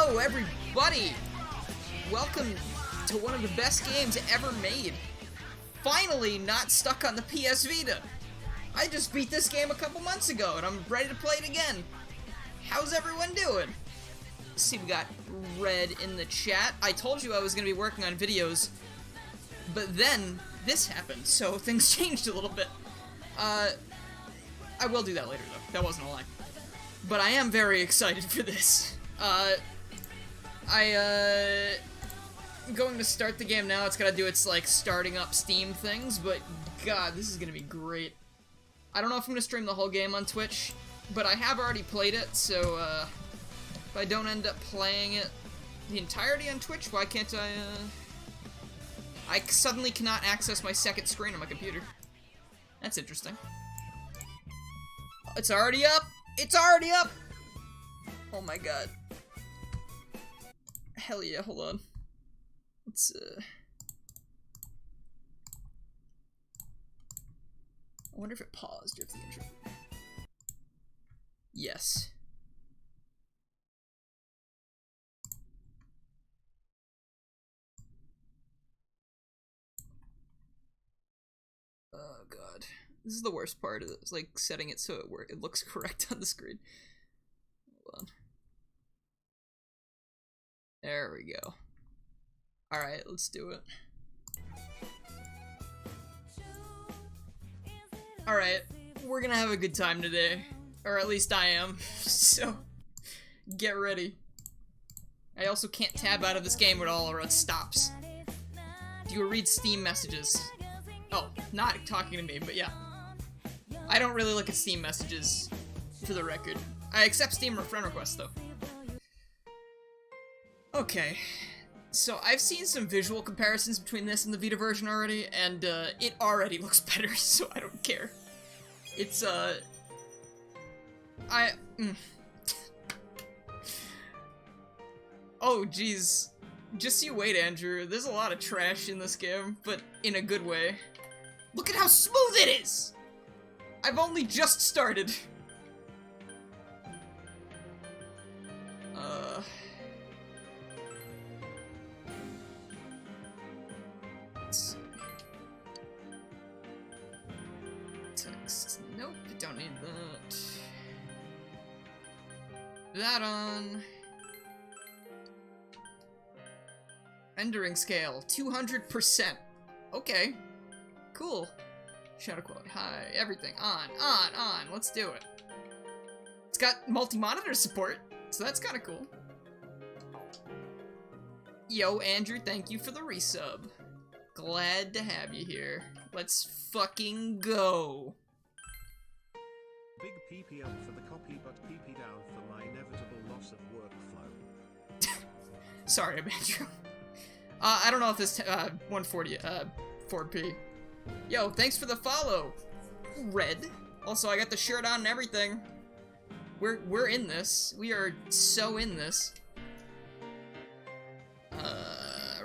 Hello, everybody! Welcome to one of the best games ever made. Finally, not stuck on the PS VITA. I just beat this game a couple months ago, and I'm ready to play it again. How's everyone doing? Let's see, we got Red in the chat. I told you I was going to be working on videos, but then this happened, so things changed a little bit. I will do that later, though. That wasn't a lie. But I am very excited for this. I'm going to start the game now. It's gotta do its, like, starting up Steam things, but god, this is gonna be great. I don't know if I'm gonna stream the whole game on Twitch, but I have already played it, so, if I don't end up playing it the entirety on Twitch, why can't I suddenly cannot access my second screen on my computer. That's interesting. It's already up! It's already up! Oh my god. Hell yeah, hold on. Let's, I wonder if it paused or if the intro... Yes. Oh god. This is the worst part of it. It's like setting it so it looks correct on the screen. Hold on. There we go. Alright, let's do it. Alright, we're gonna have a good time today. Or at least I am. So, get ready. I also can't tab out of this game at all or it stops. Do you read Steam messages? Oh, not talking to me, but yeah. I don't really look at Steam messages, for the record. I accept Steam friend requests, though. Okay, so I've seen some visual comparisons between this and the Vita version already, and it already looks better, so I don't care. It's, Oh, jeez. Just you wait, Andrew. There's a lot of trash in this game, but in a good way. Look at how smooth it is! I've only just started. Let's see. Text. Nope, don't need that. That on. Rendering scale, 200%. Okay. Cool. Shadow quality, high, everything, on, let's do it. It's got multi-monitor support, so that's kinda cool. Yo, Andrew, thank you for the resub. Glad to have you here. Let's fucking go. Big PP up for the copy, but PP down for my inevitable loss of workflow. Sorry, Andrew. I don't know if this, 140, 4P. Yo, thanks for the follow, Red. Also, I got the shirt on and everything. We're in this. We are so in this.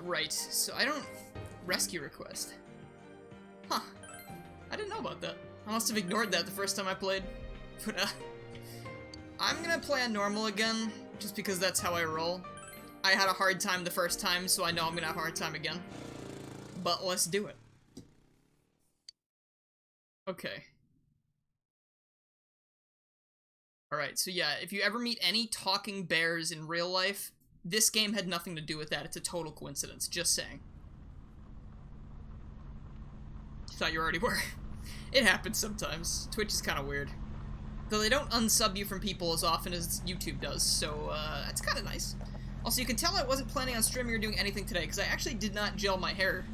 Right. So I don't... Rescue request. Huh. I didn't know about that. I must have ignored that the first time I played. But, I'm gonna play on normal again, just because that's how I roll. I had a hard time the first time, so I know I'm gonna have a hard time again. But let's do it. Okay. Alright, so yeah, if you ever meet any talking bears in real life, this game had nothing to do with that. It's a total coincidence, just saying. Thought you already were. It happens sometimes. Twitch is kind of weird. Though they don't unsub you from people as often as YouTube does, so that's kind of nice. Also, you can tell I wasn't planning on streaming or doing anything today, because I actually did not gel my hair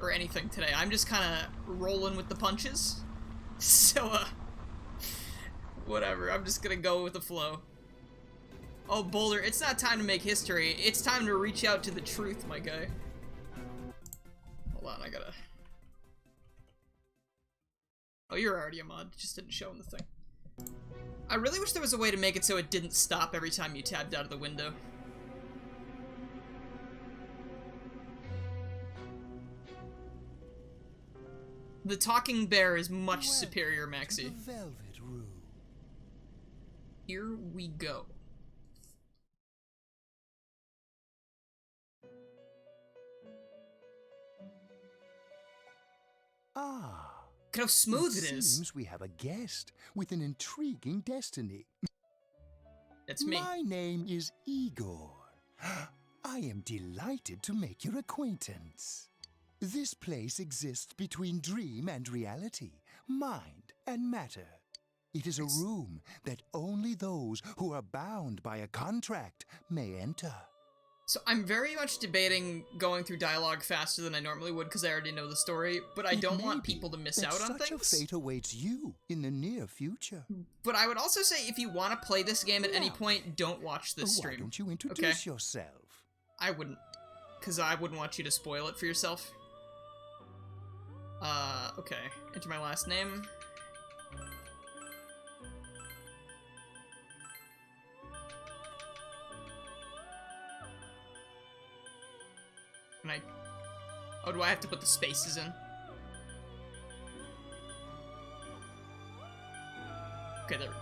or anything today. I'm just kind of rolling with the punches. So, whatever. I'm just gonna go with the flow. Oh, Boulder, it's not time to make history. It's time to reach out to the truth, my guy. Hold on, I gotta... Oh, you're already a mod. It just didn't show in the thing. I really wish there was a way to make it so it didn't stop every time you tabbed out of the window. The talking bear is much superior, Maxi. Here we go. Ah, Look how smooth it is. seems we have a guest with an intriguing destiny. That's me. My name is Igor. I am delighted to make your acquaintance. This place exists between dream and reality, mind and matter. It is a room that only those who are bound by a contract may enter. So I'm very much debating going through dialogue faster than I normally would because I already know the story, but I don't want people to miss out on such things. a fate awaits you in the near future. But I would also say if you want to play this game at any point, don't watch this stream. Why don't you introduce yourself? I wouldn't, because I wouldn't want you to spoil it for yourself. Okay. Enter my last name. And oh, do I have to put the spaces in? Okay, there we go.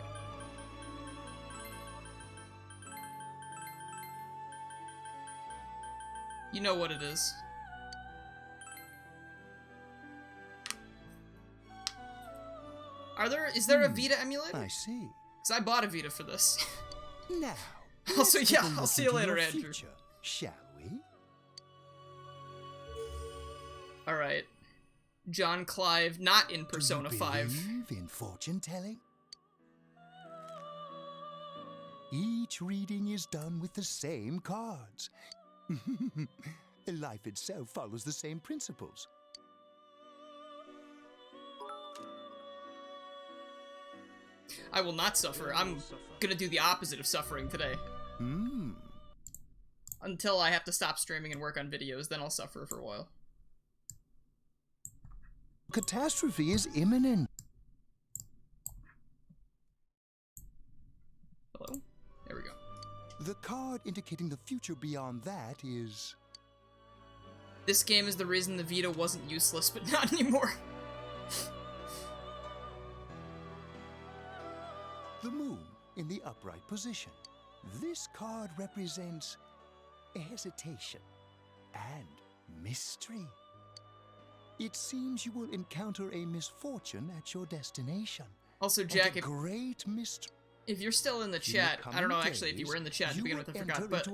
You know what it is. Is there a Vita emulator? I see. Because I bought a Vita for this. Now, Also, let's yeah, take a I'll look see you into later, your Andrew. future, shall we? Alright. John Clive, not in Persona Do you 5. believe in fortune telling? Each reading is done with the same cards. Life itself follows the same principles. I will not suffer. I'm gonna do the opposite of suffering today. Until I have to stop streaming and work on videos, then I'll suffer for a while. Catastrophe is imminent. Hello? There we go. The card indicating the future beyond that is... This game is the reason the Vita wasn't useless, but not anymore. the moon in the upright position. This card represents hesitation and mystery. It seems you will encounter a misfortune at your destination. Also, Jack, great mystery. If you're still in the chat, I don't know actually if you were in the chat to begin with, I forgot, but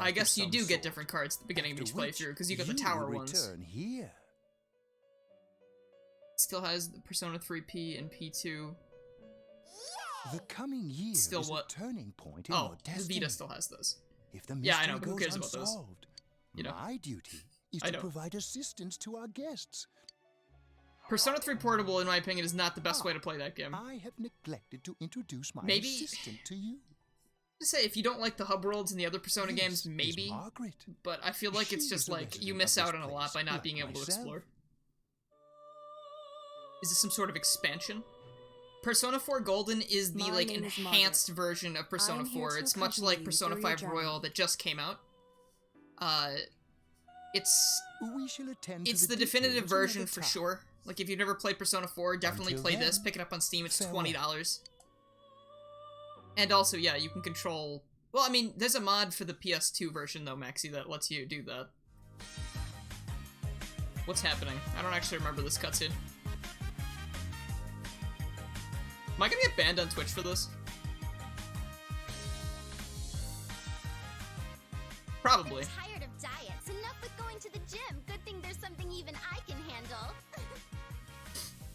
I guess you do get different cards at the beginning of each playthrough, because you got the tower ones. Here. Still has the Persona 3P and P2. The coming year Still is what? a turning point in your destiny. The Vita still has those. If the yeah, I know, but who cares about those? Unsolved, you know. My duty is to provide assistance to our guests. Persona 3 Portable, in my opinion, is not the best way to play that game. I have neglected to introduce my maybe, assistant to you. To say, if you don't like the hub worlds and the other Persona games, maybe. But I feel like it's just like, you miss out on a lot by not being able to explore. Is this some sort of expansion? Persona 4 Golden is the, like, enhanced version of Persona 4. It's much like Persona 5 Royal that just came out. It's the definitive version for sure. Like, if you've never played Persona 4, definitely play this. Pick it up on Steam. It's $20. And also, yeah, you can control... Well, I mean, there's a mod for the PS2 version, though, Maxie, that lets you do that. What's happening? I don't actually remember this cutscene. Am I gonna get banned on Twitch for this? Probably. I'm tired of diets. Enough with going to the gym. Good thing there's something even I can handle.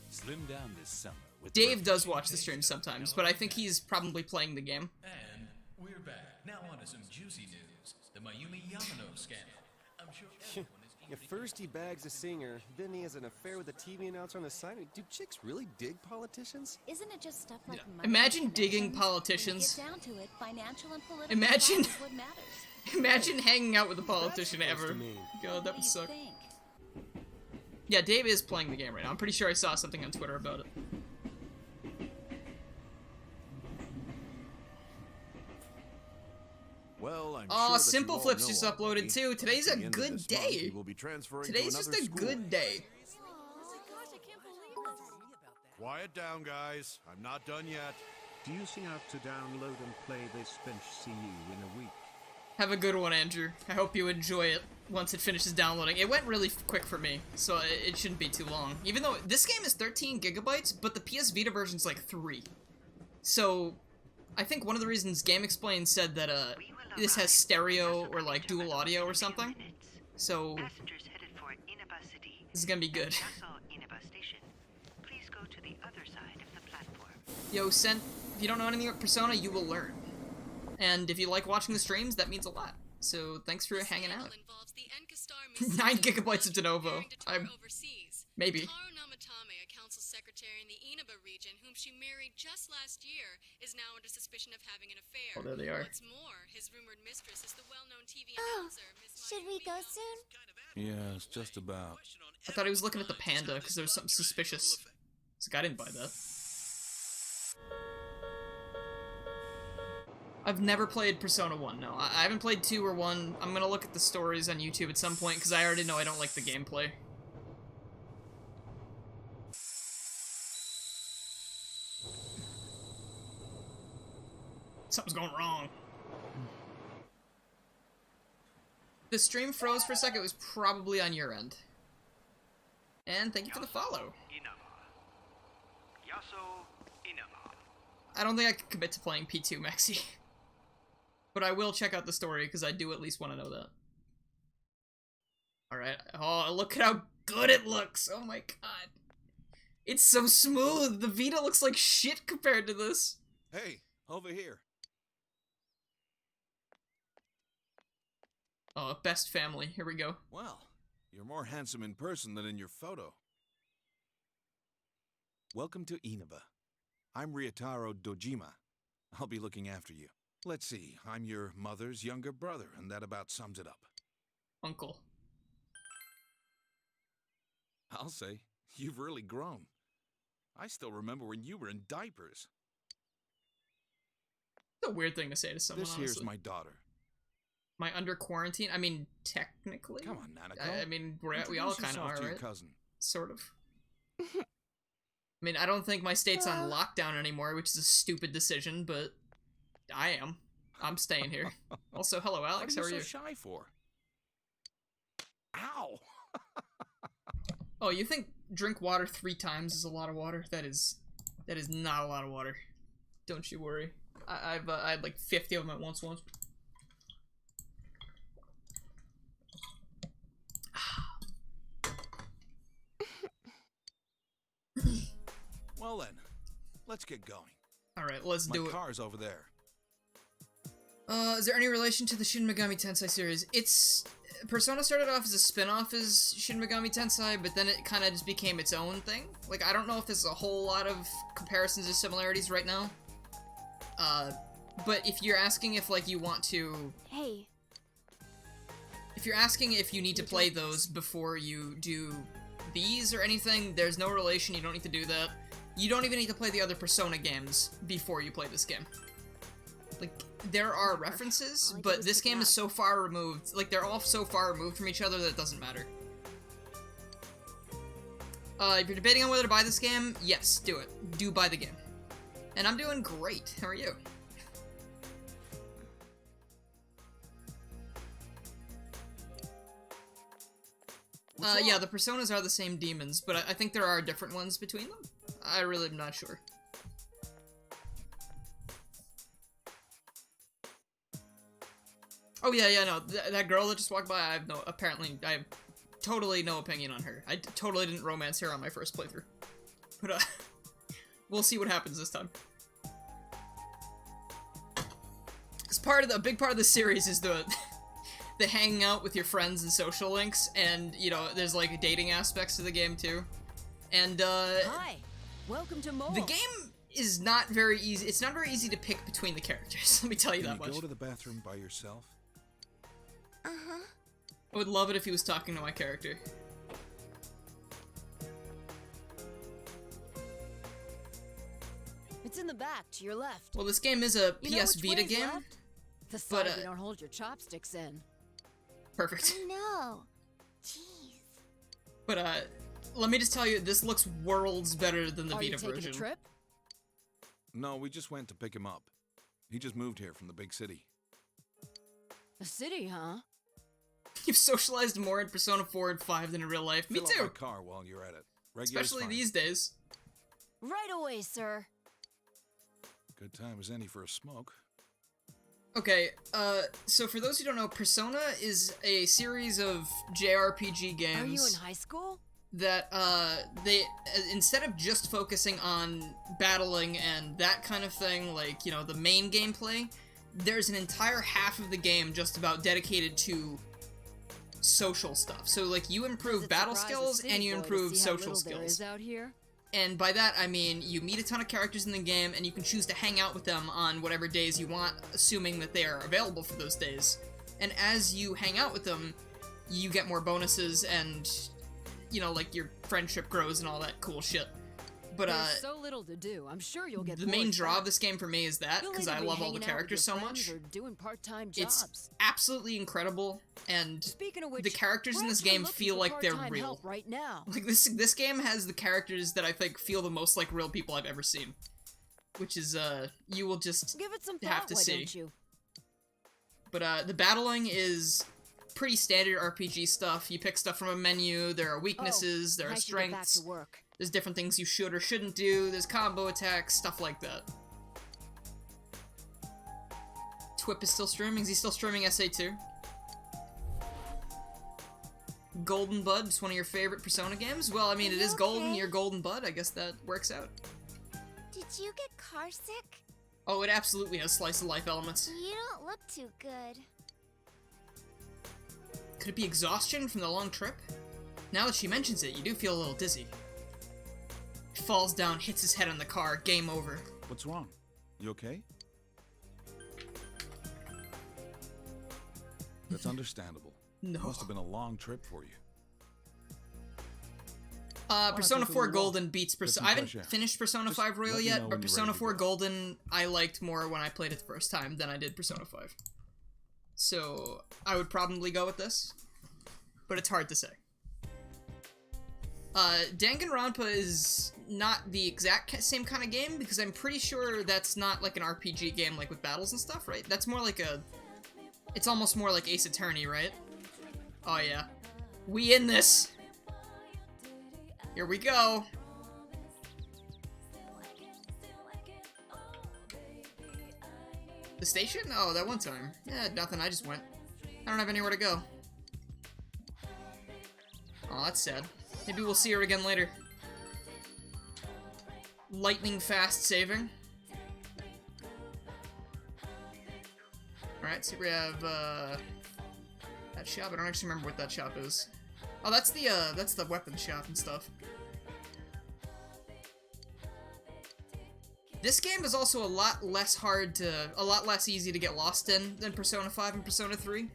Slim down this summer with Dave does watch the stream sometimes, but I think he's probably playing the game. And we're back. Now on to some juicy news. The Mayumi Yamano scandal. I'm sure everyone is First he bags a singer, then he has an affair with a TV announcer on the side. Do chicks really dig politicians? Isn't it just stuff like money? Imagine digging politicians. Get down to it, financial and political Imagine is what matters. Imagine hanging out with a politician ever. God, that would suck. Yeah, Dave is playing the game right now. I'm pretty sure I saw something on Twitter about it. Well, Simple Flips just uploaded too. Today's a good day. Today's just a good day. Quiet down, guys. I'm not done yet. Do you see out to download and play this bench CU in a week? Have a good one, Andrew. I hope you enjoy it once it finishes downloading. It went really quick for me, so it shouldn't be too long. Even though this game is 13 gigabytes, but the PS Vita version's like 3. So, I think one of the reasons GameXplain said that, this has stereo or like dual audio or something. So, this is gonna be good. Yo, Sent, if you don't know anything about Persona, you will learn. And if you like watching the streams, that means a lot. So, thanks for hanging out. 9 gigabytes of de novo. Maybe. A council secretary in the Inaba region, whom she married just last year, is now under suspicion of having an affair. Oh, there they are. What's more, his rumored mistress is the well-known TV Oh, announcer, Miss should we go soon? Yeah, it's just about. I thought he was looking at the panda because there was something suspicious. It's like, I didn't buy that. I've never played Persona 1, no. I haven't played 2 or 1. I'm gonna look at the stories on YouTube at some point because I already know I don't like the gameplay. Something's going wrong. The stream froze for a second. It was probably on your end. And thank you for the follow. I don't think I can commit to playing P2 Maxi. But I will check out the story because I do at least want to know that. Alright. Oh, look at how good it looks. Oh my god. It's so smooth. The Vita looks like shit compared to this. Hey, over here. Oh, best family. Here we go. Well, you're more handsome in person than in your photo. Welcome to Inaba. I'm Ryotaro Dojima. I'll be looking after you. Let's see, I'm your mother's younger brother, and that about sums it up. Uncle. I'll say, you've really grown. I still remember when you were in diapers. It's a weird thing to say to someone, This here's honestly. my daughter. My under quarantine? I mean, technically. Come on, Nanako. I mean, we all kind of are, to your right? cousin. Sort of. I mean, I don't think my state's on lockdown anymore, which is a stupid decision, but I am. I'm staying here. Also, hello, Alex. What How are are you you? so shy for? Ow! Oh, you think drink water 3 times is a lot of water? That is not a lot of water. Don't you worry. I had like 50 of them at once. Well then, let's get going. Alright, let's do My it. car's over there. Is there any relation to the Shin Megami Tensei series? Persona started off as a spin-off as Shin Megami Tensei, but then it kind of just became its own thing. Like, I don't know if there's a whole lot of comparisons or similarities right now. But if you're asking if, like, you want to... Hey. If you're asking if you need to play those before you do these or anything, there's no relation, you don't need to do that. You don't even need to play the other Persona games before you play this game. Like, there are references, but this game is so far removed, like, they're all so far removed from each other that it doesn't matter. If you're debating on whether to buy this game, yes, do it. Do buy the game. And I'm doing great. How are you? Yeah, the Personas are the same demons, but I think there are different ones between them. I really am not sure. Oh yeah, no, that girl that just walked by, I have totally no opinion on her. I totally didn't romance her on my first playthrough. But, we'll see what happens this time. Because a big part of the series is the hanging out with your friends and social links, and, you know, there's, like, dating aspects to the game, too. And, Hi, welcome to Mole. the game is not very easy. It's not very easy to pick between the characters, let me tell you that much. Go to the bathroom by yourself? Uh-huh. I would love it if he was talking to my character. It's in the back, to your left. Well, this game is a You know PS which Vita way's game. left? The but, side you don't hold your chopsticks in. Perfect. I know. Jeez. But, let me just tell you, this looks worlds better than the Are you Vita taking version. a trip? No, we just went to pick him up. He just moved here from the big city. A city, huh? You've socialized more in Persona 4 and 5 than in real life. Me Fill up too. my car while you're at it. Regular's Especially fine. these days. Right away, sir. Good time as any for a smoke. Okay, so for those who don't know, Persona is a series of JRPG games. Are you in high school? That, they, instead of just focusing on battling and that kind of thing, like, you know, the main gameplay, there's an entire half of the game just about dedicated to social stuff. So, like, you improve battle skills and you improve social skills. Out here? And by that, I mean, you meet a ton of characters in the game, and you can choose to hang out with them on whatever days you want, assuming that they are available for those days. And as you hang out with them, you get more bonuses, and, you know, like, your friendship grows and all that cool shit. But, There's so little to do. I'm sure you'll get the main draw of this game for me is that, because I love all the characters so much. Doing part-time It's jobs. absolutely incredible, and Speaking of which, the characters in we're this actually game looking feel for like they're part-time real. help right now. Like, this game has the characters that I think feel the most like real people I've ever seen. Which is, you will just Give it some have thought, to why see. don't you? But, the battling is pretty standard RPG stuff. You pick stuff from a menu, there are weaknesses, there I are should get back strengths, to work. there's different things you should or shouldn't do, there's combo attacks, stuff like that. Twip is still streaming. Is he still streaming SA2? Golden Bud is one of your favorite Persona games? Well, I mean, it is golden, you're Golden Bud, I guess that works out. Did you get car sick? Oh, it absolutely has slice of life elements. You don't look too good. Could it be exhaustion from the long trip? Now that she mentions it, you do feel a little dizzy. He falls down, hits his head on the car, game over. What's wrong? You okay? That's understandable. No. Must have been a long trip for you. Persona take a 4 little Golden walk. beats Get Persona. some I haven't fresh air. finished Persona Just 5 Royal let me know yet, when but you're Persona ready to 4 go. Golden I liked more when I played it the first time than I did Persona 5. So, I would probably go with this, but it's hard to say. Danganronpa is not the exact same kind of game, because I'm pretty sure that's not like an RPG game, like with battles and stuff, right? That's more like a... It's almost more like Ace Attorney, right? Oh yeah. We in this! Here we go! The station? Oh, that one time. Yeah, nothing, I just went. I don't have anywhere to go. Oh, that's sad. Maybe we'll see her again later. Lightning fast saving. Alright, so we have, that shop. I don't actually remember what that shop is. Oh, that's the weapon shop and stuff. This game is also a lot less easy to get lost in than Persona 5 and Persona 3.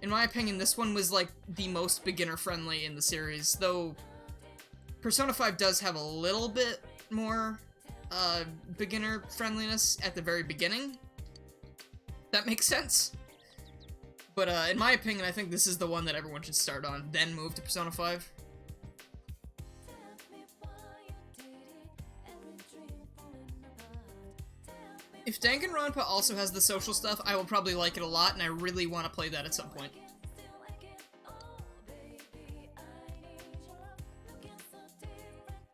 In my opinion, this one was, like, the most beginner-friendly in the series, though Persona 5 does have a little bit more, beginner-friendliness at the very beginning. That makes sense. But, in my opinion, I think this is the one that everyone should start on, then move to Persona 5. If Danganronpa also has the social stuff, I will probably like it a lot, and I really want to play that at some point.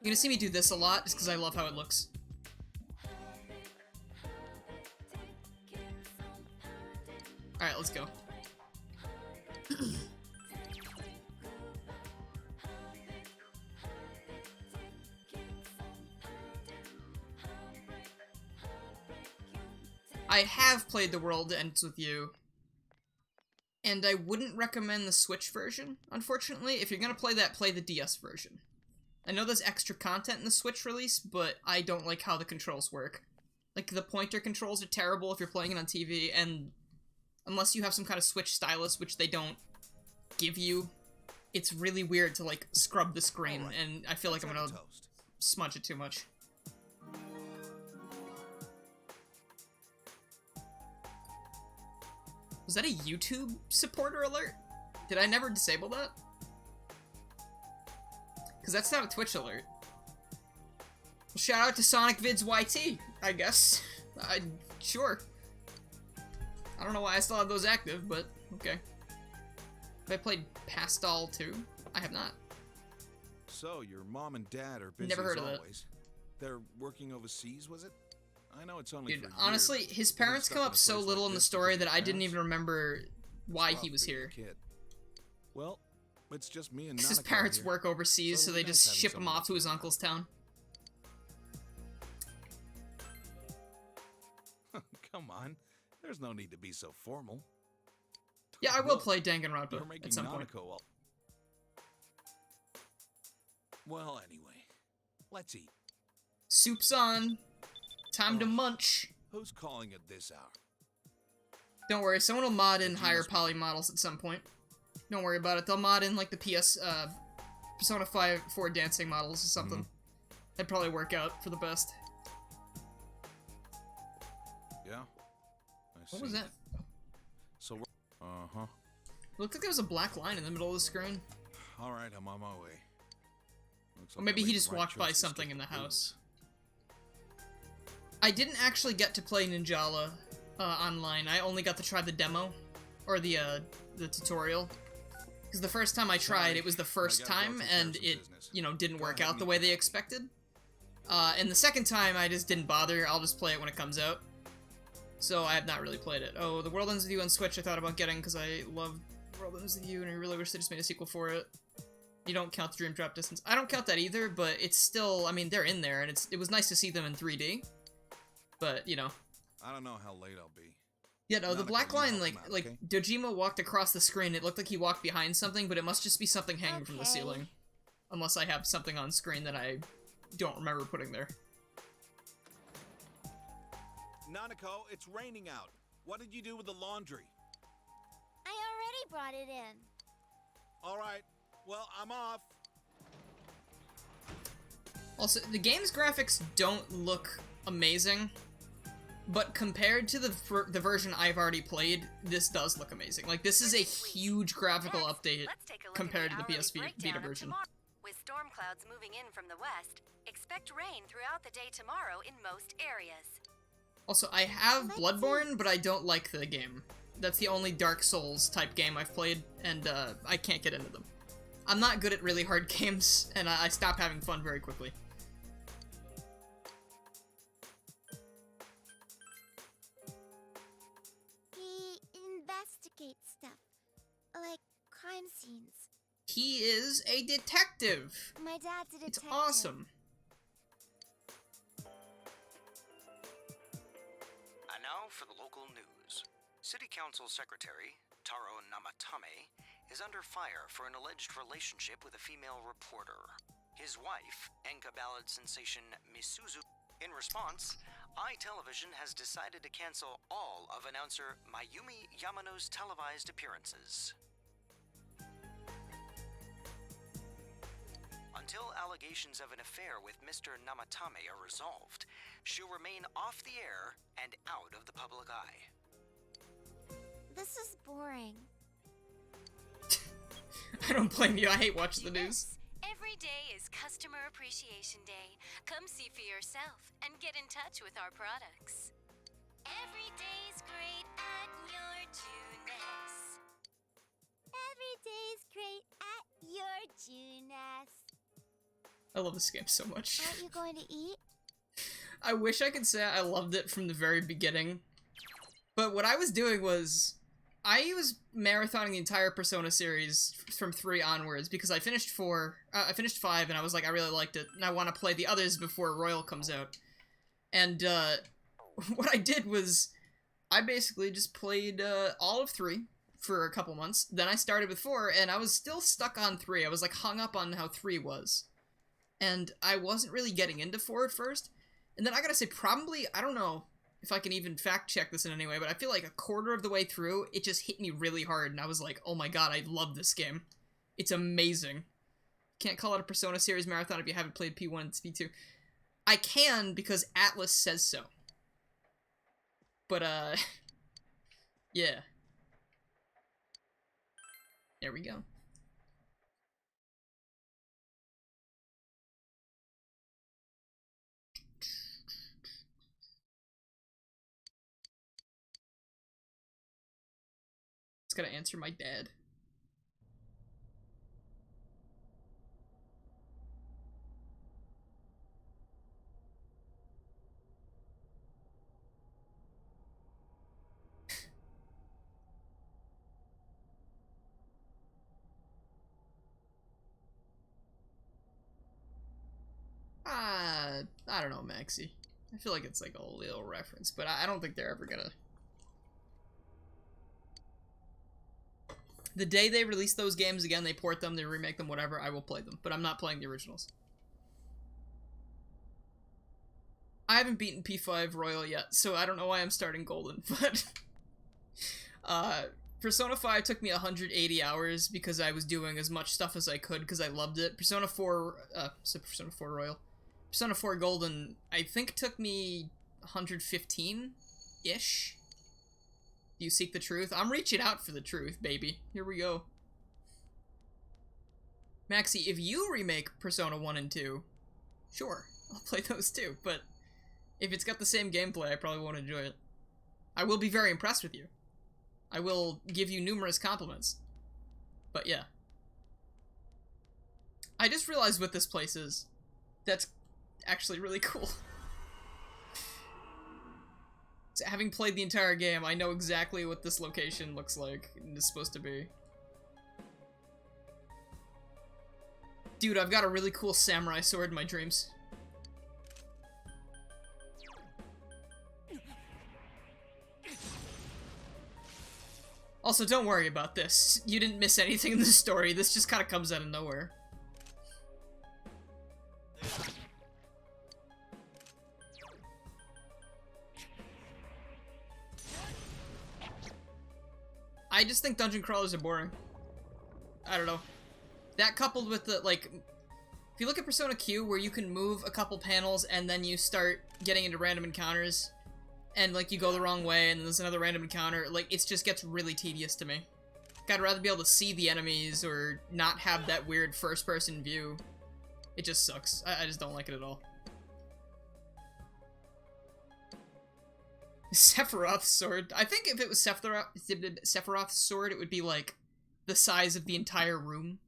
You're gonna see me do this a lot, just because I love how it looks. Alright, let's go. I have played The World Ends With You, and I wouldn't recommend the Switch version, unfortunately. If you're gonna play that, play the DS version. I know there's extra content in the Switch release, but I don't like how the controls work. Like, the pointer controls are terrible if you're playing it on TV, and unless you have some kind of Switch stylus, which they don't give you, it's really weird to, like, scrub the screen, and I feel like I'm gonna smudge it too much. Was that a YouTube supporter alert? Did I never disable that? Because that's not a Twitch alert. Well, shout out to Sonic Vids YT, I guess. Sure. I don't know why I still have those active, but okay. Have I played Pastel too? I have not. So, your mom and dad are busy Never heard as of that. always. They're working overseas, was it? I know it's only Dude, for a year, honestly, but his getting parents stuck come in up a so place little like in the this story because that of I didn't parents? even remember why Rough he was being a here. kid. Well, it's just me and Because his Nanako parents here. work overseas, so it'll they be nice just having ship him someone off to like his you around. uncle's town. Come on. There's no need to be so formal. Yeah, I will Look, play You're Danganronpa making at some point. Nanako all... Well, anyway. Let's eat. Soup's on. Time to Oh. munch. Who's calling at this hour? Don't worry, someone will mod in Kojima higher speaking. poly models at some point. Don't worry about it. They'll mod in like the Persona 5 4 dancing models or something. That'd probably work out for the best. Yeah? What was that? So we're... Uh-huh. Looked like there was a black line in the middle of the screen. Alright, I'm on my way. Looks Or like maybe I he made just the right walked by choice to something skip in the booze. house. I didn't actually get to play Ninjala online. I only got to try the demo. Or the tutorial. Because the first time I tried, Sorry, it was the I first gotta go time, take care of and some it, business. you know, didn't Go work ahead out and the eat way now. they expected. And the second time, I just didn't bother. I'll just play it when it comes out. So I have not really played it. Oh, The World Ends With You on Switch I thought about getting because I love World Ends With You, and I really wish they just made a sequel for it. You don't count the Dream Drop Distance. I don't count that either, but it's still, I mean, they're in there, and it was nice to see them in 3D. But, you know. I don't know how late I'll be. Yeah, no, the Nanako, black you line, help like, him out, like okay? Dojima walked across the screen, it looked like he walked behind something, but it must just be something hanging from the Okay. ceiling. Unless I have something on screen that I don't remember putting there. Nanako, it's raining out. What did you do with the laundry? I already brought it in. Alright, well, I'm off. Also, the game's graphics don't look amazing, but compared to the version I've already played, this does look amazing. Like, this is a huge graphical update compared to the PS Vita version. With storm clouds moving in from the west, expect rain throughout the day tomorrow in most areas. Also, I have Bloodborne, but I don't like the game. That's the only Dark Souls type game I've played, and I can't get into them. I'm not good at really hard games, and I stop having fun very quickly. He investigates stuff, like crime scenes. He is a detective. My dad's a It's detective. awesome. And now for the local news. City Council Secretary Taro Namatame is under fire for an alleged relationship with a female reporter. His wife, Enka ballad sensation Misuzu. In response, iTelevision has decided to cancel all of announcer Mayumi Yamano's televised appearances. Until allegations of an affair with Mr. Namatame are resolved, she'll remain off the air and out of the public eye. This is boring. I don't blame you, I hate watching the news. Every day is Customer Appreciation Day. Come see for yourself and get in touch with our products. Every day's great at your Junes. Every day's great at your Junes. I love this game so much. Aren't you going to eat? I wish I could say I loved it from the very beginning. But what I was doing was, I was marathoning the entire Persona series from 3 onwards because I finished 4, I finished 5 and I was like, I really liked it and I want to play the others before Royal comes out. And what I did was, I basically just played all of 3 for a couple months. Then I started with 4 and I was still stuck on 3. I was like hung up on how 3 was. And I wasn't really getting into 4 at first. And then I gotta say, probably, I don't know if I can even fact check this in any way, but I feel like a quarter of the way through, it just hit me really hard, and I was like, oh my god, I love this game. It's amazing. Can't call it a Persona series marathon if you haven't played P1 and P2. I can, because Atlas says so. But, yeah. There we go. Just gotta answer my dad. I don't know, Maxie. I feel like it's like a little reference, but I don't think they're ever gonna... The day they release those games again, they port them, they remake them, whatever, I will play them. But I'm not playing the originals. I haven't beaten P5 Royal yet, so I don't know why I'm starting Golden, but... Persona 5 took me 180 hours because I was doing as much stuff as I could because I loved it. Persona 4, Persona 4 Royal. Persona 4 Golden, I think took me 115-ish. Do you seek the truth? I'm reaching out for the truth, baby. Here we go. Maxie, if you remake Persona 1 and 2, sure, I'll play those too, but if it's got the same gameplay, I probably won't enjoy it. I will be very impressed with you. I will give you numerous compliments. But yeah. I just realized what this place is. That's actually really cool. So having played the entire game, I know exactly what this location looks like and is supposed to be. Dude, I've got a really cool samurai sword in my dreams. Also, don't worry about this. You didn't miss anything in the story. This just kind of comes out of nowhere. I just think dungeon crawlers are boring. I don't know. That coupled with the, like... If you look at Persona Q, where you can move a couple panels and then you start getting into random encounters, and, like, you go the wrong way and there's another random encounter, like, it just gets really tedious to me. Like, I'd rather be able to see the enemies or not have that weird first-person view. It just sucks. I just don't like it at all. Sephiroth's sword. I think if it was Sephiroth's sword, it would be, like, the size of the entire room.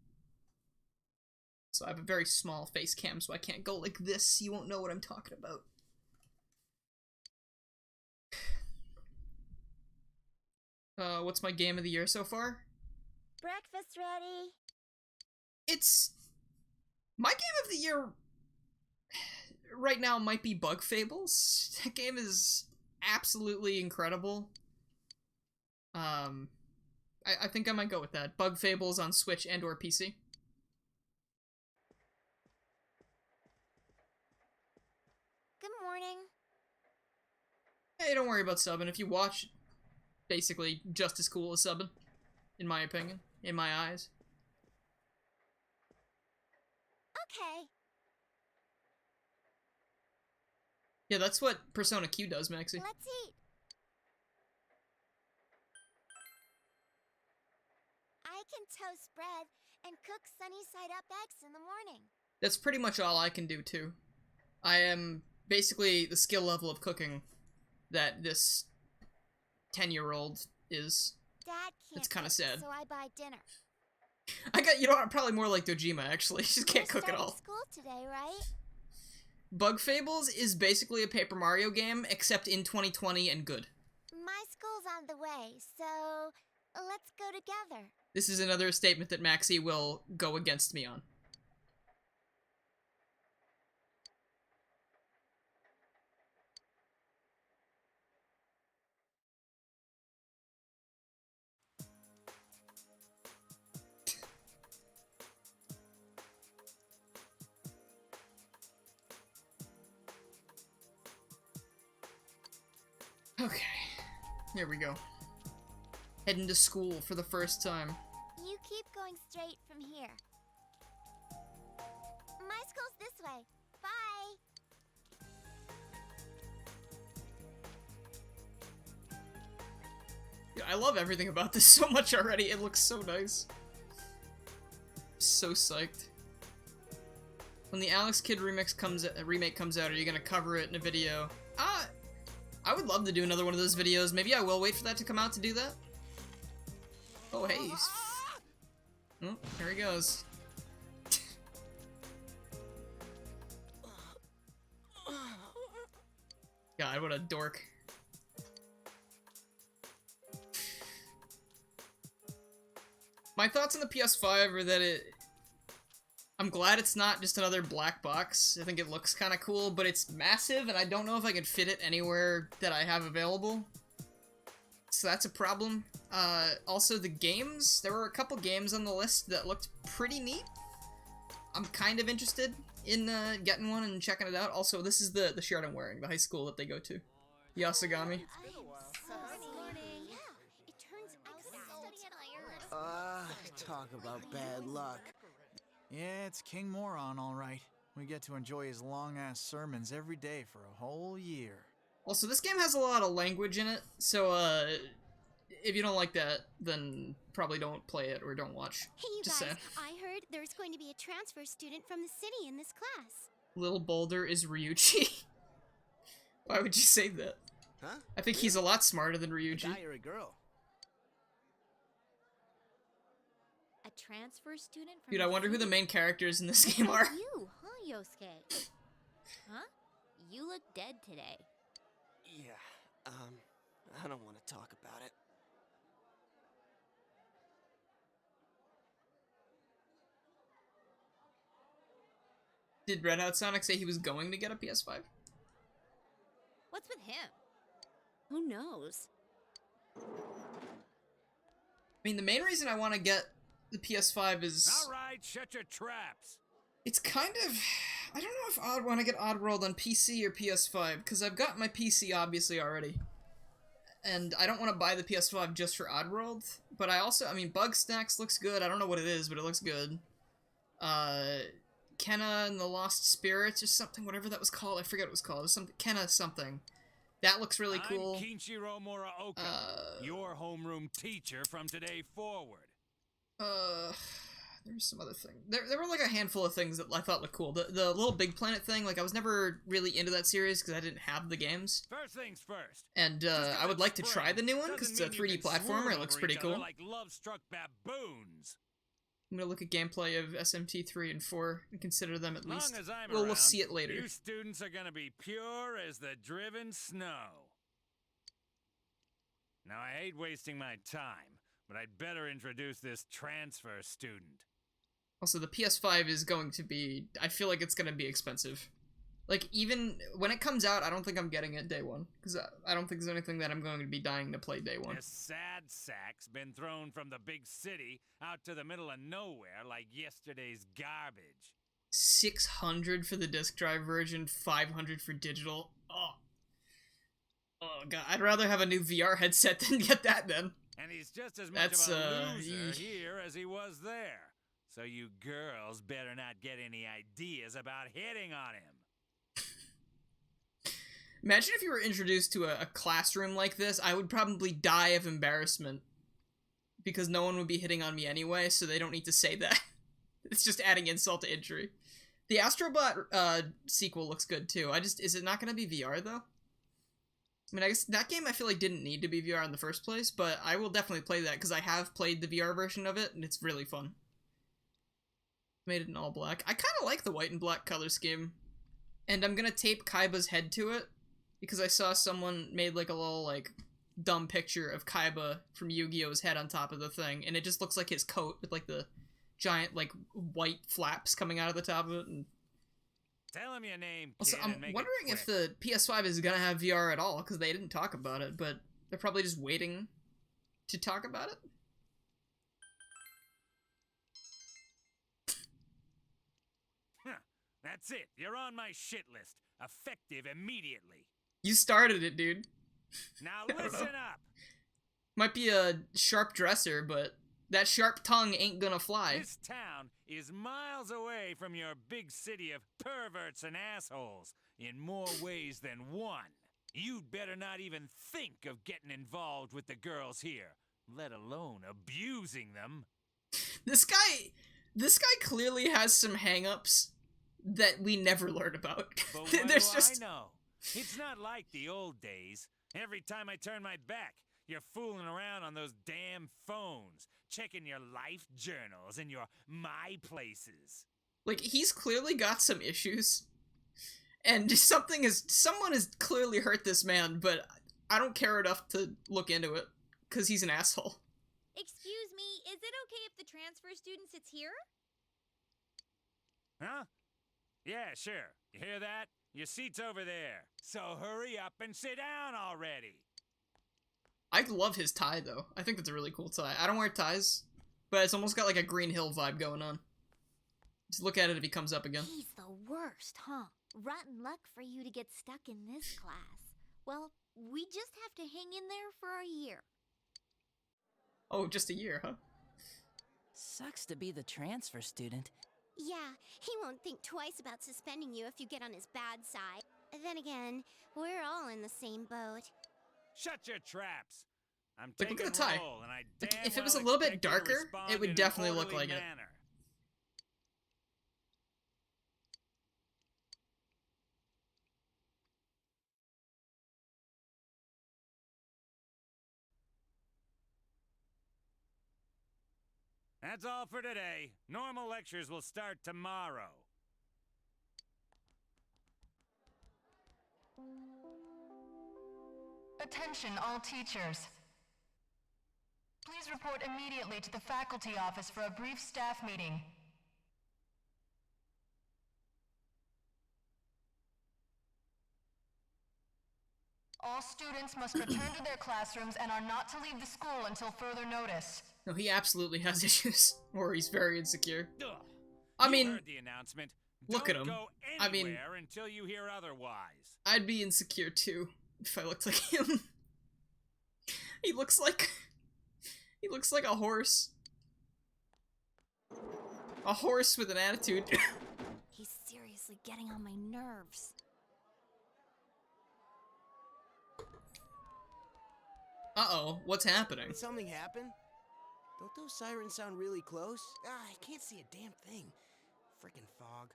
So I have a very small face cam, so I can't go like this. You won't know what I'm talking about. What's my game of the year so far? Breakfast ready. It's... My game of the year right now might be Bug Fables. That game is absolutely incredible. I think I might go with that. Bug Fables on Switch and or PC. Good morning. Hey, don't worry about subbing. If you watch, basically just as cool as subbing, in my opinion, in my eyes. Okay. Yeah, that's what Persona Q does, Maxie. Let's eat. I can toast bread and cook sunny-side up eggs in the morning. That's pretty much all I can do, too. I am basically the skill level of cooking that this 10-year-old is. Dad can't. It's kind of cook, sad. So I buy dinner. You know what, I'm probably more like Dojima, actually. She just can't cook at all. School today, right? Bug Fables is basically a Paper Mario game, except in 2020 and good. My school's on the way, so let's go together. This is another statement that Maxie will go against me on. Okay, here we go. Heading to school for the first time. You keep going straight from here. My school's this way. Bye. Yeah, I love everything about this so much already. It looks so nice. So psyched. When the Alex Kidd remake comes out, are you gonna cover it in a video? I would love to do another one of those videos. Maybe I will wait for that to come out to do that. Oh, hey. Oh, here he goes. God, what a dork. My thoughts on the PS5 are that I'm glad it's not just another black box. I think it looks kind of cool, but it's massive, and I don't know if I can fit it anywhere that I have available. So that's a problem. Also, the games. There were a couple games on the list that looked pretty neat. I'm kind of interested in getting one and checking it out. Also, this is the shirt I'm wearing, the high school that they go to. Yasugami. Talk about bad luck. Yeah, it's King Moron, all right. We get to enjoy his long-ass sermons every day for a whole year. Also, this game has a lot of language in it, so, if you don't like that, then probably don't play it or don't watch. Hey, you Just guys, saying. I heard there's going to be a transfer student from the city in this class. Little Boulder is Ryuji. Why would you say that? Huh? I think he's a lot smarter than A Ryuji. guy or a girl? A transfer student from Dude, I wonder who the main characters in this game are. You, huh, Yosuke? Huh? You look dead today. Yeah, I don't want to talk about it. Did Red Hot Sonic say he was going to get a PS5? What's with him? Who knows? I mean, the main reason I want to get the PS5 is... Alright, shut your traps! It's kind of... I don't know if I'd want to get Oddworld on PC or PS5, because I've got my PC obviously already. And I don't want to buy the PS5 just for Oddworld, but I also... I mean, Bugsnax looks good. I don't know what it is, but it looks good. Kenna and the Lost Spirits or something, whatever that was called. I forget what it was called. It was something, Kenna something. That looks really cool. I'm Kinshiro Muraoka, your homeroom teacher from today forward. There was some other thing. There were like a handful of things that I thought looked cool. The Little Big Planet thing, like I was never really into that series because I didn't have the games. First things first. And I would like to try the new one because it's a 3D platformer. It looks pretty cool. Like love-struck baboons. I'm gonna look at gameplay of SMT 3 and 4 and consider them at least. Long as I'm We'll around, see it later. You students are gonna be pure as the driven snow. Now I hate wasting my time, but I'd better introduce this transfer student. Also, the PS5 is going to be... I feel like it's gonna be expensive. Like, even when it comes out, I don't think I'm getting it day one. Because I don't think there's anything that I'm going to be dying to play day one. This sad sack's been thrown from the big city out to the middle of nowhere like yesterday's garbage. 600 for the disc drive version, 500 for digital. Oh god, I'd rather have a new VR headset than get that then. And he's just as much of a loser here as he was there. So you girls better not get any ideas about hitting on him. Imagine if you were introduced to a classroom like this, I would probably die of embarrassment. Because no one would be hitting on me anyway, so they don't need to say that. It's just adding insult to injury. The Astrobot sequel looks good too. Is it not going to be VR though? I mean, I guess that game I feel like didn't need to be VR in the first place, but I will definitely play that because I have played the VR version of it and it's really fun. Made it in all black. I kind of like the white and black color scheme. And I'm going to tape Kaiba's head to it because I saw someone made like a little like dumb picture of Kaiba from Yu-Gi-Oh's head on top of the thing, and it just looks like his coat with like the giant like white flaps coming out of the top of it. And tell him your name, also, kid, I'm and make wondering it if the PS5 is gonna have VR at all because they didn't talk about it, but they're probably just waiting to talk about it. That's it. You're on my shit list. Effective immediately. You started it, dude. Now listen up. Might be a sharp dresser, but that sharp tongue ain't gonna fly. This town is miles away from your big city of perverts and assholes in more ways than one. You'd better not even think of getting involved with the girls here, let alone abusing them. This guy clearly has some hang-ups that we never learn about. But what do I know? It's not like the old days. Every time I turn my back, you're fooling around on those damn phones, checking your life journals and your my places. Like, he's clearly got some issues. And someone has clearly hurt this man, but I don't care enough to look into it, because he's an asshole. Excuse me, is it okay if the transfer student sits here? Huh? Yeah, sure. You hear that? Your seat's over there. So hurry up and sit down already. I love his tie, though. I think that's a really cool tie. I don't wear ties, but it's almost got like a Green Hill vibe going on. Just look at it if he comes up again. He's the worst, huh? Rotten luck for you to get stuck in this class. Well, we just have to hang in there for a year. Oh, just a year, huh? Sucks to be the transfer student. Yeah, he won't think twice about suspending you if you get on his bad side. Then again, we're all in the same boat. Shut your traps. I'm Like, taking look at the tie. roll, and I Like, damn if it was a well little bit expect you to darker, respond it would in an definitely look orderly like it. manner. That's all for today. Normal lectures will start tomorrow. Attention all teachers. Please report immediately to the faculty office for a brief staff meeting. All students must return to their classrooms and are not to leave the school until further notice. No, he absolutely has issues, or he's very insecure. Ugh. I You mean, heard the announcement. look Don't at him. Go I mean, anywhere until you hear otherwise. I'd be insecure too if I looked like him. He looks like a horse. A horse with an attitude. He's seriously getting on my nerves. Uh-oh, what's happening? Did something happen? Don't those sirens sound really close? I can't see a damn thing. Frickin' fog.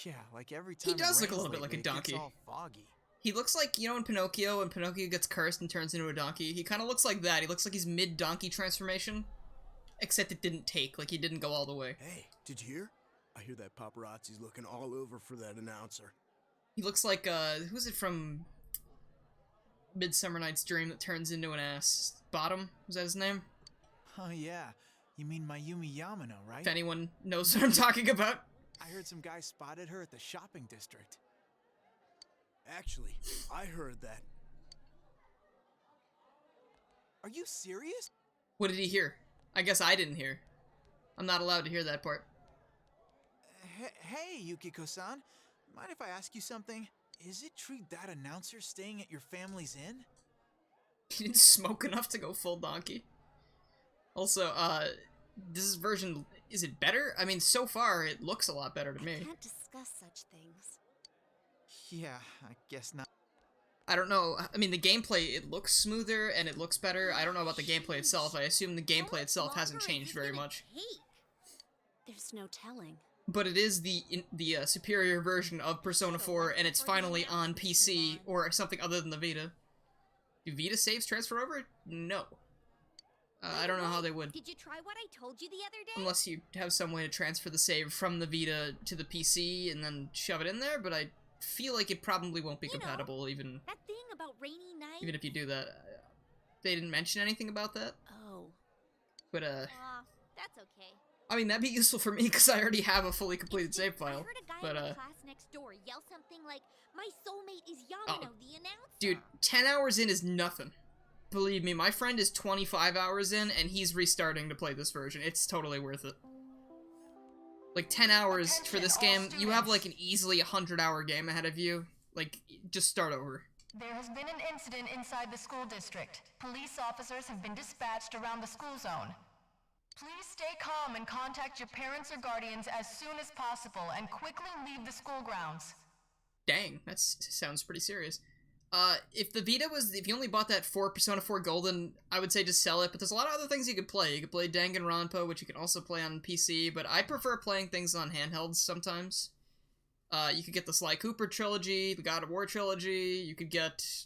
Yeah, like every time He does it look a rains little bit like a lately, it donkey. gets all foggy. He looks like, you know, in Pinocchio, when Pinocchio gets cursed and turns into a donkey? He kind of looks like that. He looks like he's mid-donkey transformation. Except it didn't take, like he didn't go all the way. Hey, did you hear? I hear that paparazzi's looking all over for that announcer. He looks like, who's it from Midsummer Night's Dream that turns into an ass? Bottom? Was that his name? Oh yeah, you mean Mayumi Yamano, right? If anyone knows what I'm talking about. I heard some guy spotted her at the shopping district. Actually, I heard that. Are you serious? What did he hear? I guess I didn't hear. I'm not allowed to hear that part. Hey, Yukiko-san. Mind if I ask you something? Is it true that announcer's staying at your family's inn? He didn't smoke enough to go full donkey. Also, this version, is it better? I mean, so far, it looks a lot better to me. I can't discuss such things. Yeah, I guess not. I don't know. I mean, the gameplay, it looks smoother and it looks better. I don't know about the gameplay itself. I assume the gameplay itself hasn't changed very much. There's no telling. But it is the superior version of Persona 4, and it's finally on PC, or something other than the Vita. Do Vita saves transfer over? No. I don't know how they would. Did you try what I told you the other day? Unless you have some way to transfer the save from the Vita to the PC and then shove it in there, but I feel like it probably won't be compatible even That thing about rainy nights? if you do that. They didn't mention anything about that. Oh. But That's okay. I mean, that'd be useful for me because I already have a fully completed save I file. heard a guy But in the class next door yell something like, "My soulmate is Yamano, Oh. the announcer." Dude, 10 hours in is nothing. Believe me, my friend is 25 hours in, and he's restarting to play this version. It's totally worth it. Like, 10 hours for this game, you have, like, an easily 100-hour game ahead of you. Like, just start over. There has been an incident inside the school district. Police officers have been dispatched around the school zone. Please stay calm and contact your parents or guardians as soon as possible and quickly leave the school grounds. Dang, that sounds pretty serious. If the Vita was, if you only bought that for Persona 4 Golden, I would say just sell it, but there's a lot of other things you could play. You could play Danganronpa, which you can also play on PC, but I prefer playing things on handhelds sometimes. You could get the Sly Cooper trilogy, the God of War trilogy, you could get,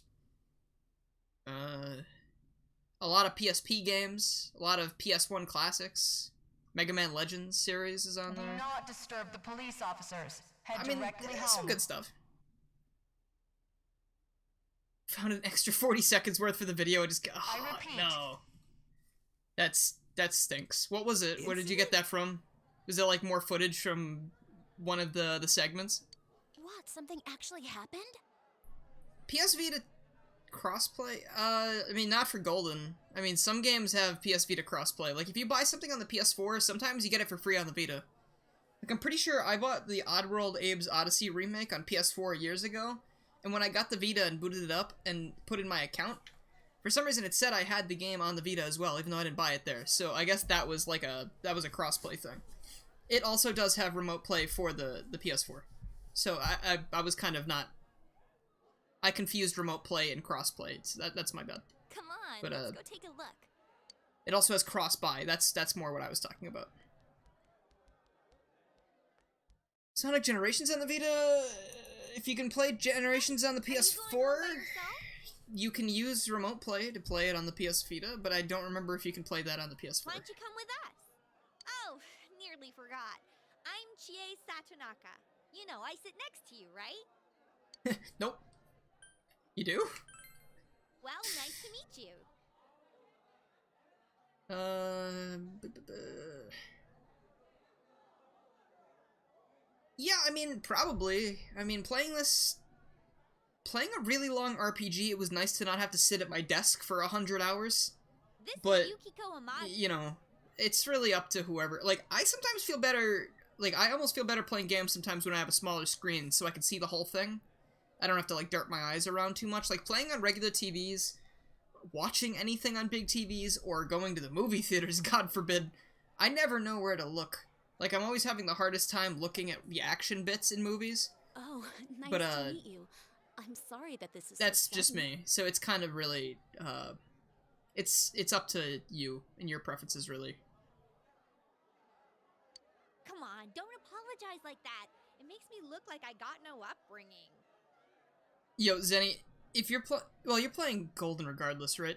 a lot of PSP games, a lot of PS1 classics. Mega Man Legends series is on Do there. not disturb the police officers. Head I mean, directly there's home. some good stuff. Found an extra 40 seconds worth for the video. I just go, oh, no. That stinks. What was it? Where did you get that from? Was it like more footage from one of the segments? What? Something actually happened? PS Vita crossplay? I mean, not for Golden. I mean, some games have PS Vita crossplay. Like, if you buy something on the PS4, sometimes you get it for free on the Vita. Like, I'm pretty sure I bought the Oddworld Abe's Odyssey remake on PS4 years ago, and when I got the Vita and booted it up and put in my account, for some reason it said I had the game on the Vita as well, even though I didn't buy it there. So I guess that was like a crossplay thing. It also does have remote play for the PS4. So I was kind of not... I confused remote play and crossplay. So that's my bad. Come on, But, let's go take a look. It also has cross-buy. That's more what I was talking about. Sonic Generations on the Vita... If you can play Generations on the PS4, you can use remote play to play it on the PS Vita, but I don't remember if you can play that on the PS4. Why don't you come with us? Oh, nearly forgot. I'm Chie Satonaka. You know, I sit next to you, right? Nope. You do? Well, nice to meet you. Yeah, I mean, probably. I mean, playing a really long RPG, it was nice to not have to sit at my desk for 100 hours. This but, is Yukiko Amagi. you know, it's really up to whoever. Like, I sometimes feel better, like, I almost feel better playing games sometimes when I have a smaller screen, so I can see the whole thing. I don't have to, like, dart my eyes around too much. Like, playing on regular TVs, watching anything on big TVs, or going to the movie theaters, God forbid, I never know where to look. Like, I'm always having the hardest time looking at the action bits in movies. Oh, nice But, to meet you. I'm sorry that this is That's so just sudden. me, so it's kind of really, it's up to you and your preferences, really. Come on, don't apologize like that. It makes me look like I got no upbringing. Yo, Zenny, if you're you're playing Golden regardless, right?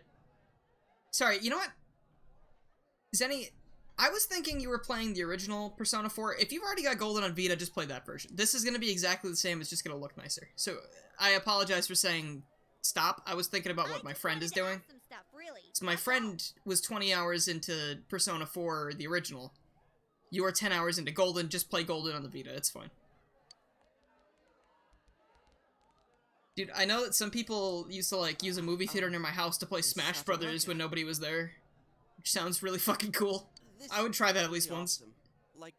Sorry, you know what? Zenny, I was thinking you were playing the original Persona 4. If you've already got Golden on Vita, just play that version. This is going to be exactly the same, it's just going to look nicer. So, I apologize for saying stop. I was thinking about what my friend is doing. Some stuff, really. So my friend was 20 hours into Persona 4, the original. You are 10 hours into Golden, just play Golden on the Vita, it's fine. Dude, I know that some people used to, like, use a movie theater near my house to play Smash Brothers when nobody was there. Which sounds really fucking cool. I would try that at least once. Awesome. Like,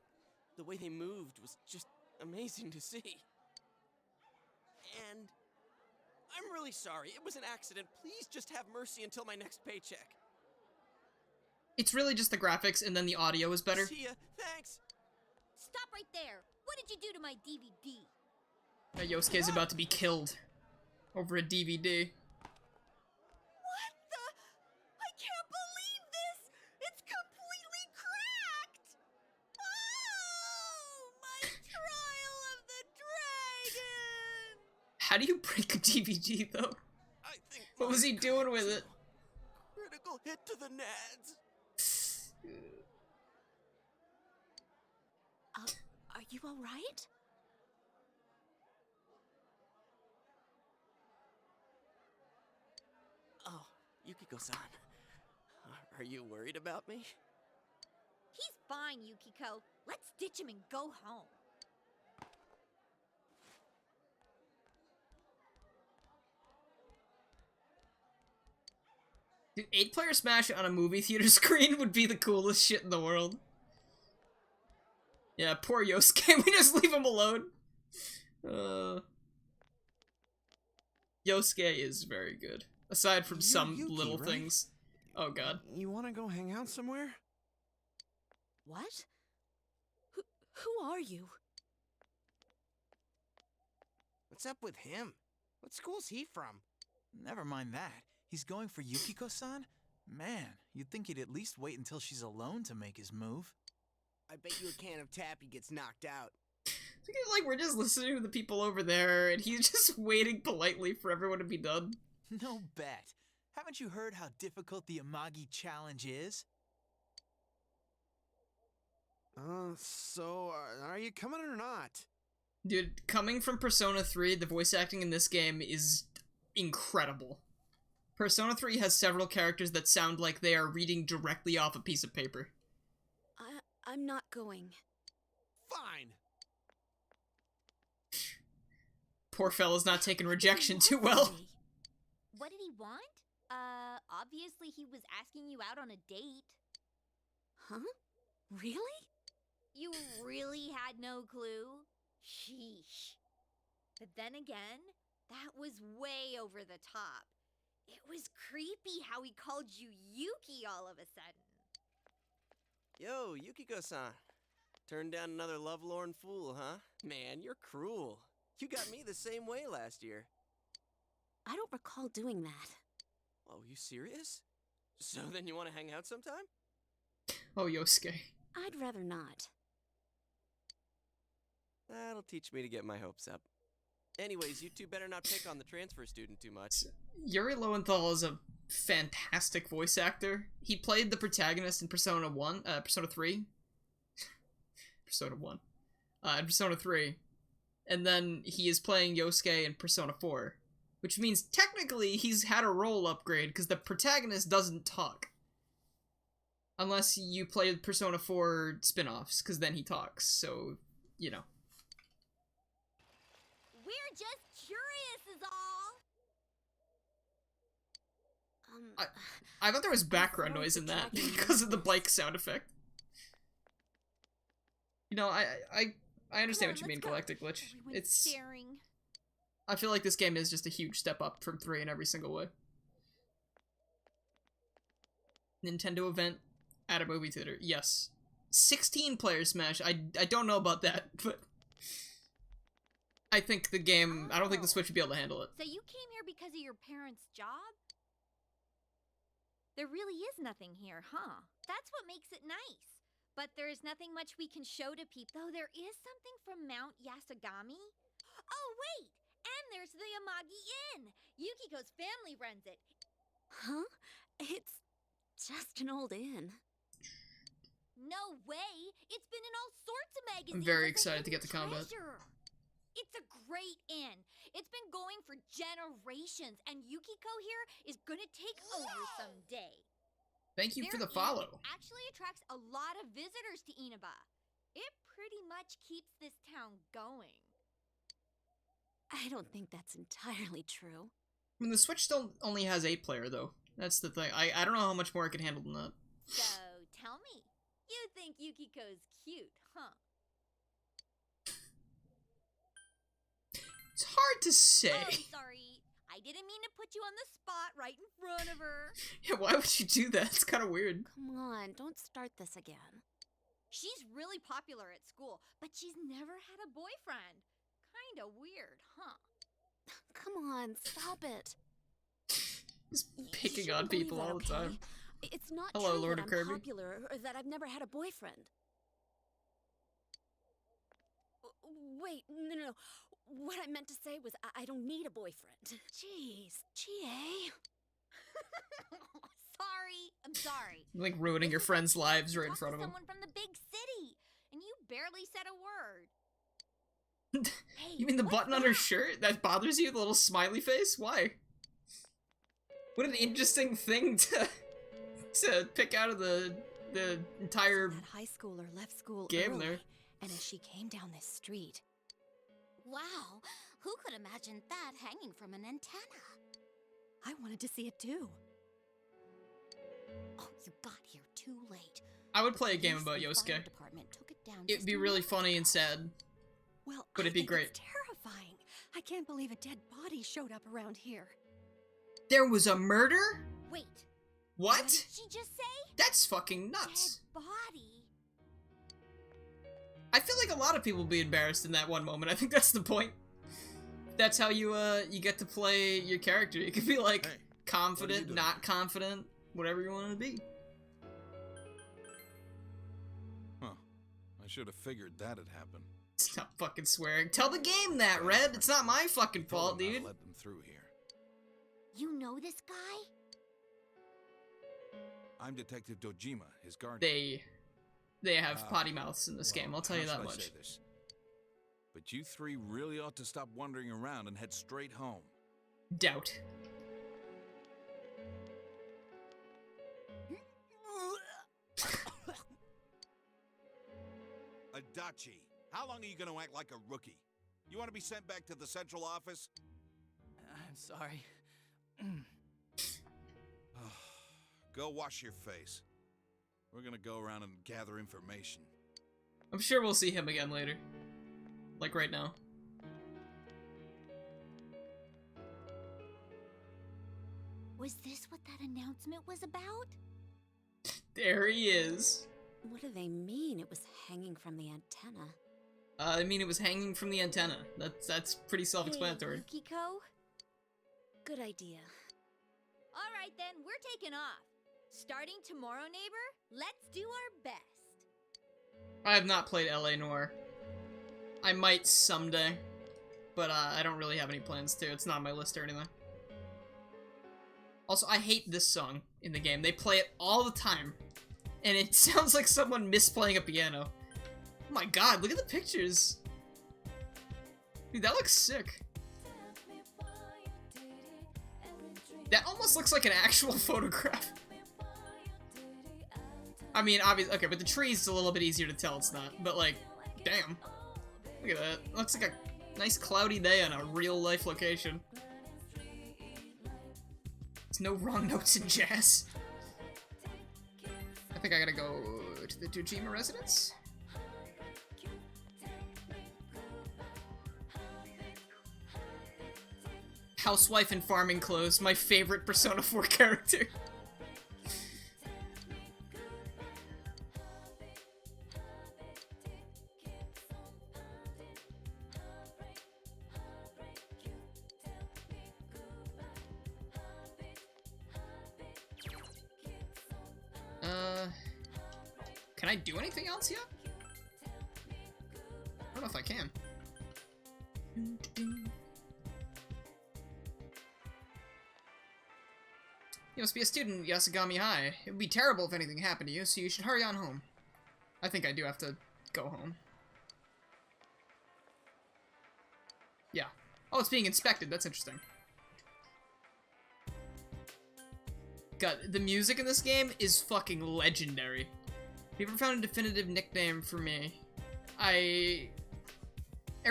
the way they moved was just amazing to see. And I'm really sorry. It was an accident. Please just have mercy until my next paycheck. It's really just the graphics, and then the audio is better. See ya. Thanks. Stop right there. What did you do to my DVD? Yosuke's about to be killed over a DVD. What the? I can't believe this! It's completely cracked! Oh, my trial of the dragon! How do you break a DVD, though? What was he doing with it? Critical hit to the nads. Are you alright? Oh, Yukiko-san. Are you worried about me? He's fine, Yukiko. Let's ditch him and go home. Dude, 8-player Smash on a movie theater screen would be the coolest shit in the world. Yeah, poor Yosuke. We just leave him alone. Yosuke is very good. Aside from some Yuki, little right? things. Oh god. You want to go hang out somewhere? What? Who are you? What's up with him? What school's he from? Never mind that. He's going for Yukiko-san? Man, you'd think he'd at least wait until she's alone to make his move. I bet you a can of tappy gets knocked out. Like, we're just listening to the people over there, and he's just waiting politely for everyone to be done. No bet. Haven't you heard how difficult the Amagi challenge is? So, are you coming or not? Dude, coming from Persona 3, the voice acting in this game is incredible. Persona 3 has several characters that sound like they are reading directly off a piece of paper. I'm not going. Fine. Poor fella's not taking rejection too well. What did he want? Obviously he was asking you out on a date. Huh? Really? You really had no clue? Sheesh. But then again, that was way over the top. It was creepy how he called you Yuki all of a sudden. Yo, Yukiko-san. Turned down another lovelorn fool, huh? Man, you're cruel. You got me the same way last year. I don't recall doing that. Oh, you serious? So then you want to hang out sometime? Oh, Yosuke. I'd rather not. That'll teach me to get my hopes up. Anyways, you two better not pick on the transfer student too much. Yuri Lowenthal is a fantastic voice actor. He played the protagonist in Persona 3. Persona 1. In Persona 3. And then he is playing Yosuke in Persona 4. Which means technically he's had a role upgrade because the protagonist doesn't talk. Unless you play Persona 4 spin-offs, because then he talks, so, you know. We're just curious is all. I thought there was background noise in that because of the bike sound effect. You know, I understand what you mean, Galactic Glitch. It's staring. I feel like this game is just a huge step up from 3 in every single way. Nintendo event at a movie theater. Yes. 16 player Smash. I don't know about that, but I think the game, I don't think the Switch would be able to handle it. So you came here because of your parents' job? There really is nothing here, huh? That's what makes it nice. But there's nothing much we can show to people. Though there is something from Mount Yasogami. Oh, wait! And there's the Amagi Inn. Yukiko's family runs it. Huh? It's just an old inn. No way! It's been in all sorts of magazines. I'm very as a excited to hidden get to combat. treasure. It's a great inn. It's been going for generations, and Yukiko here is gonna take over someday. Thank you for the Their follow. inn actually attracts a lot of visitors to Inaba. It pretty much keeps this town going. I don't think that's entirely true. I mean, the Switch still only has 8 player though. That's the thing. I don't know how much more I can handle than that. So, tell me, you think Yukiko's cute, huh? It's hard to say. Oh, sorry. I didn't mean to put you on the spot right in front of her. Yeah, why would you do that? It's kind of weird. Come on, don't start this again. She's really popular at school, but she's never had a boyfriend. Kinda weird, huh? Come on, stop it. Just picking on people all the time. It's not Hello, true Lord that of I'm Kirby. popular or that I've never had a boyfriend. Wait, no. What I meant to say was I don't need a boyfriend. Jeez, GA. I'm sorry. Like ruining your friends' lives right in front of them. Someone from the big city, and you barely said a word. Hey, You mean the button on her shirt? That bothers you? The little smiley face? Why? What an interesting thing to pick out of the entire That high schooler left school game early, there. and as she came down this street, Wow, who could imagine that hanging from an antenna? I wanted to see it too. Oh, you got here too late. I would play a game Police about and Yosuke. fire department took it down It'd just be a really minute funny ago. and sad. Well, But it'd be great. It's terrifying. I can't believe a dead body showed up around here. There was a murder? Wait. What? What did she just say? That's fucking nuts. Dead body. I feel like a lot of people would be embarrassed in that one moment. I think that's the point. That's how you get to play your character. You can be like confident, not confident, whatever you want to be. Huh. I should have figured that'd happen. Stop fucking swearing. Tell the game that, Red. It's not my fucking fault, Told them dude. not to let them through here. You know this guy? I'm Detective Dojima, his guardian. They have potty mouths in this game, I'll tell you that How should I much. say this? But you three really ought to stop wandering around and head straight home. Doubt. Adachi, how long are you going to act like a rookie? You want to be sent back to the central office? I'm sorry. Go wash your face. We're going to go around and gather information. I'm sure we'll see him again later. Like right now. Was this what that announcement was about? There he is. What do they mean it was hanging from the antenna? I mean, it was hanging from the antenna. That's pretty self-explanatory. Hey, Yukiko? Good idea. All right then, we're taking off. Starting tomorrow, neighbor, let's do our best. I have not played LA Noire. I might someday, but I don't really have any plans to. It's not on my list or anything. Also, I hate this song in the game. They play it all the time, and it sounds like someone misplaying a piano. Oh my god, look at the pictures. Dude, that looks sick. That almost looks like an actual photograph. I mean, obviously, okay, but the tree's a little bit easier to tell it's not, but like, damn. Look at that. Looks like a nice cloudy day on a real-life location. There's no wrong notes in jazz. I think I gotta go to the Dojima residence. Housewife in farming clothes, my favorite Persona 4 character. Can I do anything else yet? I don't know if I can. You must be a student, Yasugami High. It would be terrible if anything happened to you, so you should hurry on home. I think I do have to go home. Yeah. Oh, it's being inspected. That's interesting. God, the music in this game is fucking legendary. Have you ever found a definitive nickname for me? Every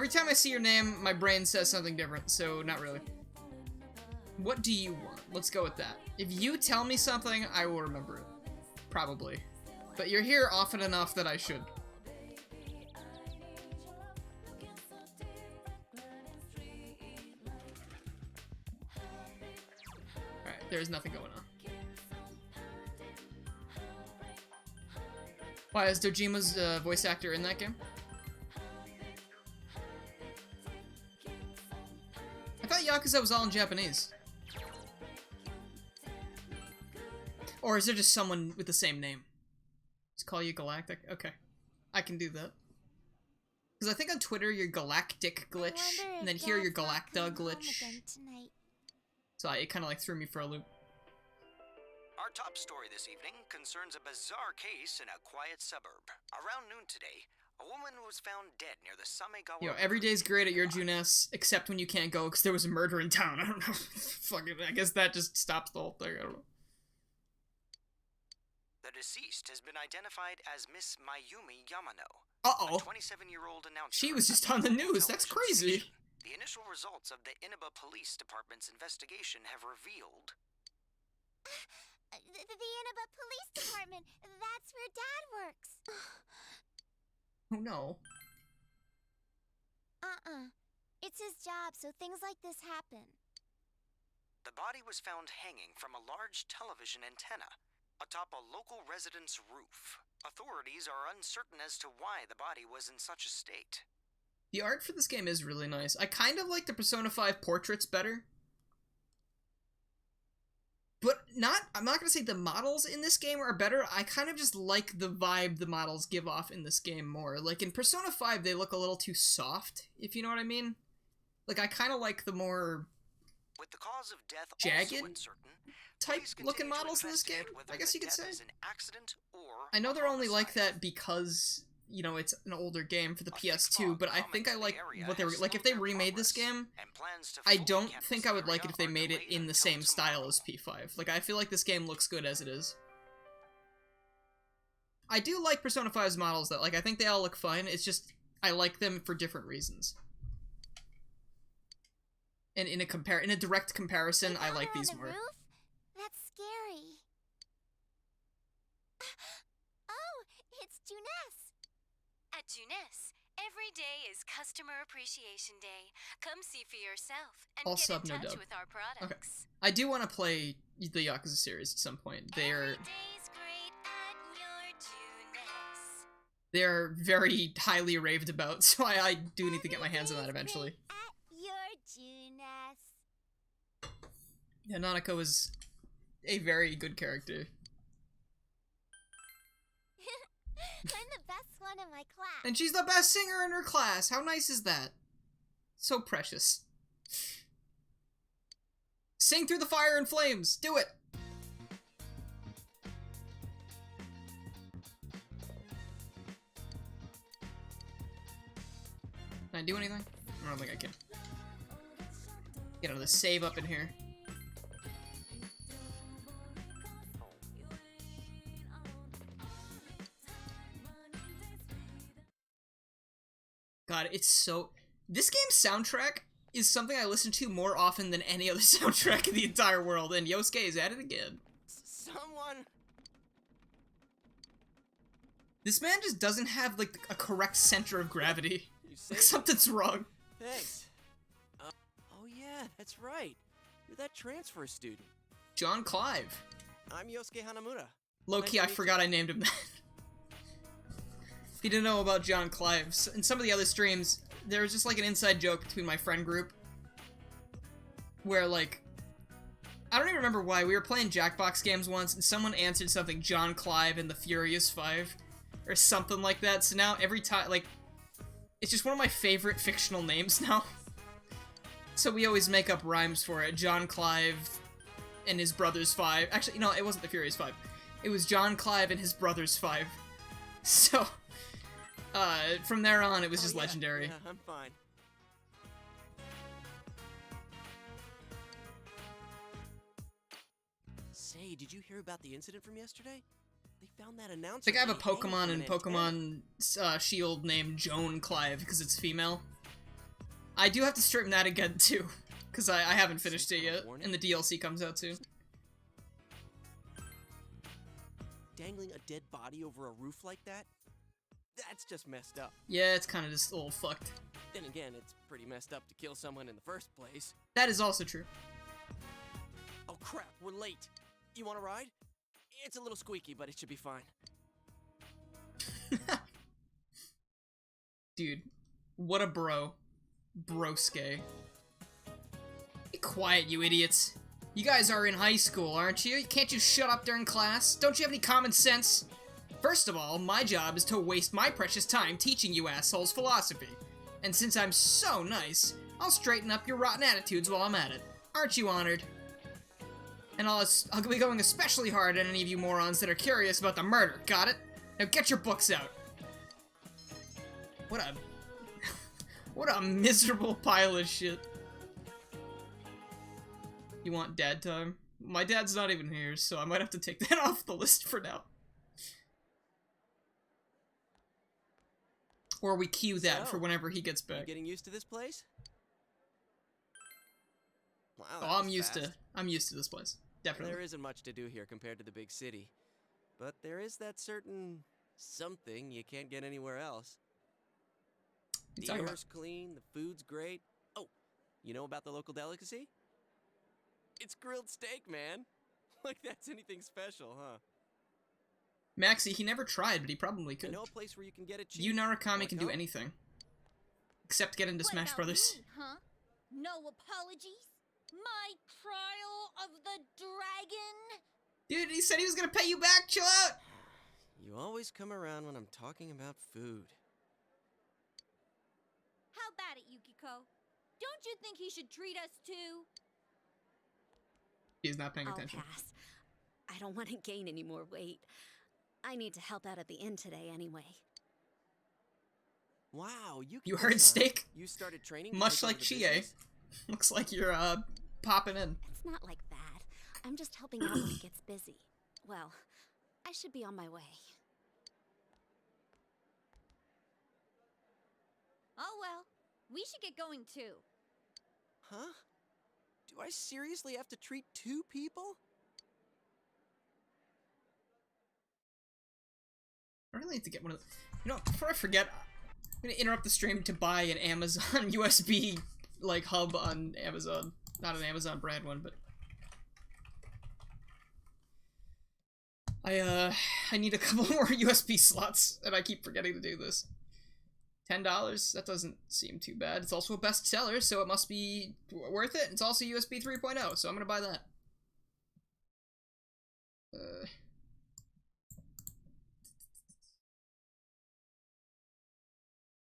time I see your name, my brain says something different, so not really. What do you want? Let's go with that. If you tell me something, I will remember it. Probably. But you're here often enough that I should. Alright, there's nothing going on. Why, is Dojima's voice actor in that game? I thought Yakuza was all in Japanese. Or is there just someone with the same name? Just call you Galactic? Okay. I can do that. Because I think on Twitter you're Galactic Glitch, and then here you're Galacta Glitch. So it kind of like threw me for a loop. Our top story this evening concerns a bizarre case in a quiet suburb. Around noon today, a woman was found dead near the Samegawa. Yo, every day's great at your Junes, except when you can't go because there was a murder in town. I don't know. Fuck it, I guess that just stops the whole thing. I don't know. The deceased has been identified as Miss Mayumi Yamano. Uh-oh. A 27-year-old announcer. She was just on the news. That's crazy. The initial results of the Inaba Police Department's investigation have revealed... The Inaba Police Department. That's where Dad works. Oh no. It's his job, so things like this happen. The body was found hanging from a large television antenna atop a local resident's roof. Authorities are uncertain as to why the body was in such a state. The art for this game is really nice. I kind of like the Persona 5 portraits better. But I'm not going to say the models in this game are better. I kind of just like the vibe the models give off in this game more. Like in Persona 5, they look a little too soft, if you know what I mean. Like I kind of like the more with the cause of death jagged also uncertain, type looking models in this game, I guess you could say. I know they're only like that because, you know, it's an older game for the PS2, but I think I like what they were like. If they remade this game, I don't think I would like it if they made it in the same style as P5. Like, I feel like this game looks good as it is. I do like Persona 5's models, though. Like, I think they all look fine. It's just, I like them for different reasons. And in a direct comparison, I like these more. Roof? That's scary. Oh, it's Juness. At Juness, every day is Customer Appreciation Day. Come see for yourself and All get sub, in no touch dub. with our products. Okay. I do want to play the Yakuza series at some point. They're very highly raved about, so I do need to get my hands on that eventually. Yeah, Nanako is a very good character. I'm the best one in my class. And she's the best singer in her class! How nice is that? So precious. Sing through the fire and flames! Do it! Can I do anything? I don't think I can. Get another save up in here. God, it's so... This game's soundtrack is something I listen to more often than any other soundtrack in the entire world, and Yosuke is at it again. Someone... This man just doesn't have, like, a correct center of gravity. Like, something's wrong. Thanks. Oh yeah, that's right. You're that transfer student. John Clive. I'm Yosuke Hanamura. Low-key, I forgot I named him that. If you didn't know about John Clive, in some of the other streams, there was just, like, an inside joke between my friend group. Where, like... I don't even remember why. We were playing Jackbox games once, and someone answered something John Clive in the Furious 5. Or something like that, so now every time, like... It's just one of my favorite fictional names now. So we always make up rhymes for it. John Clive and his brothers 5. Actually, no, it wasn't the Furious 5. It was John Clive and his brothers 5. So, from there on, it was just legendary. Yeah, I'm fine. Say, did you hear about the incident from yesterday? They found that announcer. Like, I have a Pokemon in Pokemon Shield named Joan Clive because it's female. I do have to straighten that again too, because I haven't finished it yet, and the DLC comes out soon. Dangling a dead body over a roof like that? That's just messed up. Yeah, it's kind of just a little fucked. Then again, it's pretty messed up to kill someone in the first place. That is also true. Oh crap, we're late. You want a ride? It's a little squeaky, but it should be fine. Dude, what a bro. Broske. Be quiet, you idiots. You guys are in high school, aren't you? Can't you shut up during class? Don't you have any common sense? First of all, my job is to waste my precious time teaching you assholes philosophy. And since I'm so nice, I'll straighten up your rotten attitudes while I'm at it. Aren't you honored? And I'll be going especially hard on any of you morons that are curious about the murder, got it? Now get your books out. What a... what a miserable pile of shit. You want dad time? My dad's not even here, so I might have to take that off the list for now. Or we queue that for whenever he gets back. You getting used to this place? Wow, oh, I'm used to this place. Definitely. There isn't much to do here compared to the big city. But there is that certain something you can't get anywhere else. The air's clean, the food's great. Oh, you know about the local delicacy? It's grilled steak, man. Like that's anything special, huh? Maxie, he never tried, but he probably could. I know a place where you can get it cheap. You Narukami can do anything. Except get into Smash Brothers. Me, huh? No apologies? My trial of the dragon? Dude, he said he was gonna pay you back, chill out! You always come around when I'm talking about food. How about it, Yukiko? Don't you think he should treat us too? He's not paying I'll attention. pass. I don't want to gain any more weight. I need to help out at the inn today anyway. Wow, You heard steak? You started training to Much take over like the Chie. business? Looks like you're popping in. It's not like that. I'm just helping out when it gets busy. Well, I should be on my way. Oh well, we should get going too. Huh? Do I seriously have to treat 2 people? I really need to get one of the... You know, before I forget, I'm gonna interrupt the stream to buy an Amazon USB, like, hub on Amazon. Not an Amazon brand one, but... I need a couple more USB slots, and I keep forgetting to do this. $10? That doesn't seem too bad. It's also a bestseller, so it must be worth it. It's also USB 3.0, so I'm gonna buy that.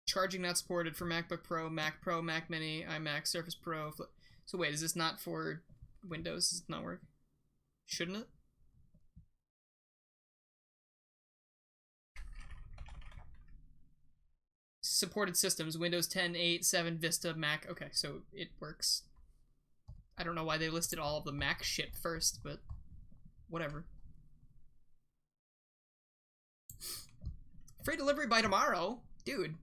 Charging not supported for MacBook Pro, Mac Mini, iMac, Surface Pro. So wait, is this not for Windows? Does it not work? Shouldn't it? Supported systems, Windows 10, 8, 7, Vista, Mac. Okay, so it works. I don't know why they listed all of the Mac shit first, but whatever. Free delivery by tomorrow? Dude.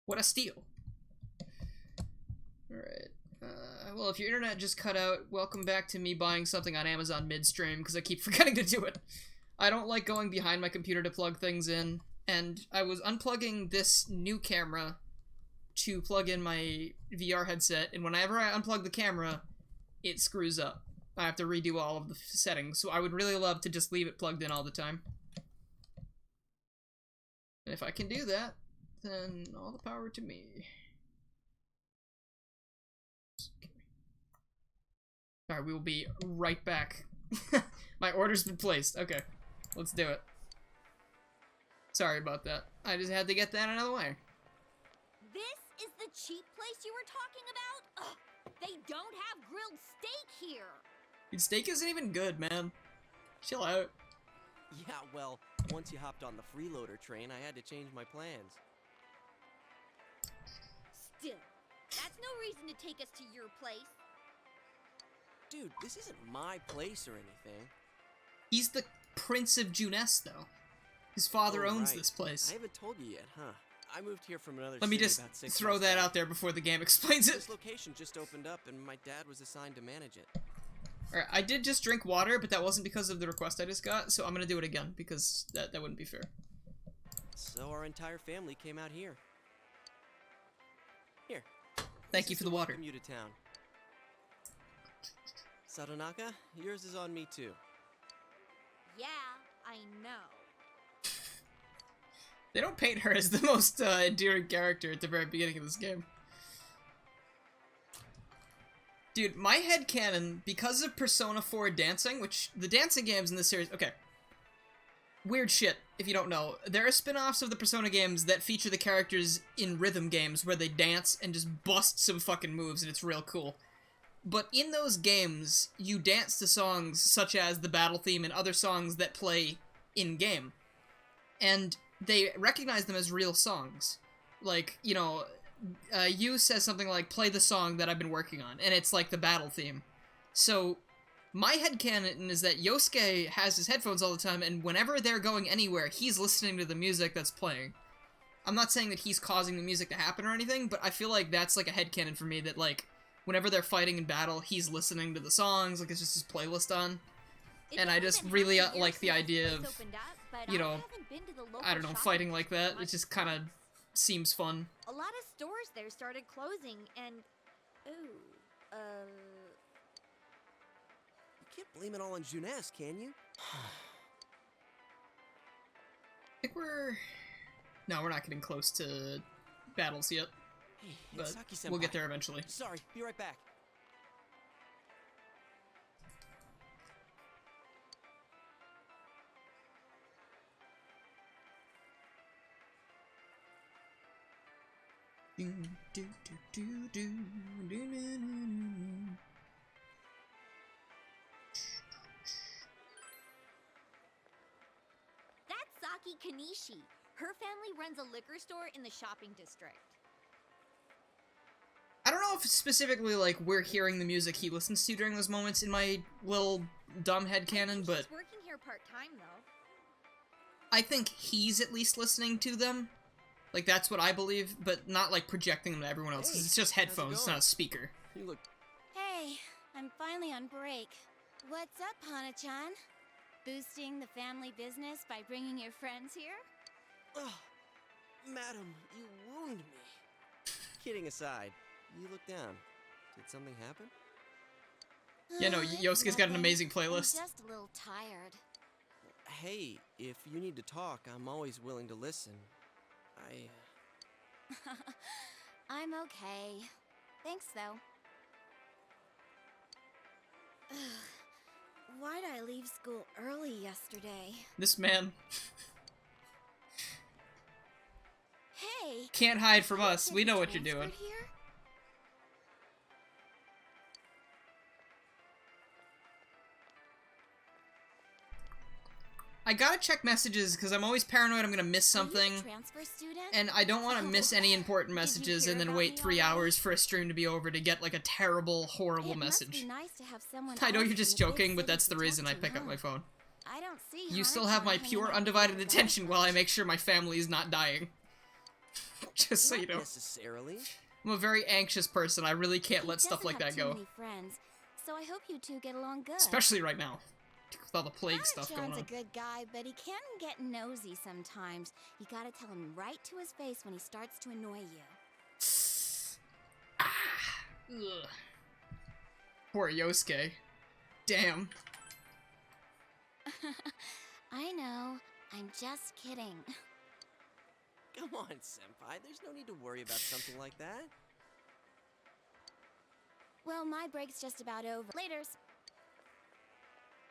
What a steal. Alright. Well, if your internet just cut out, welcome back to me buying something on Amazon midstream, because I keep forgetting to do it. I don't like going behind my computer to plug things in, and I was unplugging this new camera to plug in my VR headset, and whenever I unplug the camera, it screws up. I have to redo all of the settings, so I would really love to just leave it plugged in all the time. And if I can do that, then all the power to me. Alright, we will be right back. My order's been placed. Okay, let's do it. Sorry about that. I just had to get that out of the way. This is the cheap place you were talking about? Ugh, they don't have grilled steak here. Dude, steak isn't even good, man. Chill out. Yeah, well, once you hopped on the freeloader train, I had to change my plans. Still, that's no reason to take us to your place. Dude, this isn't my place or anything. He's the Prince of Juness, though. His father owns this place. I haven't told you yet, huh? I moved here from another Let me city just about 6 throw months that back. out there before the game explains it. This location just opened up, and my dad was assigned to manage it. Alright, I did just drink water, but that wasn't because of the request I just got, so I'm gonna do it again, because that wouldn't be fair. So our entire family came out here. Here. Thank you for the water. Welcome you to town. Sadonaka, yours is on me too. Yeah, I know. They don't paint her as the most endearing character at the very beginning of this game. Dude, my headcanon, because of Persona 4 dancing, which the dancing games in this series, okay. Weird shit, if you don't know. There are spin-offs of the Persona games that feature the characters in rhythm games where they dance and just bust some fucking moves, and it's real cool. But in those games, you dance to songs such as the battle theme and other songs that play in-game. And they recognize them as real songs. Like, you know, Yu says something like, play the song that I've been working on, and it's like the battle theme. So, my headcanon is that Yosuke has his headphones all the time, and whenever they're going anywhere, he's listening to the music that's playing. I'm not saying that he's causing the music to happen or anything, but I feel like that's like a headcanon for me, that like, whenever they're fighting in battle, he's listening to the songs, like it's just his playlist on. And I just really like the idea of, you know, I don't know, fighting like that. It just kind of seems fun. A lot of stores there started closing, and ooh, You can't blame it all on Juness, can you? I think no, we're not getting close to battles yet. Hey, But Saki-senpai. we'll get there eventually. Sorry, be right back. she? Her family runs a liquor store in the shopping district. I don't know if specifically, like, we're hearing the music he listens to during those moments in my little dumb headcanon, but... She's working here part-time, though. I think he's at least listening to them. Like, that's what I believe, but not, like, projecting them to everyone else, because it's just headphones, it's not a speaker. You look... Hey, I'm finally on break. What's up, Hana-chan? Boosting the family business by bringing your friends here? Oh, madam, you wound me. Kidding aside, you look down. Did something happen? Yeah, no, Yosuke's got an amazing playlist. I'm just a little tired. Hey, if you need to talk, I'm always willing to listen. I'm okay. Thanks, though. Why'd I leave school early yesterday? This man. Hey! Can't hide from us. We know what you're doing. Here? I gotta check messages because I'm always paranoid I'm gonna miss something, and I don't want to miss any important messages and then wait 3 hours for a stream to be over to get like a terrible, horrible message. I know you're just joking, but that's the reason I pick up my phone. I don't see You still have my pure, undivided attention while I make sure my family is not dying. Just so you know. Necessarily. I'm a very anxious person. I really can't let stuff like that go. Friends, so I hope you two get along good. Especially right now. With all the plague stuff going on. John's a good guy, but he can get nosy sometimes. You gotta tell him right to his face when he starts to annoy you. Ugh. Poor Yosuke. Damn. I know. I'm just kidding. Come on, Senpai. There's no need to worry about something like that. Well, my break's just about over. Laters.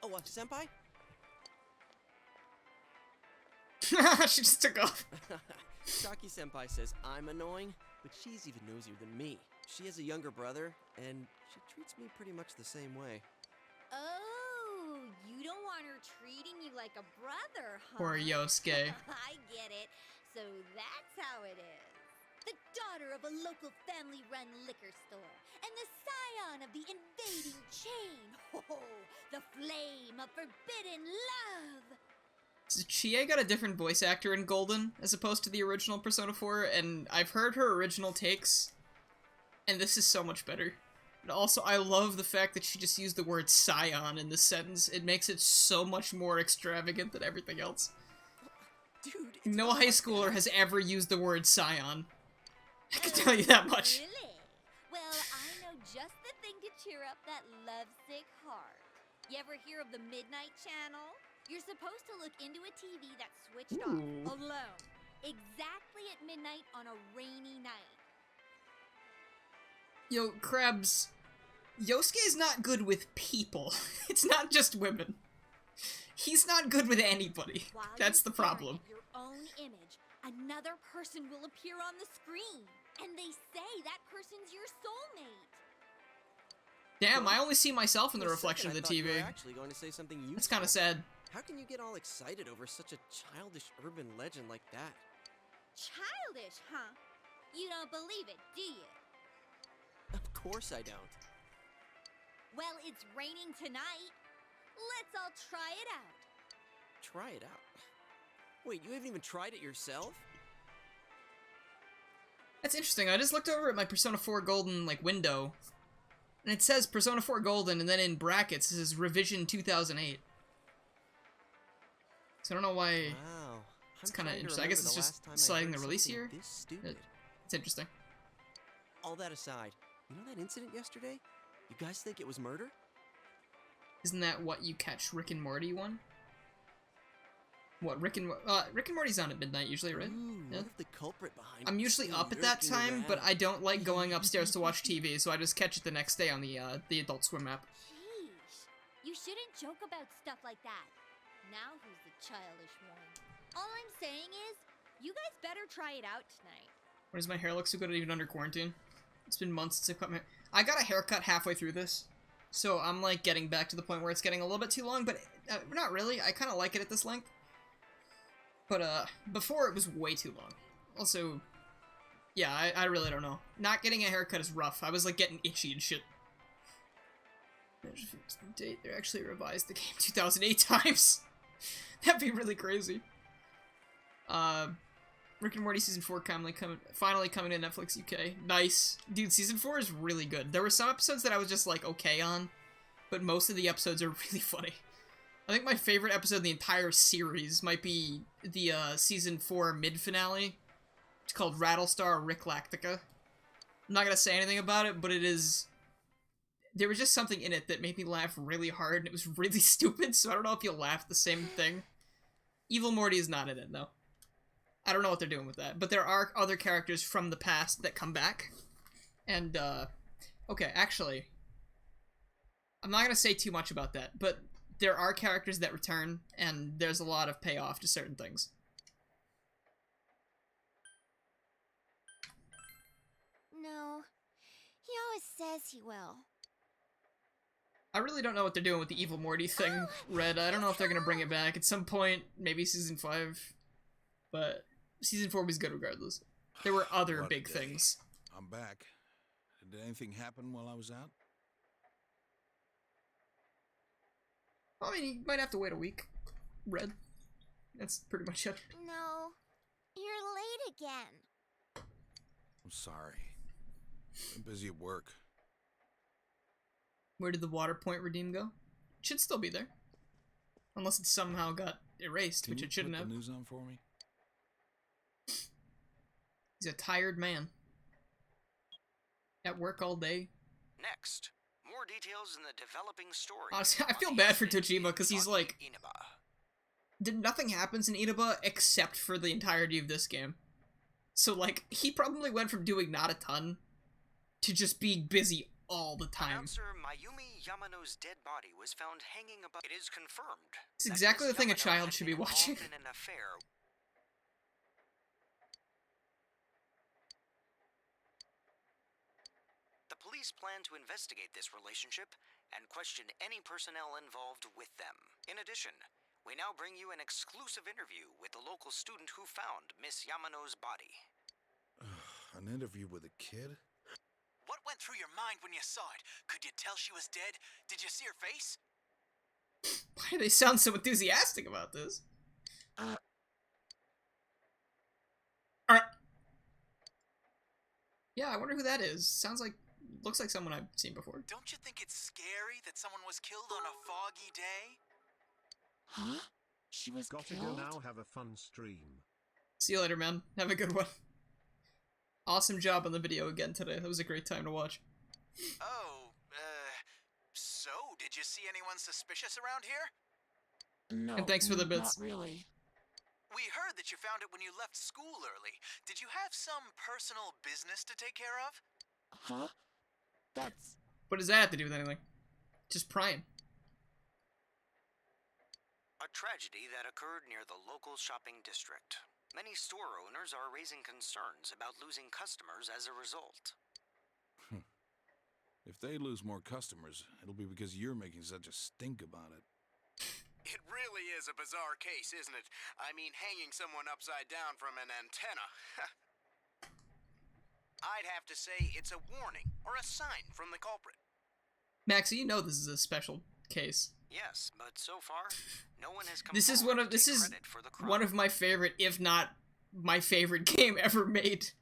Oh, Senpai? She just took off. Saki Senpai says I'm annoying, but she's even nosier than me. She has a younger brother, and she treats me pretty much the same way. Oh, you don't want her treating you like a brother, huh? Poor Yosuke. I get it. So that's how it is. The daughter of a local family-run liquor store, and the scion of the invading chain. Oh, the flame of forbidden love. So Chie got a different voice actor in Golden, as opposed to the original Persona 4, and I've heard her original takes, and this is so much better. And also, I love the fact that she just used the word scion in this sentence. It makes it so much more extravagant than everything else. Dude, no high schooler has ever used the word scion. I can tell you that much. Really? Well, I know just the thing to cheer up that lovesick heart. You ever hear of the Midnight Channel? You're supposed to look into a TV that's switched off, alone, exactly at midnight on a rainy night. Yo, Krebs, Yosuke is not good with people. It's not just women. He's not good with anybody. That's the problem. At your own image, another person will appear on the screen, and they say that person's your soulmate. Damn, I only see myself in the reflection of the TV. You were actually going to say something useful. That's kind of sad. How can you get all excited over such a childish urban legend like that? Childish, huh? You don't believe it, do you? Of course I don't. Well, it's raining tonight. Let's all try it out. Try it out? Wait, you haven't even tried it yourself? That's interesting. I just looked over at my Persona 4 Golden, like, window, and it says Persona 4 Golden, and then in brackets it says Revision 2008. So I don't know why. Wow. It's kind of interesting. I guess it's just sliding the release year. It's interesting. All that aside, you know that incident yesterday? You guys think it was murder? Isn't that what you catch Rick and Morty one? What, Rick and Morty's on at midnight usually, right? Ooh, Yeah. what if the culprit behind I'm usually up at that time, but I don't like going upstairs to watch TV, so I just catch it the next day on the Adult Swim app. Sheesh. You shouldn't joke about stuff like that. Now who's the childish one? All I'm saying is, you guys better try it out tonight. Why does my hair look so good even under quarantine? It's been months since I cut my hair. I got a haircut halfway through this, so I'm like getting back to the point where it's getting a little bit too long, but not really. I kind of like it at this length. But, before it was way too long. Also, yeah, I really don't know. Not getting a haircut is rough. I was, like, getting itchy and shit. Date, they actually revised the game 2008 times. That'd be really crazy. Rick and Morty Season 4 finally coming to Netflix UK. Nice. Dude, Season 4 is really good. There were some episodes that I was just, like, okay on, but most of the episodes are really funny. I think my favorite episode of the entire series might be the, Season 4 mid-finale. It's called Rattlestar Rick Lactica. I'm not gonna say anything about it, but it is... There was just something in it that made me laugh really hard, and it was really stupid, so I don't know if you'll laugh at the same thing. Evil Morty is not in it, though. I don't know what they're doing with that, but there are other characters from the past that come back. And, okay, actually, I'm not gonna say too much about that, but there are characters that return, and there's a lot of payoff to certain things. No. He always says he will. I really don't know what they're doing with the Evil Morty thing, Red. I don't know if they're gonna bring it back at some point, maybe Season 5, but Season 4 was good regardless. There were other big things. I'm back. Did anything happen while I was out? I mean, you might have to wait a week, Red. That's pretty much it. No. You're late again. I'm sorry. I'm busy at work. Where did the water point redeem go? It should still be there. Unless it somehow got erased, which it shouldn't have. Can you put the news on for me? He's a tired man. At work all day. Next, more details in the developing story. Honestly, I feel bad for Tojima because he's like... Nothing happens in Inaba except for the entirety of this game. So, like, he probably went from doing not a ton to just being busy all the time. Announcer Mayumi Yamano's dead body was found hanging above. It is confirmed. It's exactly the thing a child should be watching. In an affair. The police plan to investigate this relationship and question any personnel involved with them. In addition, we now bring you an exclusive interview with the local student who found Miss Yamano's body. An interview with a kid? What went through your mind when you saw it? Could you tell she was dead? Did you see her face? Why do they sound so enthusiastic about this? Yeah, I wonder who that is. Sounds like... Looks like someone I've seen before. Don't you think it's scary that someone was killed on a foggy day? Huh? She was Gotta killed? go now, have a fun stream. See you later, man. Have a good one. Awesome job on the video again today. That was a great time to watch. Oh, so did you see anyone suspicious around here? No, and thanks for the bits. Not really. We heard that you found it when you left school early. Did you have some personal business to take care of? Huh? That's... What does that have to do with anything? Just prying. A tragedy that occurred near the local shopping district. Many store owners are raising concerns about losing customers as a result. If they lose more customers, it'll be because you're making such a stink about it. It really is a bizarre case, isn't it? I mean, hanging someone upside down from an antenna. I'd have to say it's a warning or a sign from the culprit. Max, you know this is a special case. Yes, but so far, no one has come This is one of my favorite, if not my favorite game ever made.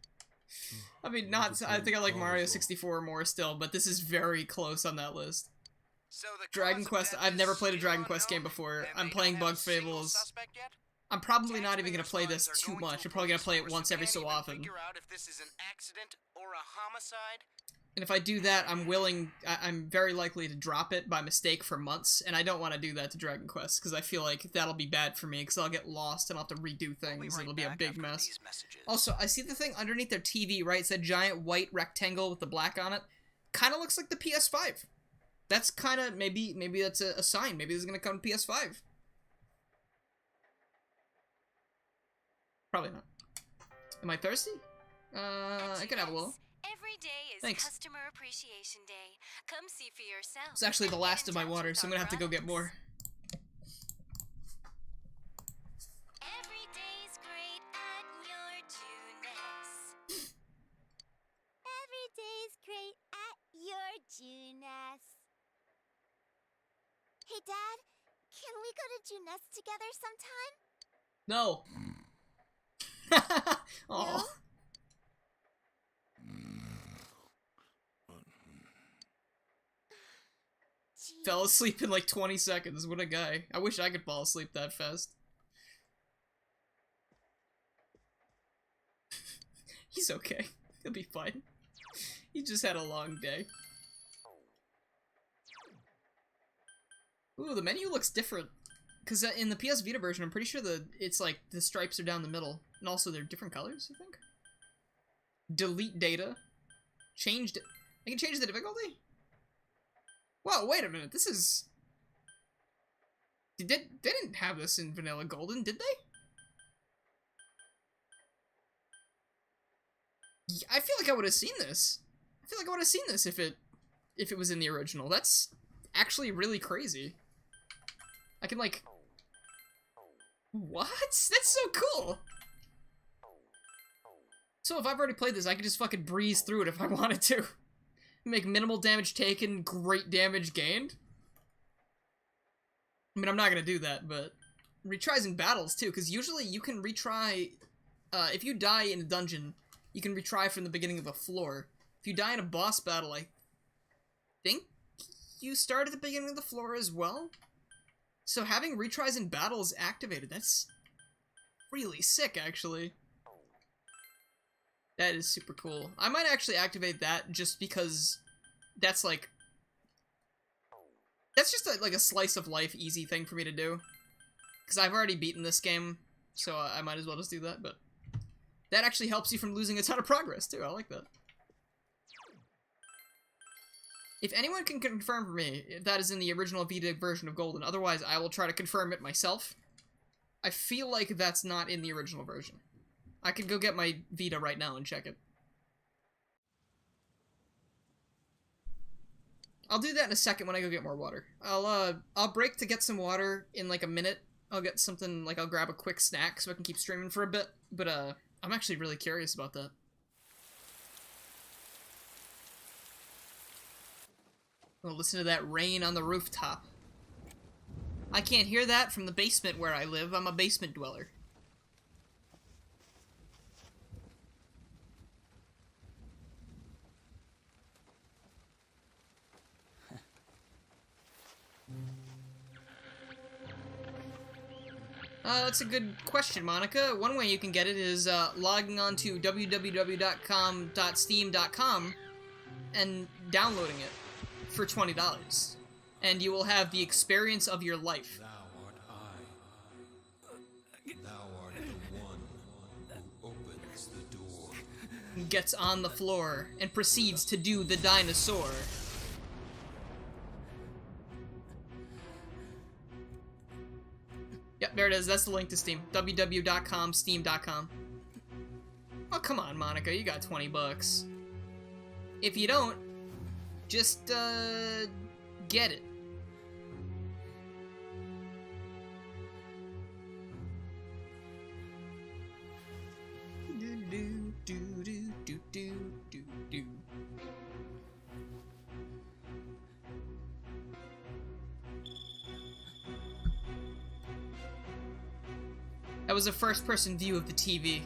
I mean, not. I think I like Mario 64 more still, but this is very close on that list. So Dragon Quest. I've never played a Dragon Quest game before. I'm playing Bug Fables. I'm probably not even gonna play this too much. I'm probably gonna play it once every so often. Figure out if this is an accident or a homicide. And if I do that, I'm very likely to drop it by mistake for months, and I don't want to do that to Dragon Quest, because I feel like that'll be bad for me, because I'll get lost and I'll have to redo things, and it'll be a big mess. Also, I see the thing underneath their TV, right? It's that giant white rectangle with the black on it. Kind of looks like the PS5. That's kind of, maybe that's a sign. Maybe this is going to come to PS5. Probably not. Am I thirsty? I could have a little. Every day is Thanks. Customer Appreciation Day. Come see for yourself. It's actually the last of my water, so I'm gonna have to go get more. Every day's Juness. Hey, Dad, can we go to Juness together sometime? No. No? Fell asleep in like 20 seconds. What a guy. I wish I could fall asleep that fast. He's okay. He'll be fine. He just had a long day. Ooh, the menu looks different. Because in the PS Vita version, I'm pretty sure it's like the stripes are down the middle. And also they're different colors, I think. Delete data. Changed. I can change the difficulty? Whoa, wait a minute. This is... They didn't have this in Vanilla Golden, did they? I feel like I would have seen this. I feel like I would have seen this if it was in the original. That's actually really crazy. I can like... What? That's so cool! So if I've already played this, I could just fucking breeze through it if I wanted to. Make minimal damage taken, great damage gained. I mean, I'm not gonna do that, but... Retries in battles, too, because usually you can retry... if you die in a dungeon, you can retry from the beginning of a floor. If you die in a boss battle, I think you start at the beginning of the floor as well? So having retries in battles activated, that's really sick, actually. That is super cool. I might actually activate that just because that's like... That's just like a slice of life easy thing for me to do. Because I've already beaten this game, so I might as well just do that, but... That actually helps you from losing a ton of progress, too. I like that. If anyone can confirm for me if that is in the original Vita version of Golden, otherwise I will try to confirm it myself. I feel like that's not in the original version. I could go get my Vita right now and check it. I'll do that in a second when I go get more water. I'll break to get some water in like a minute. I'll get something, like I'll grab a quick snack so I can keep streaming for a bit. But I'm actually really curious about that. Oh, listen to that rain on the rooftop. I can't hear that from the basement where I live. I'm a basement dweller. That's a good question, Monica. One way you can get it is logging on to www.steam.com and downloading it for $20. And you will have the experience of your life. Thou art I. Thou art the one who opens the door. Gets on the floor and proceeds to do the dinosaur. Yep, there it is. That's the link to Steam. www.com, steam.com. Oh, come on, Monica. You got 20 bucks. If you don't, just, get it. That was a first-person view of the TV.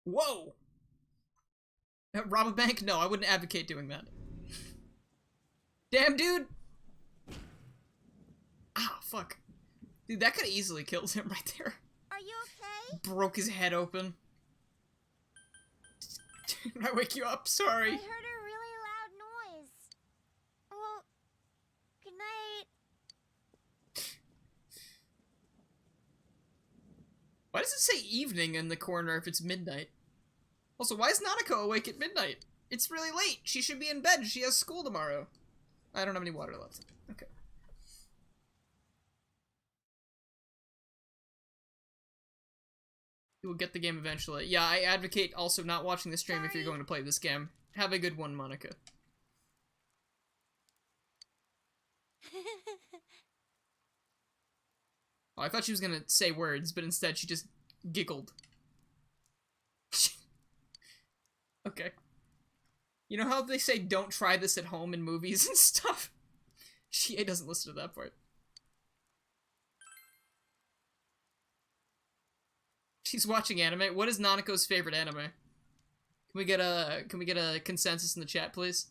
Whoa! Rob a bank? No, I wouldn't advocate doing that. Damn, dude! Ah, fuck. Dude, that could have easily killed him right there. Are you okay? Broke his head open. Did I wake you up? Sorry. I heard a really loud noise. Well, good night. Why does it say evening in the corner if it's midnight? Also, why is Nanako awake at midnight? It's really late. She should be in bed. She has school tomorrow. I don't have any water left. Okay. You will get the game eventually. Yeah, I advocate also not watching the stream if you're going to play this game. Have a good one, Monica. Oh, I thought she was gonna say words, but instead she just giggled. Okay. You know how they say don't try this at home in movies and stuff? Chie doesn't listen to that part. She's watching anime. What is Nanako's favorite anime? Can we get a consensus in the chat, please?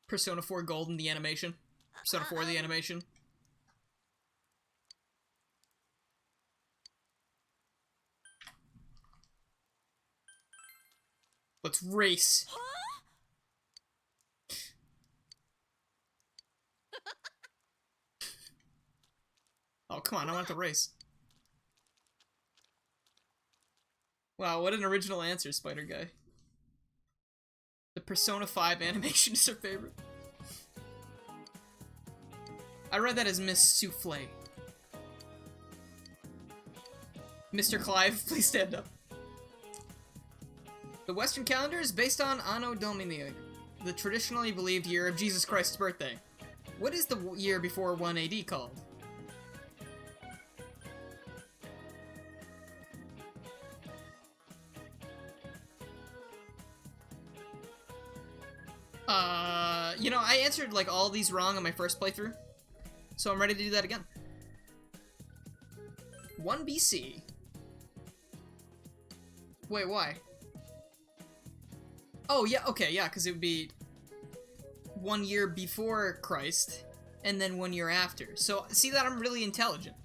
Persona 4 Golden, the animation. Persona 4, the animation. Let's race. Oh, come on, I want the race. Wow, what an original answer, Spider Guy. The Persona 5 animation is her favorite. I read that as Miss Souffle. Mr. Clive, please stand up. The Western calendar is based on Anno Domini, the traditionally believed year of Jesus Christ's birthday. What is the year before 1 AD called? You know, I answered like all these wrong on my first playthrough, so I'm ready to do that again. 1 BC. Wait, why? Oh, yeah, okay, yeah, because it would be 1 year before Christ, and then 1 year after. So, see that I'm really intelligent.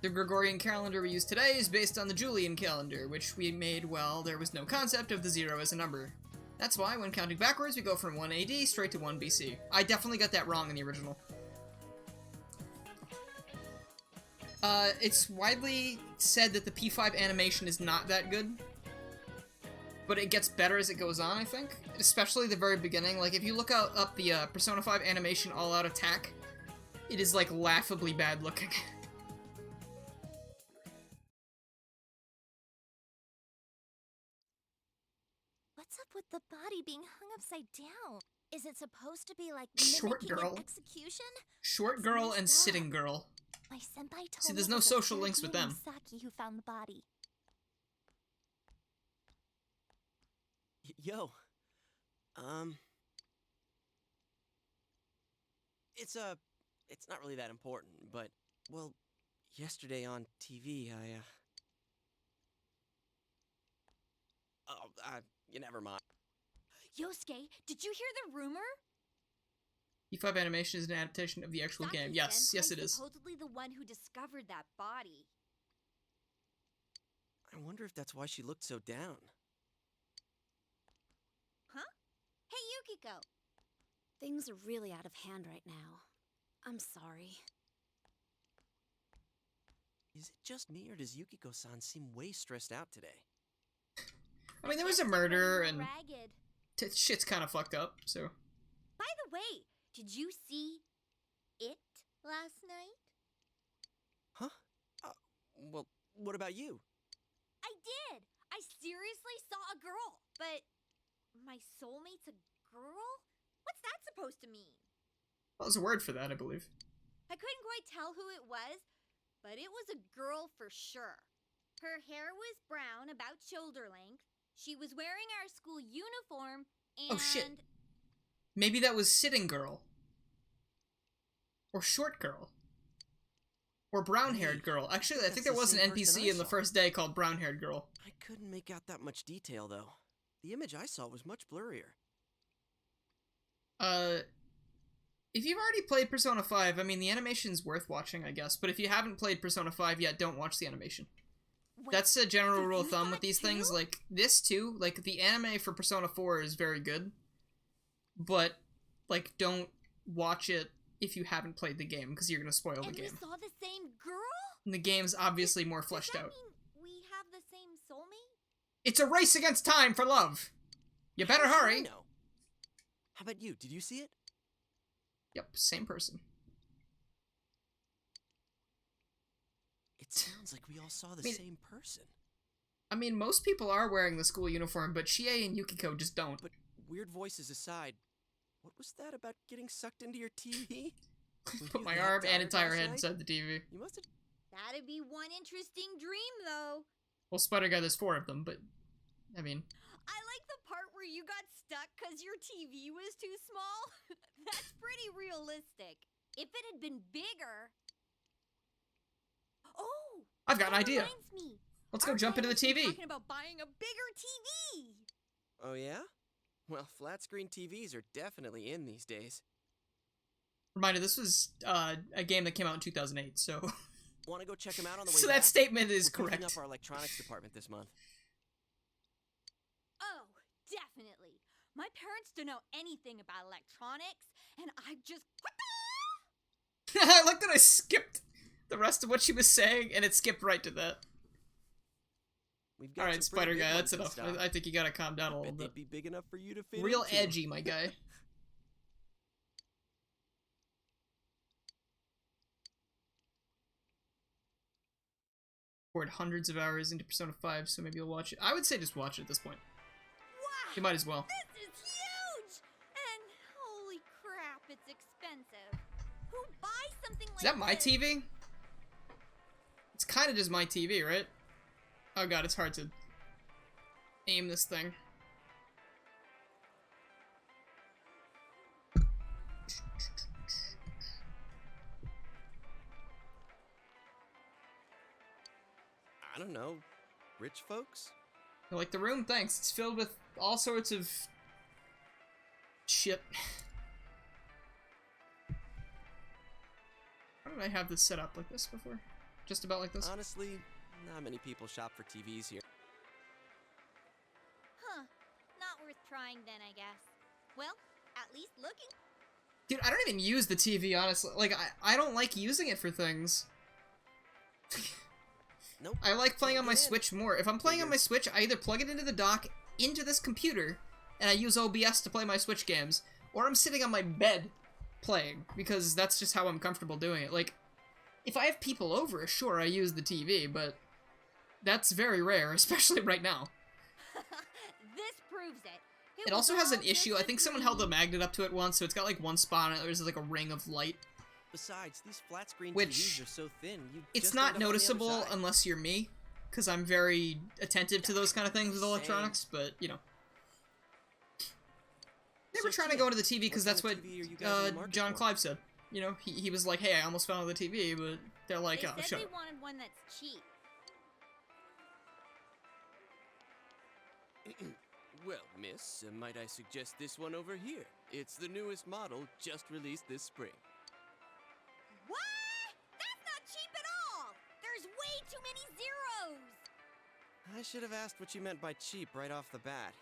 The Gregorian calendar we use today is based on the Julian calendar, which we made while there was no concept of the 0 as a number. That's why, when counting backwards, we go from 1 AD straight to 1 BC. I definitely got that wrong in the original. It's widely said that the P5 animation is not that good, but it gets better as it goes on, I think. Especially the very beginning. Like, if you look up the Persona 5 animation all-out attack, it is, like, laughably bad looking. What's up with the body being hung upside down? Is it supposed to be like Short mimicking girl. an execution? Short That's girl messed and up. sitting girl. My senpai told See, me there's it no was a social third links with named them. Saki who found the body. Yo. It's not really that important, but, well, yesterday on TV, you never mind. Yosuke, did you hear the rumor? P5 animation is an adaptation of the actual game. Yes, yes it is. Supposedly the one who discovered that body. I wonder if that's why she looked so down. Huh? Hey, Yukiko! Things are really out of hand right now. I'm sorry. Is it just me, or does Yukiko-san seem way stressed out today? I mean, there was a murder, and ragged. shit's kind of fucked up, so... By the way, did you see it last night? Huh? Well, what about you? I did! I seriously saw a girl, but my soulmate's a girl? What's that supposed to mean? Well, there's a word for that, I believe. I couldn't quite tell who it was, but it was a girl for sure. Her hair was brown, about shoulder length. She was wearing our school uniform, and... Oh, shit. Maybe that was sitting girl. Or short girl. Or brown-haired girl. Actually, I think there was an NPC in the first day called brown-haired girl. I couldn't make out that much detail, though. The image I saw was much blurrier. If you've already played Persona 5, I mean, the animation's worth watching, I guess. But if you haven't played Persona 5 yet, don't watch the animation. Wait, that's a general rule of thumb with these things. Like, this, too. Like, the anime for Persona 4 is very good. But, like, don't watch it if you haven't played the game, because you're gonna spoil the game. And we saw the same girl? And the game's obviously more fleshed out. Does that mean we have the same soulmate? It's a race against time for love! You better hurry! No. How about you? Did you see it? Yep, same person. It sounds like we all saw the same person. I mean, most people are wearing the school uniform, but Chie and Yukiko just don't. But weird voices aside, what was that about getting sucked into your TV? Put my arm and entire head inside the TV. You must have... That'd be one interesting dream, though. Well, Spider-Guy, there's 4 of them, but, I mean... I like the part where you got stuck because your TV was too small. That's pretty realistic. If it had been bigger... Oh! I've got an idea. Reminds me. Let's go jump into the TV. Talking about buying a bigger TV. Oh, yeah? Well, flat screen TVs are definitely in these days. Reminder, this was a game that came out in 2008, so... Want to go check them out on the way So back? that statement is We're correct. picking up our electronics department this month. Oh, definitely. My parents don't know anything about electronics, and I just... I like that I skipped the rest of what she was saying, and it skipped right to that. Alright, Spider-Guy, that's enough. I think you gotta calm down a little bit. They'd be big enough for you to fit Real into. edgy, my guy. Poured hundreds of hours into Persona 5, so maybe you'll watch it. I would say just watch it at this point. Wow! You might as well. This is huge! And holy crap, it's expensive. Who buys something like Is that my this? TV? It's kind of just my TV, right? Oh god, it's hard to aim this thing. I don't know. Rich folks? You like the room? Thanks. It's filled with all sorts of shit. How did I have this set up like this before? Just about like this? Honestly, not many people shop for TVs here. Huh. Not worth trying then, I guess. Well, at least looking. Dude, I don't even use the TV, honestly. Like, I don't like using it for things. Nope. I like playing on my Switch more. If I'm playing on my Switch, I either plug it into the dock, into this computer, and I use OBS to play my Switch games, or I'm sitting on my bed playing, because that's just how I'm comfortable doing it. Like, if I have people over, sure, I use the TV, but that's very rare, especially right now. This proves it. It also has an issue. I think someone held a magnet up to it once, so it's got like one spot on it. There's like a ring of light. Besides, these flat screen Which, TVs are so thin. It's just not end up on the other noticeable side. unless you're me, because I'm very attentive to those kind of things with electronics, but, you know. They were trying to go into the TV because that's what John Clive said. You know, he was like, hey, I almost found the TV, but they're like, They oh, said shut they up. wanted one that's cheap. Well, miss, might I suggest this one over here? It's the newest model, just released this spring. What? That's not cheap at all! There's way too many zeros! I should have asked what you meant by cheap right off the bat.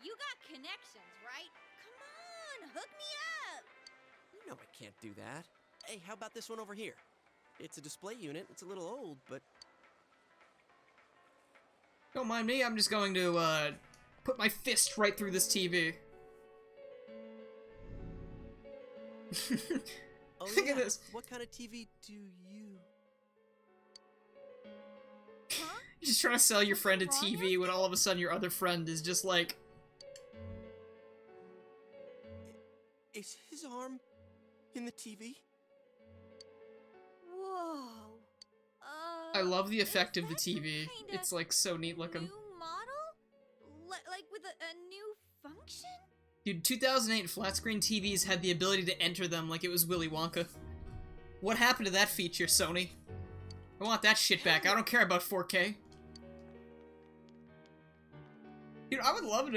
You got connections, right? Come on, hook me up! You know I can't do that. Hey, how about this one over here? It's a display unit, it's a little old, but... Don't mind me, I'm just going to, put my fist right through this TV. Oh, Look at this. What kind of TV do you... You're just trying to sell your friend a TV when all of a sudden your other friend is just like... Is his arm in the TV? Whoa. I love the effect of the TV. It's like so neat looking. New model? Like with a new function? Dude, 2008 flat screen TVs had the ability to enter them like it was Willy Wonka. What happened to that feature, Sony? I want that shit back. I don't care about 4K. Dude, I would love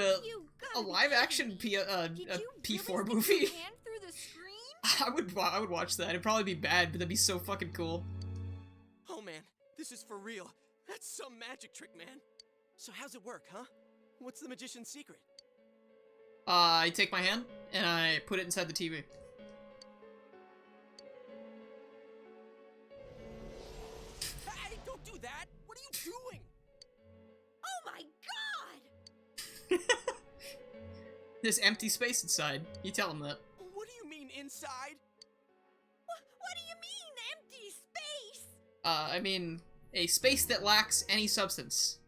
a live-action P4 movie. I would watch that. It'd probably be bad, but that'd be so fucking cool. Oh man, this is for real. That's some magic trick, man. So how's it work, huh? What's the magician's secret? I take my hand, and I put it inside the TV. Hey, don't do that! What are you doing? Oh my god! There's empty space inside. You tell him that. What do you mean, inside? What do you mean, empty space? I mean, a space that lacks any substance.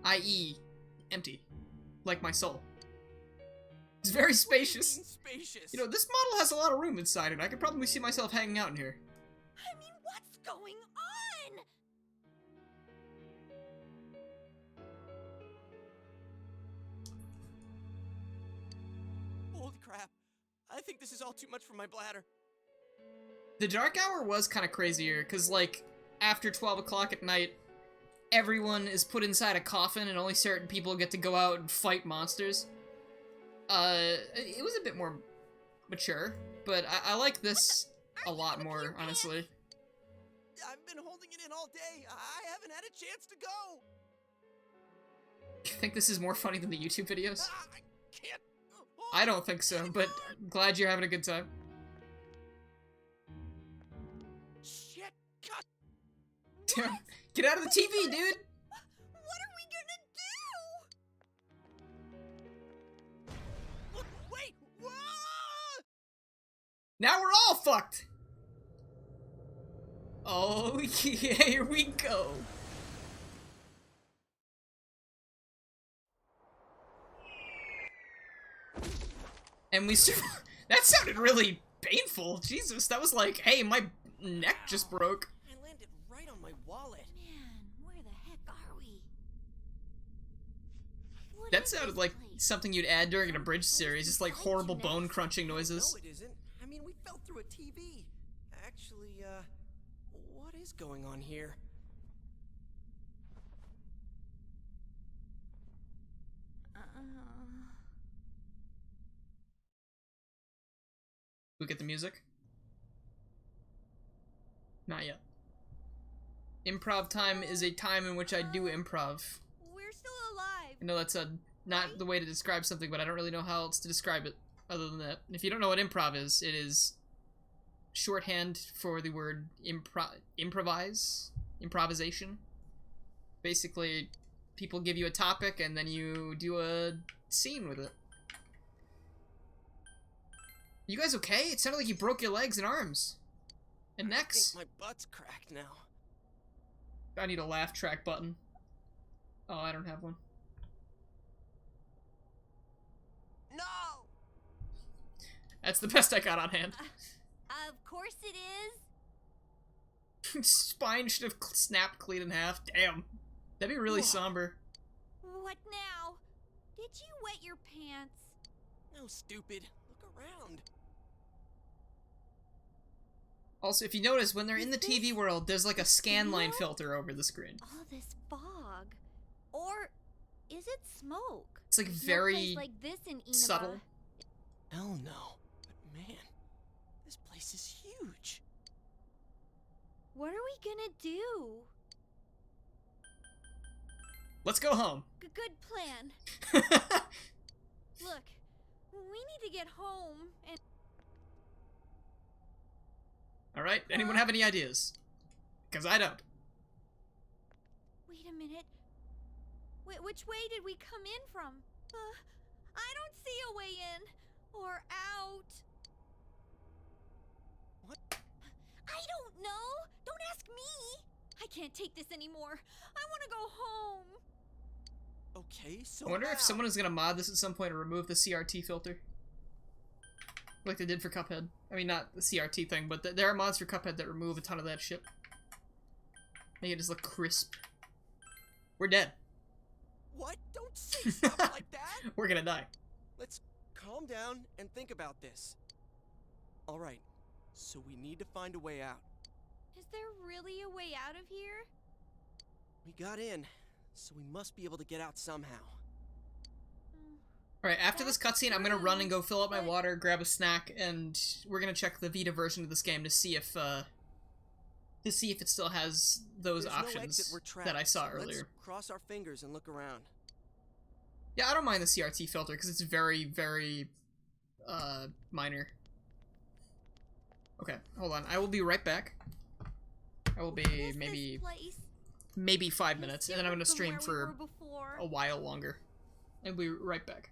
I.e., empty. Like my soul. It's very spacious. Spacious? You know, this model has a lot of room inside it. I could probably see myself hanging out in here. I mean, what going on? Holy crap. I think this is all too much for my bladder. The dark hour was kind of crazier, because, like, after 12 o'clock at night, everyone is put inside a coffin and only certain people get to go out and fight monsters. It was a bit more mature, but I like this a lot more, honestly. I've been holding it in all day. I haven't had a chance to go. You think this is more funny than the YouTube videos? I can't. I don't think so, but glad you're having a good time. Shit, cut. Damn. Get out of the TV, dude! What are we gonna do? Wait! Whoa! Now we're all fucked! Oh, yeah, here we go. And we that sounded really painful. Jesus, that was like, hey, my neck just broke. I landed right on my wallet. Man, where the heck are we? That sounded like something you'd add during an abridged series, just like horrible bone crunching noises. No, it isn't. I mean, we fell through a TV. Actually, what is going on here? We get the music? Not yet. Improv time is a time in which I do improv. We're still alive. I know that's not the way to describe something, but I don't really know how else to describe it other than that. If you don't know what improv is, it is shorthand for the word improvisation. Basically, people give you a topic and then you do a scene with it. You guys okay? It sounded like you broke your legs and arms. And necks. I think my butt's cracked now. I need a laugh track button. Oh, I don't have one. No! That's the best I got on hand. Of course it is. Spine should have snapped clean in half. Damn. That'd be really somber. What now? Did you wet your pants? No, stupid. Look around. Also, if you notice, when they're in the TV world, there's like a scan line filter over the screen. All this fog. Or is it smoke? It's like There's very no place like this in Inaba. subtle. Hell no. But man, this place is huge. What are we gonna do? Let's go home. Good plan. Look, we need to get home and... Alright, anyone have any ideas? Because I don't. Wait a minute. Which way did we come in from? I don't see a way in. Or out. What? I don't know. Don't ask me. I can't take this anymore. I want to go home. Okay, so I wonder if someone is going to mod this at some point and remove the CRT filter. Like they did for Cuphead. I mean, not the CRT thing, but there are mods for Cuphead that remove a ton of that shit. Make it just look crisp. We're dead. What? Don't say stuff like that! We're gonna die. Let's calm down and think about this. Alright, so we need to find a way out. Is there really a way out of here? We got in, so we must be able to get out somehow. Alright, after this cutscene, I'm gonna run and go fill up my water, grab a snack, and we're gonna check the Vita version of this game to see if it still has those options that I saw earlier. Let's cross our fingers and look around. Yeah, I don't mind the CRT filter because it's very, very minor. Okay, hold on. I will be right back. I will be maybe 5 minutes, and then I'm gonna stream for a while longer. I'll be right back.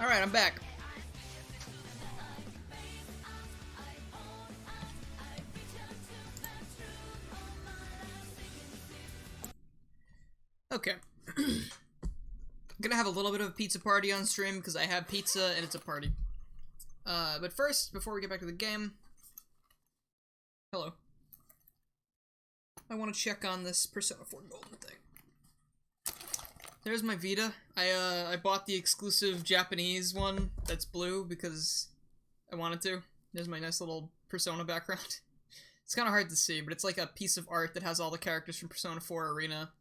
Alright, I'm back. Okay. I'm gonna have a little bit of a pizza party on stream because I have pizza and it's a party. But first, before we get back to the game... Hello. I want to check on this Persona 4 Golden thing. There's my Vita. I bought the exclusive Japanese one that's blue because I wanted to. There's my nice little Persona background. It's kind of hard to see, but it's like a piece of art that has all the characters from Persona 4 Arena.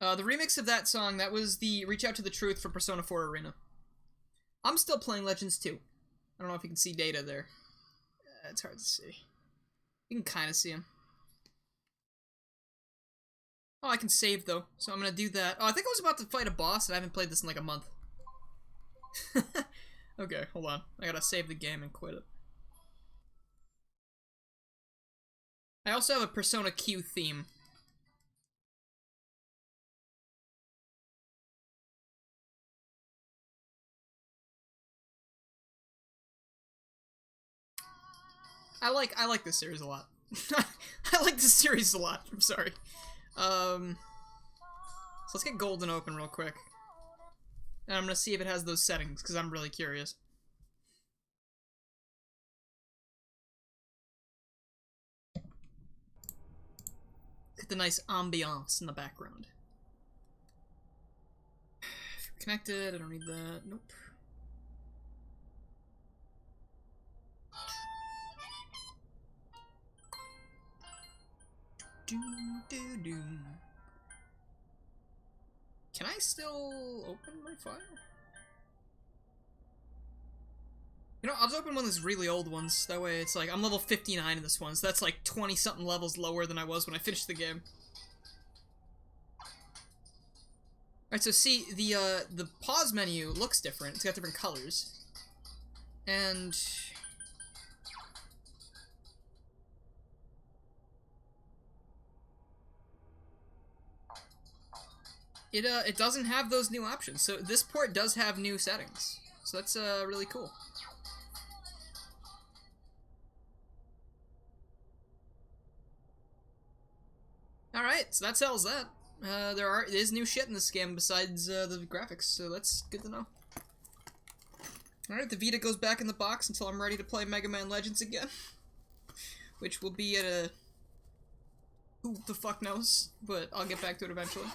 The remix of that song, that was the Reach Out to the Truth for Persona 4 Arena. I'm still playing Legends 2. I don't know if you can see Data there. It's hard to see. You can kind of see him. Oh, I can save, though, so I'm gonna do that. Oh, I think I was about to fight a boss, and I haven't played this in like a month. Okay, hold on. I gotta save the game and quit it. I also have a Persona Q theme. I like this series a lot. I like this series a lot. I'm sorry. So let's get Golden open real quick. And I'm gonna see if it has those settings, because I'm really curious. Get the nice ambiance in the background. If you're connected, I don't need that. Nope. Can I still open my file? You know, I'll just open one of those really old ones. That way it's like, I'm level 59 in this one, so that's like 20-something levels lower than I was when I finished the game. Alright, so see, the pause menu looks different. It's got different colors. And... it doesn't have those new options. So this port does have new settings. So that's, really cool. Alright, so that settles that. There is new shit in this game besides, the graphics, so that's good to know. Alright, the Vita goes back in the box until I'm ready to play Mega Man Legends again. Which will be at a... who the fuck knows, but I'll get back to it eventually.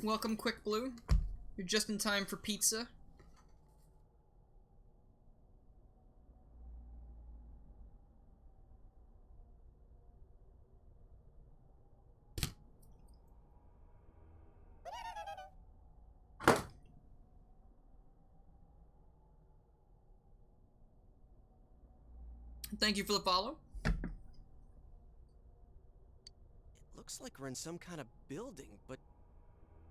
Welcome, Quick Blue. You're just in time for pizza. Thank you for the follow. It looks like we're in some kind of building, but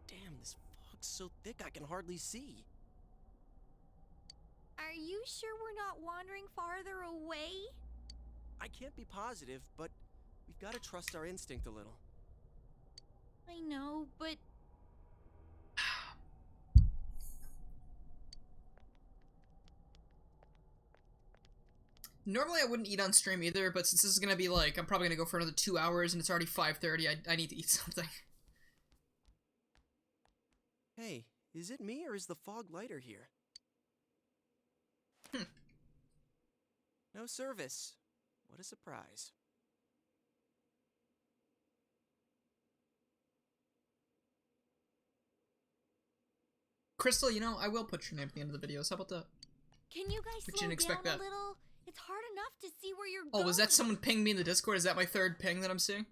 damn, this fog's so thick I can hardly see. Are you sure we're not wandering farther away? I can't be positive, but we've got to trust our instinct a little. I know, but... Normally I wouldn't eat on stream either, but since this is gonna be like, I'm probably gonna go for another 2 hours and it's already 5:30, I need to eat something. Hey, is it me or is the fog lighter here? No service. What a surprise. Crystal, you know, I will put your name at the end of the videos. How about that? Can you guys But you slow didn't expect down that. a little? It's hard enough to see where you're Oh, going. was that someone pinged me in the Discord? Is that my third ping that I'm seeing?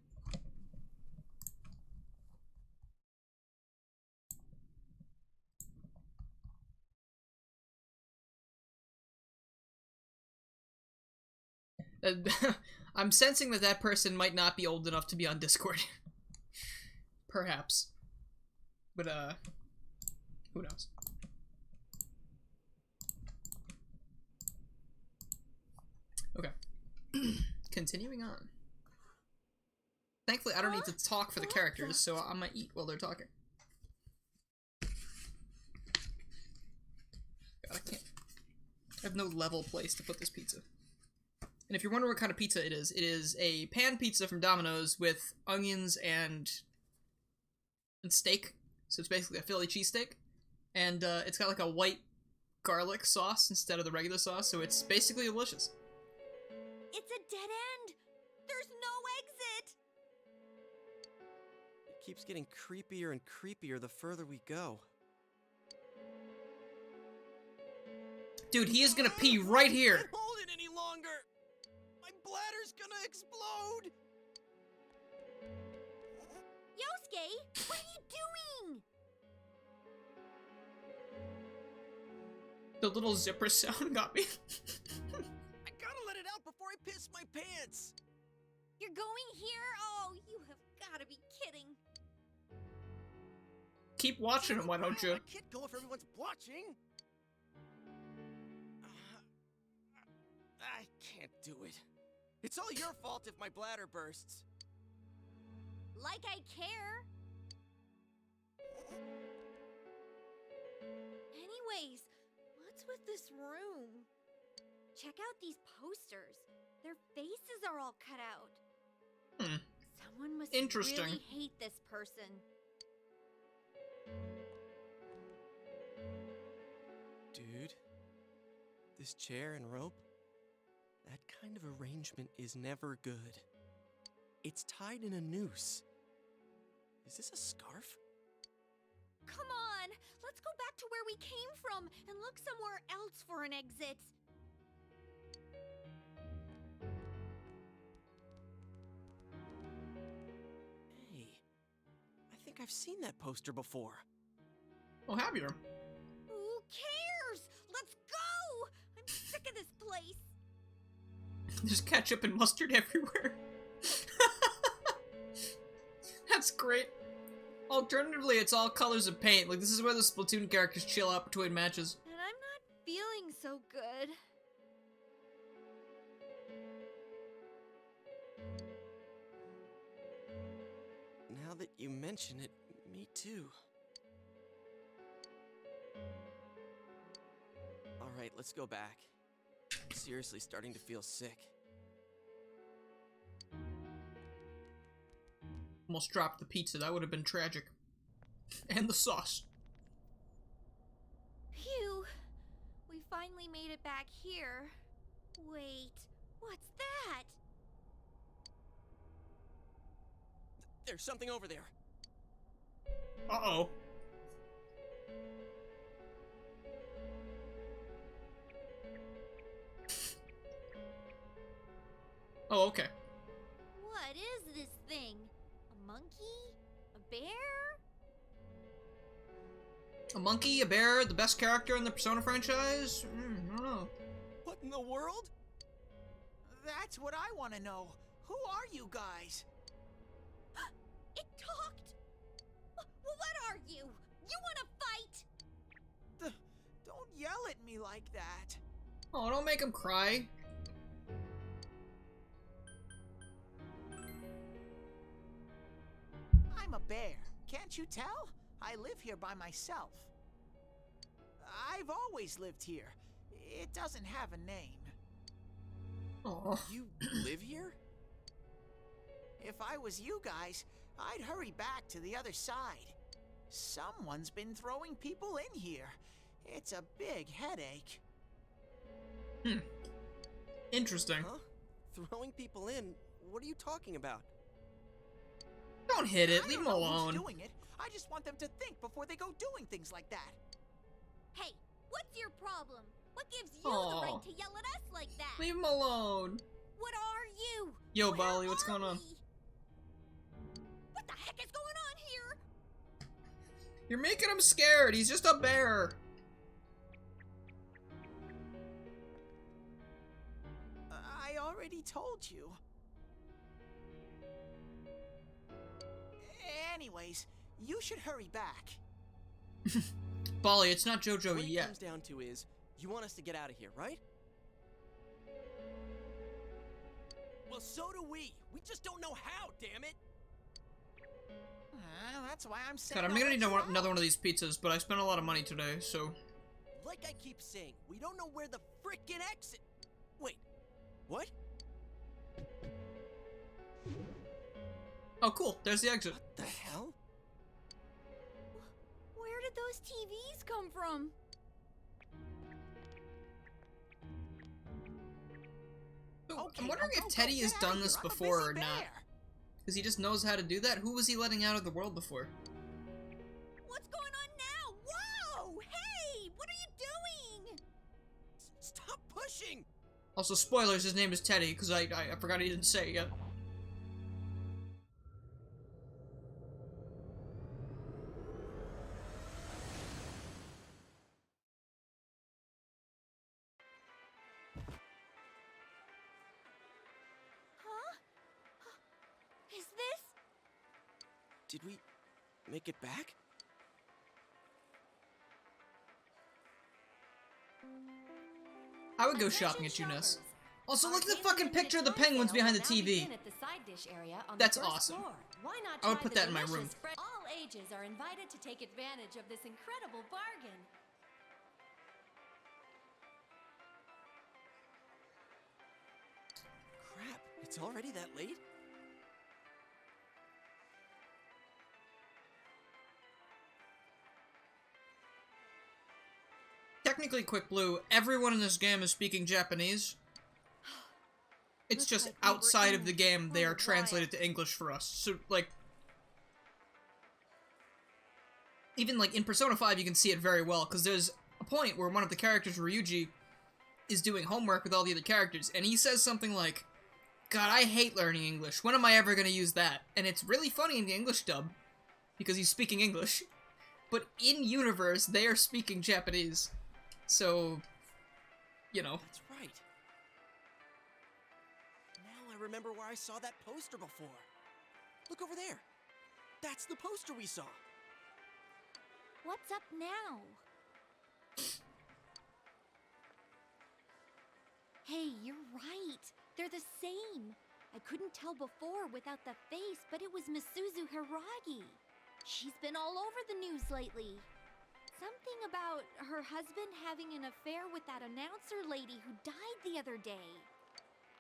I'm sensing that that person might not be old enough to be on Discord. Perhaps. But, who knows? Okay. Continuing on. Thankfully, I don't need to talk for the characters, so I might eat while they're talking. God, I can't. I have no level place to put this pizza. And if you're wondering what kind of pizza it is a pan pizza from Domino's with onions and steak. So it's basically a Philly cheesesteak. And it's got like a white garlic sauce instead of the regular sauce, so it's basically delicious. It's a dead end. There's no exit. It keeps getting creepier and creepier the further we go. Dude, he is gonna pee right here. I can't hold it any longer. My bladder's gonna explode. Yosuke, what are you doing? The little zipper sound got me. I gotta let it out before I piss my pants. You're going here? Oh, you have gotta be kidding. Keep watching him, why don't you? I can't go if everyone's watching. I can't do it. It's all your fault if my bladder bursts. Like I care. Anyways, what's with this room? Check out these posters. Their faces are all cut out. Someone must really hate this person. Dude, this chair and rope, that kind of arrangement is never good. It's tied in a noose. Is this a scarf? Come on, let's go back to where we came from and look somewhere else for an exit. Hey, I think I've seen that poster before. Oh, have you? Who cares? Let's go! I'm sick of this place. There's ketchup and mustard everywhere. That's great. Alternatively, it's all colors of paint. Like, this is where the Splatoon characters chill out between matches. And I'm not feeling so good. Now that you mention it, me too. Alright, let's go back. I'm seriously starting to feel sick. Almost dropped the pizza. That would have been tragic. And the sauce. Phew. We finally made it back here. Wait, what's that? There's something over there. Uh-oh. Oh, okay. What is this thing? A monkey? A bear? A monkey, a bear, the best character in the Persona franchise? I don't know. What in the world? That's what I want to know. Who are you guys? It talked! What are you? You want to fight? Don't yell at me like that. Oh, don't make him cry. I'm a bear. Can't you tell? I live here by myself. I've always lived here. It doesn't have a name. Oh. You live here? If I was you guys, I'd hurry back to the other side. Someone's been throwing people in here. It's a big headache. Interesting. Huh? Throwing people in? What are you talking about? Don't hit it. Leave him I don't know alone. who's doing it. I just want them to think before they go doing things like that. Hey, what's your problem? What gives you the right to yell at us like that? Leave him alone. What are you? Yo, Bali, what's going on? What the heck is going on here? You're making him scared. He's just a bear. I already told you. Anyways, you should hurry back. Bali, it's not JoJo what yet. What it comes down to is, you want us to get out of here, right? Well, so do we. We just don't know how, damn it. That's why I'm saying. God, I'm gonna need another one of these pizzas, but I spent a lot of money today, so. like I keep saying, we don't know where the frickin' exit... Wait, what? Oh, cool. There's the exit. What the hell? Where did those TVs come from? I'm wondering if Teddy has done this before or not. Because he just knows how to do that. Who was he letting out of the world before? What's going on now? Whoa! Hey! What are you doing? Stop pushing! Also, spoilers, his name is Teddy, because I forgot he didn't say it yet. Is this? Did we make it back? I would go shopping at Junes. Also, look at the fucking picture of the penguins behind the TV. That's awesome. I would put that in my room. All ages are invited to take advantage of this incredible bargain. Crap, it's already that late? Technically, Quick Blue, everyone in this game is speaking Japanese. It's just outside of the game, they are translated to English for us. So, like... Even, like, in Persona 5, you can see it very well, because there's a point where one of the characters, Ryuji, is doing homework with all the other characters, and he says something like, God, I hate learning English. When am I ever gonna use that? And it's really funny in the English dub, because he's speaking English. But in-universe, they are speaking Japanese. So, you know. That's right. Now I remember where I saw that poster before. Look over there. That's the poster we saw. What's up now? Hey, you're right. They're the same. I couldn't tell before without the face, but it was Misuzu Hiragi. She's been all over the news lately. Something about her husband having an affair with that announcer lady who died the other day.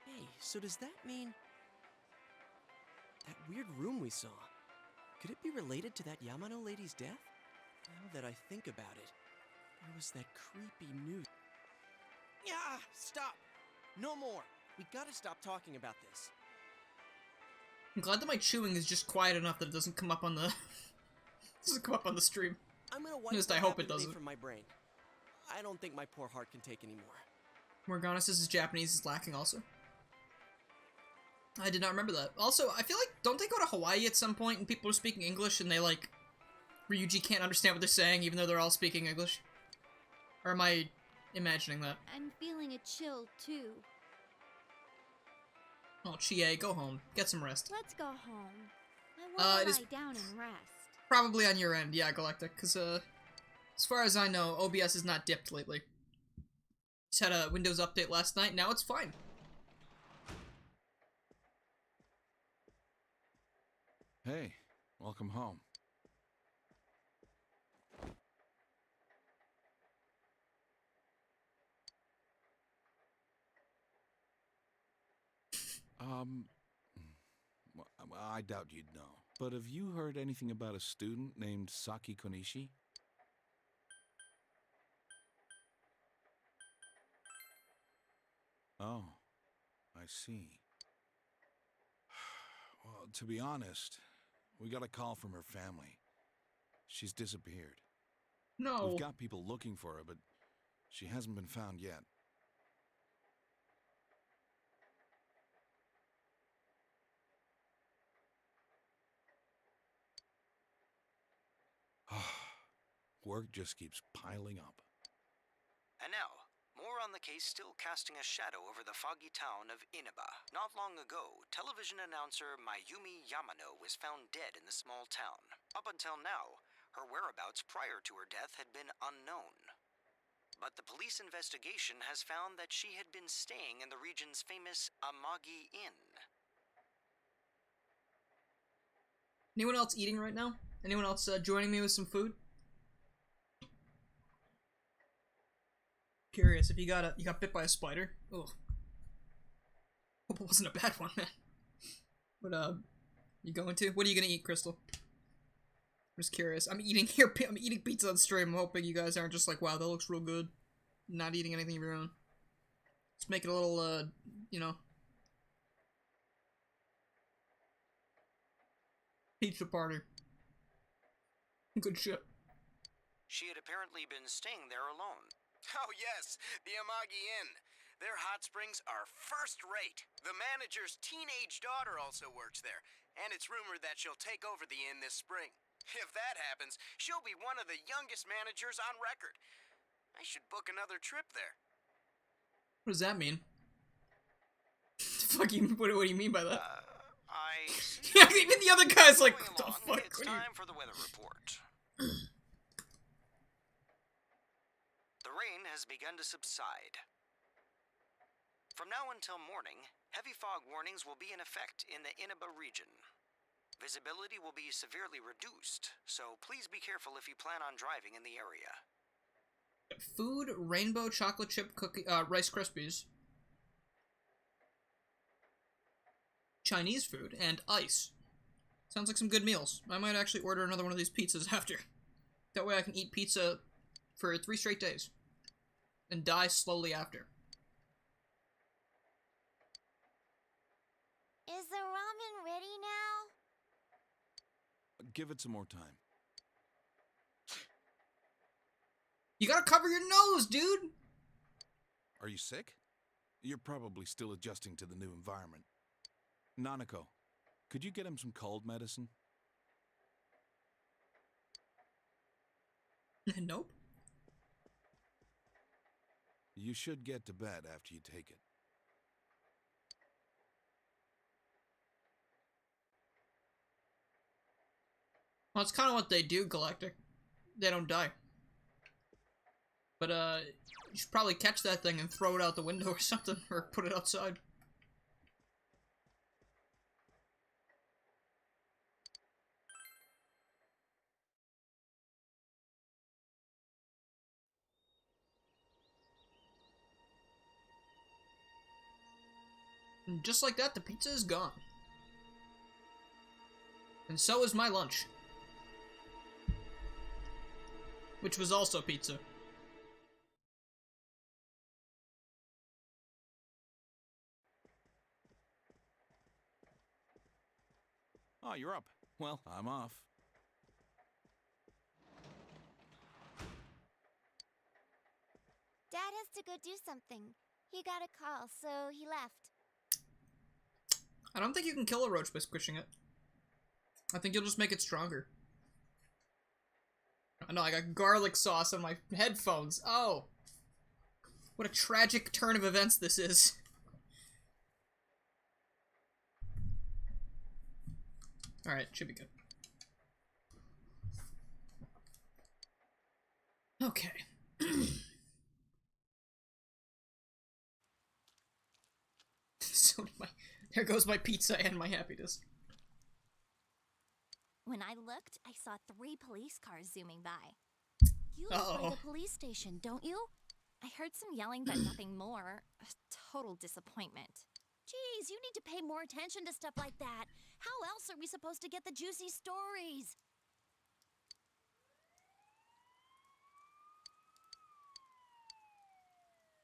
Hey, so does that mean... that weird room we saw, could it be related to that Yamano lady's death? Now that I think about it, there was that creepy news... Yeah, stop! No more! We gotta stop talking about this. I'm glad that my chewing is just quiet enough that it doesn't come up on the... doesn't come up on the stream. I'm gonna wipe At least I what hope it happened today doesn't. from my brain. I don't think my poor heart can take anymore. Morgana's' Japanese is lacking also. I did not remember that. Also, I feel like, don't they go to Hawaii at some point and people are speaking English and they, like, Ryuji can't understand what they're saying even though they're all speaking English? Or am I imagining that? I'm feeling a chill, too. Oh, Chie, go home. Get some rest. Let's go home. I want to lie down and rest. Probably on your end, yeah, Galactic, because, as far as I know, OBS is not dipped lately. Just had a Windows update last night, now it's fine. Hey, welcome home. Well, I doubt you'd know. But have you heard anything about a student named Saki Konishi? Oh, I see. Well, to be honest, we got a call from her family. She's disappeared. No. We've got people looking for her, but she hasn't been found yet. Work just keeps piling up. And now, more on the case still casting a shadow over the foggy town of Inaba. Not long ago, television announcer Mayumi Yamano was found dead in the small town. Up until now, her whereabouts prior to her death had been unknown. But the police investigation has found that she had been staying in the region's famous Amagi Inn. Anyone else eating right now? Anyone else joining me with some food? curious if you got bit by a spider. Ugh. Hope it wasn't a bad one, man. But you going to? What are you gonna eat, Crystal? I'm just curious. I'm eating pizza on stream. I'm hoping you guys aren't just like, wow, that looks real good. Not eating anything of your own. Let's make it a little, you know, pizza party. Good shit. She had apparently been staying there alone. Oh yes, the Amagi Inn. Their hot springs are first rate. The manager's teenage daughter also works there, and it's rumored that she'll take over the inn this spring. If that happens, she'll be one of the youngest managers on record. I should book another trip there. What does that mean? Fuck you, what do you mean by that? I Yeah, even the other guy's like, what the fuck? It's time for the weather report. The rain has begun to subside. From now until morning, heavy fog warnings will be in effect in the Inaba region. Visibility will be severely reduced, so please be careful if you plan on driving in the area. Food, rainbow chocolate chip cookie, Rice Krispies, Chinese food, and ice. Sounds like some good meals. I might actually order another one of these pizzas after. That way I can eat pizza for 3 straight days. And die slowly after. Is the ramen ready now? Give it some more time. You gotta cover your nose, dude! Are you sick? You're probably still adjusting to the new environment. Nanako, could you get him some cold medicine? Nope. You should get to bed after you take it. Well, it's kind of what they do, Galactic. They don't die. But, you should probably catch that thing and throw it out the window or something, or put it outside. And just like that, the pizza is gone. And so is my lunch. Which was also pizza. Oh, you're up. Well, I'm off. Dad has to go do something. He got a call, so he left. I don't think you can kill a roach by squishing it. I think you'll just make it stronger. I know, I got garlic sauce on my headphones. Oh! What a tragic turn of events this is. Alright, should be good. Okay. So did there goes my pizza and my happiness. When I looked, I saw 3 police cars zooming by. You live by the police station, don't you? I heard some yelling, but nothing more. A total disappointment. Geez, you need to pay more attention to stuff like that. How else are we supposed to get the juicy stories?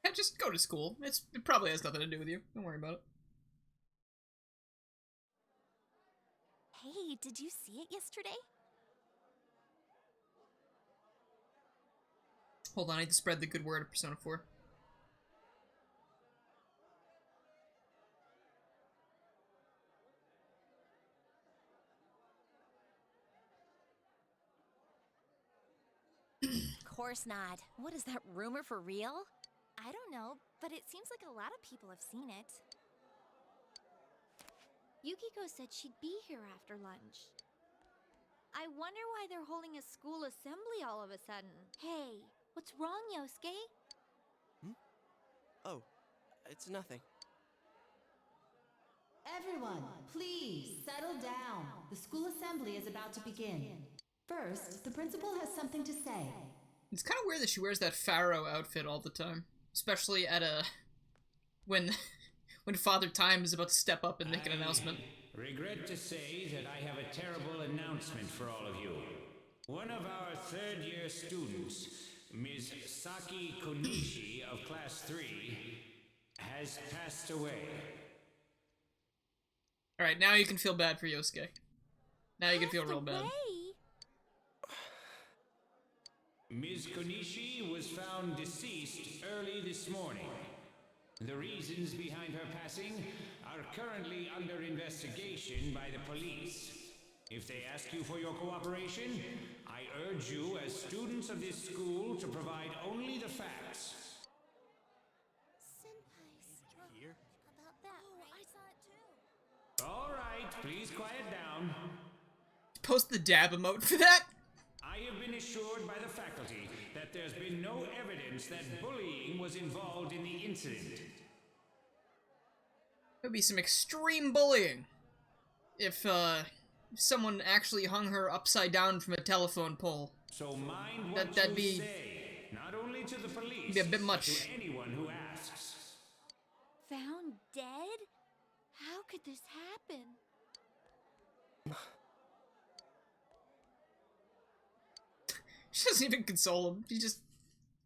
Yeah, just go to school. It probably has nothing to do with you. Don't worry about it. Hey, did you see it yesterday? Hold on, I need to spread the good word of Persona 4. Of course not. What is that rumor for real? I don't know, but it seems like a lot of people have seen it. Yukiko said she'd be here after lunch. I wonder why they're holding a school assembly all of a sudden. Hey, what's wrong, Yosuke? Oh, it's nothing. Everyone, please settle down. The school assembly is about to begin. First, the principal has something to say. It's kind of weird that she wears that pharaoh outfit all the time. Especially at when Father Time is about to step up and make an announcement. Regret to say that I have a terrible announcement for all of you. One of our third-year students, Ms. Saki Konishi of Class 3, has passed away. Alright, now you can feel bad for Yosuke. Now you can feel real bad. Ms. Konishi was found deceased early this morning. The reasons behind her passing are currently under investigation by the police. If they ask you for your cooperation, I urge you as students of this school to provide only the facts. Here? About that, I saw it too. All right, please quiet down. Post the dab emote for that? I have been assured by the faculty that there's been no evidence that bullying was involved in the incident. There'd be some extreme bullying if someone actually hung her upside down from a telephone pole. So mind what that'd you be say, not only to the police, be a bit but much. to anyone who asks. Found dead? How could this happen? She doesn't even console him. She just,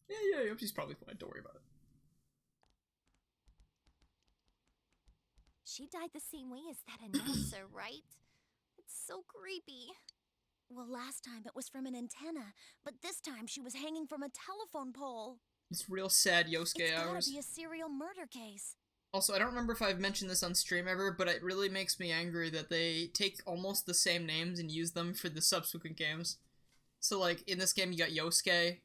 yeah, she's probably fine. Don't worry about it. She died the same way as that announcer, right? It's so creepy. Well, last time it was from an antenna, but this time she was hanging from a telephone pole. It's real sad Yosuke hours. It's gotta be a serial murder case. Also, I don't remember if I've mentioned this on stream ever, but it really makes me angry that they take almost the same names and use them for the subsequent games. So, like, in this game you got Yosuke,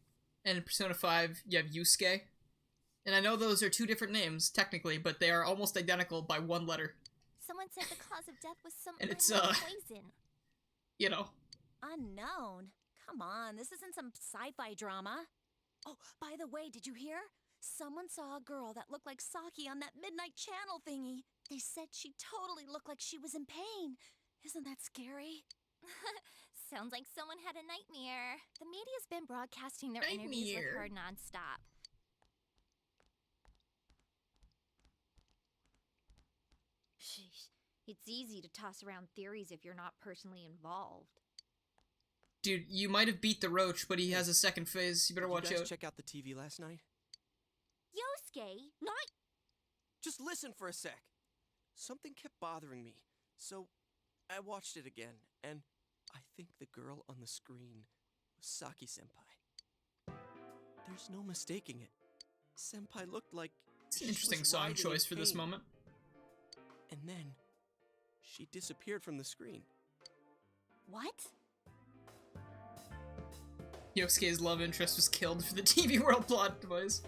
and in Persona 5 you have Yusuke. And I know those are two different names, technically, but they are almost identical by one letter. Someone said the cause of death was some And it's, unknown poison. You know. Unknown? Come on, this isn't some sci-fi drama. Oh, by the way, did you hear? Someone saw a girl that looked like Saki on that Midnight Channel thingy. They said she totally looked like she was in pain. Isn't that scary? Sounds like someone had a nightmare. The media's been broadcasting their interviews with her nonstop. Sheesh. It's easy to toss around theories if you're not personally involved. Dude, you might have beat the roach, but he has a second phase. You better watch out. Did you guys out. check out the TV last night? Yosuke, not... Just listen for a sec. Something kept bothering me, so I watched it again, and I think the girl on the screen was Saki-senpai. There's no mistaking it. Senpai looked like it's an interesting song choice for this moment. And then, she disappeared from the screen. What? Yosuke's love interest was killed for the TV World plot device.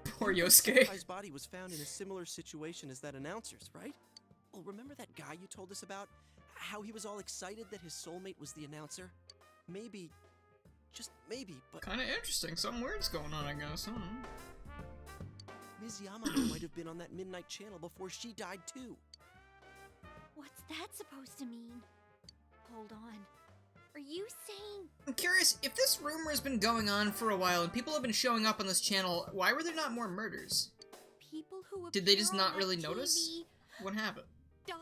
Poor Yosuke. Senpai's body was found in a similar situation as that announcer's, right? Well, remember that guy you told us about? How he was all excited that his soulmate was the announcer? Maybe, just maybe, but... Kinda interesting. Something weird's going on, I guess. Ms. Yamano might have been on that Midnight Channel before she died, too. What's that supposed to mean? Hold on. Are you saying... I'm curious, if this rumor has been going on for a while and people have been showing up on this channel, why were there not more murders? People who did they just not on really TV notice? What happened? Die?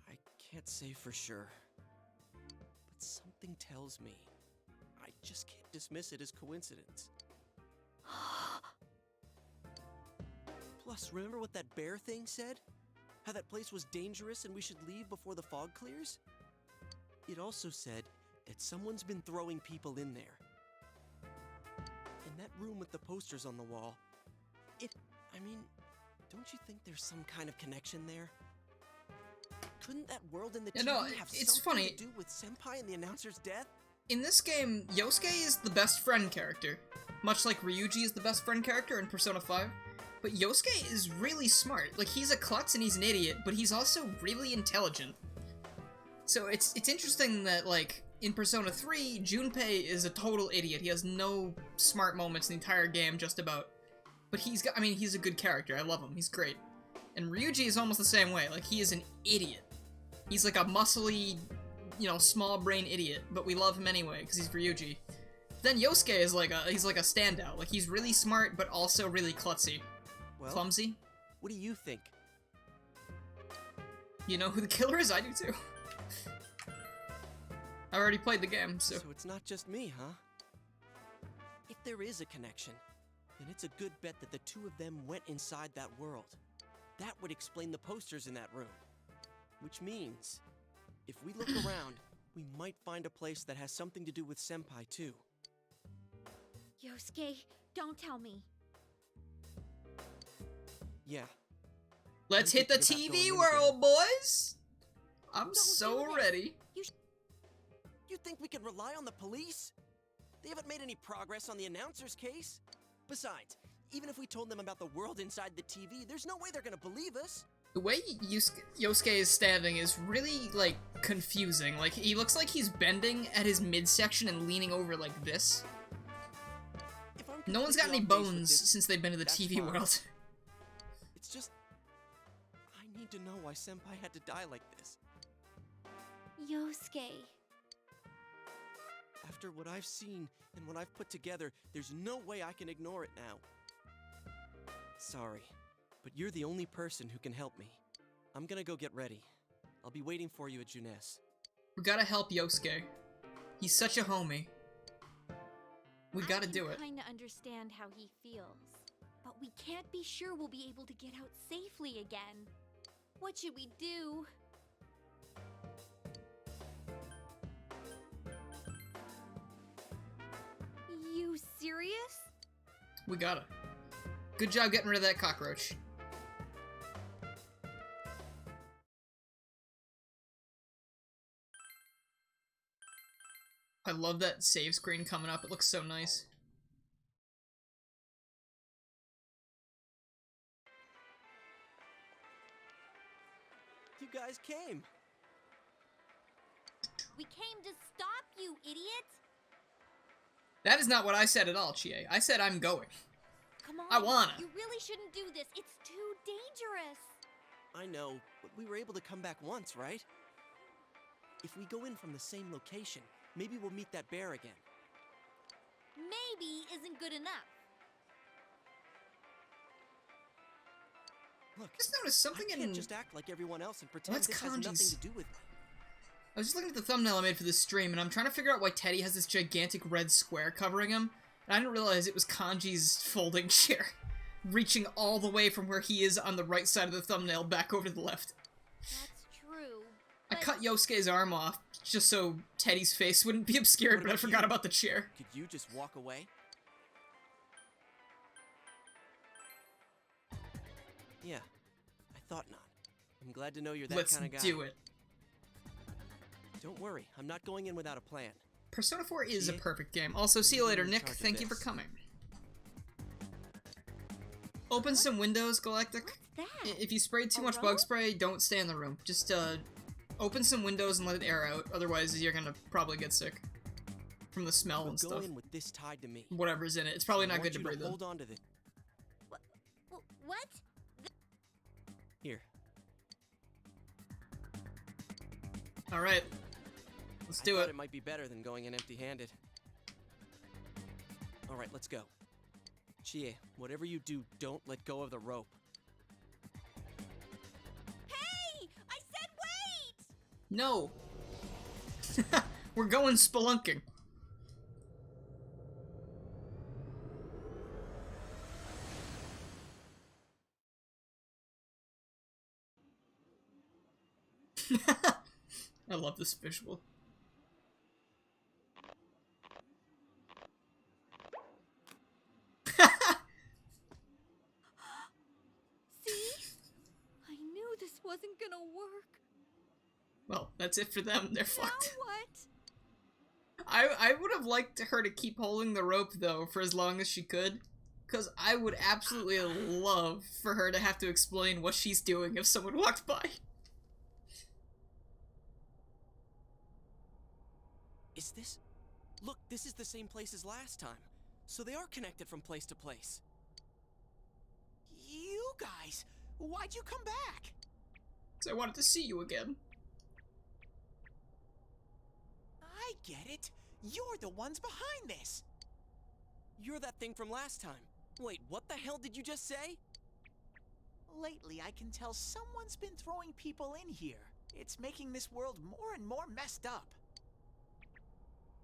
I can't say for sure. But something tells me I just can't dismiss it as coincidence. Plus, remember what that bear thing said? How that place was dangerous and we should leave before the fog clears? It also said that someone's been throwing people in there. In that room with the posters on the wall, don't you think there's some kind of connection there? Couldn't that world in the TV have it's something funny. to do with Senpai and the announcer's death? In this game, Yosuke is the best friend character, much like Ryuji is the best friend character in Persona 5. But Yosuke is really smart. Like, he's a klutz and he's an idiot, but he's also really intelligent. So it's interesting that, like, in Persona 3, Junpei is a total idiot. He has no smart moments in the entire game, just about. But he's a good character. I love him. He's great. And Ryuji is almost the same way. Like, he is an idiot. He's like a muscly, small brain idiot, but we love him anyway, because he's Ryuji. Then Yosuke is like he's like a standout. Like, he's really smart, but also really klutzy. Well, Clumsy. What do you think? You know who the killer is? I do too. I already played the game, so... So it's not just me, huh? If there is a connection, then it's a good bet that the two of them went inside that world. That would explain the posters in that room. Which means, if we look around, we might find a place that has something to do with Senpai, too. Yosuke, don't tell me. Yeah. Let's hit the TV world, boys! I'm so ready. You think we can rely on the police? They haven't made any progress on the announcer's case. Besides, even if we told them about the world inside the TV, there's no way they're gonna believe us. The way Yosuke is standing is really, like, confusing. Like, he looks like he's bending at his midsection and leaning over like this. No one's got any bones since they've been to the TV world. It's just... I need to know why Senpai had to die like this. Yosuke. After what I've seen and what I've put together, there's no way I can ignore it now. Sorry, but you're the only person who can help me. I'm gonna go get ready. I'll be waiting for you at Juness. We gotta help Yosuke. He's such a homie. We gotta do it. I kinda understand how he feels, but we can't be sure we'll be able to get out safely again. What should we do? You serious? We gotta. Good job getting rid of that cockroach. I love that save screen coming up. It looks so nice. You guys came. We came to stop you, idiot! That is not what I said at all, Chie. I said I'm going. Come on, I wanna. You really shouldn't do this. It's too dangerous. I know, but we were able to come back once, right? If we go in from the same location, maybe we'll meet that bear again. Maybe isn't good enough. Look, Just noticed something I can't just act like everyone else and pretend That's this has nothing Kanji's. to do with me. I was just looking at the thumbnail I made for this stream, and I'm trying to figure out why Teddy has this gigantic red square covering him. And I didn't realize it was Kanji's folding chair, reaching all the way from where he is on the right side of the thumbnail back over to the left. That's true. I cut Yosuke's arm off, just so Teddy's face wouldn't be obscured, but I forgot about the chair. Could you just walk away? Yeah, I thought not. I'm glad to know you're that Let's kind of guy. do it. Don't worry, I'm not going in without a plan. Persona 4 is a perfect game. Also, see you later, Nick. Thank you for coming. Open some windows, Galactic. If you sprayed too much bug spray, don't stay in the room. Just, open some windows and let it air out. Otherwise, you're gonna probably get sick from the smell and Go stuff. in with this tied to me. Whatever's in it. It's probably I not want good to you breathe in. Hold on to this. What? Here. Alright. Let's do it. It might be better than going in empty-handed. Alright, let's go. Chie, whatever you do, don't let go of the rope. Hey! I said wait! No! We're going spelunking. I love this visual. See? I knew this wasn't gonna work. Well, that's it for them. They're fucked. What? I would have liked her to keep holding the rope, though, for as long as she could. Because I would absolutely love for her to have to explain what she's doing if someone walked by. Is this... Look, this is the same place as last time. So they are connected from place to place. You guys, why'd you come back? So I wanted to see you again. I get it. You're the ones behind this. You're that thing from last time. Wait, what the hell did you just say? Lately, I can tell someone's been throwing people in here. It's making this world more and more messed up.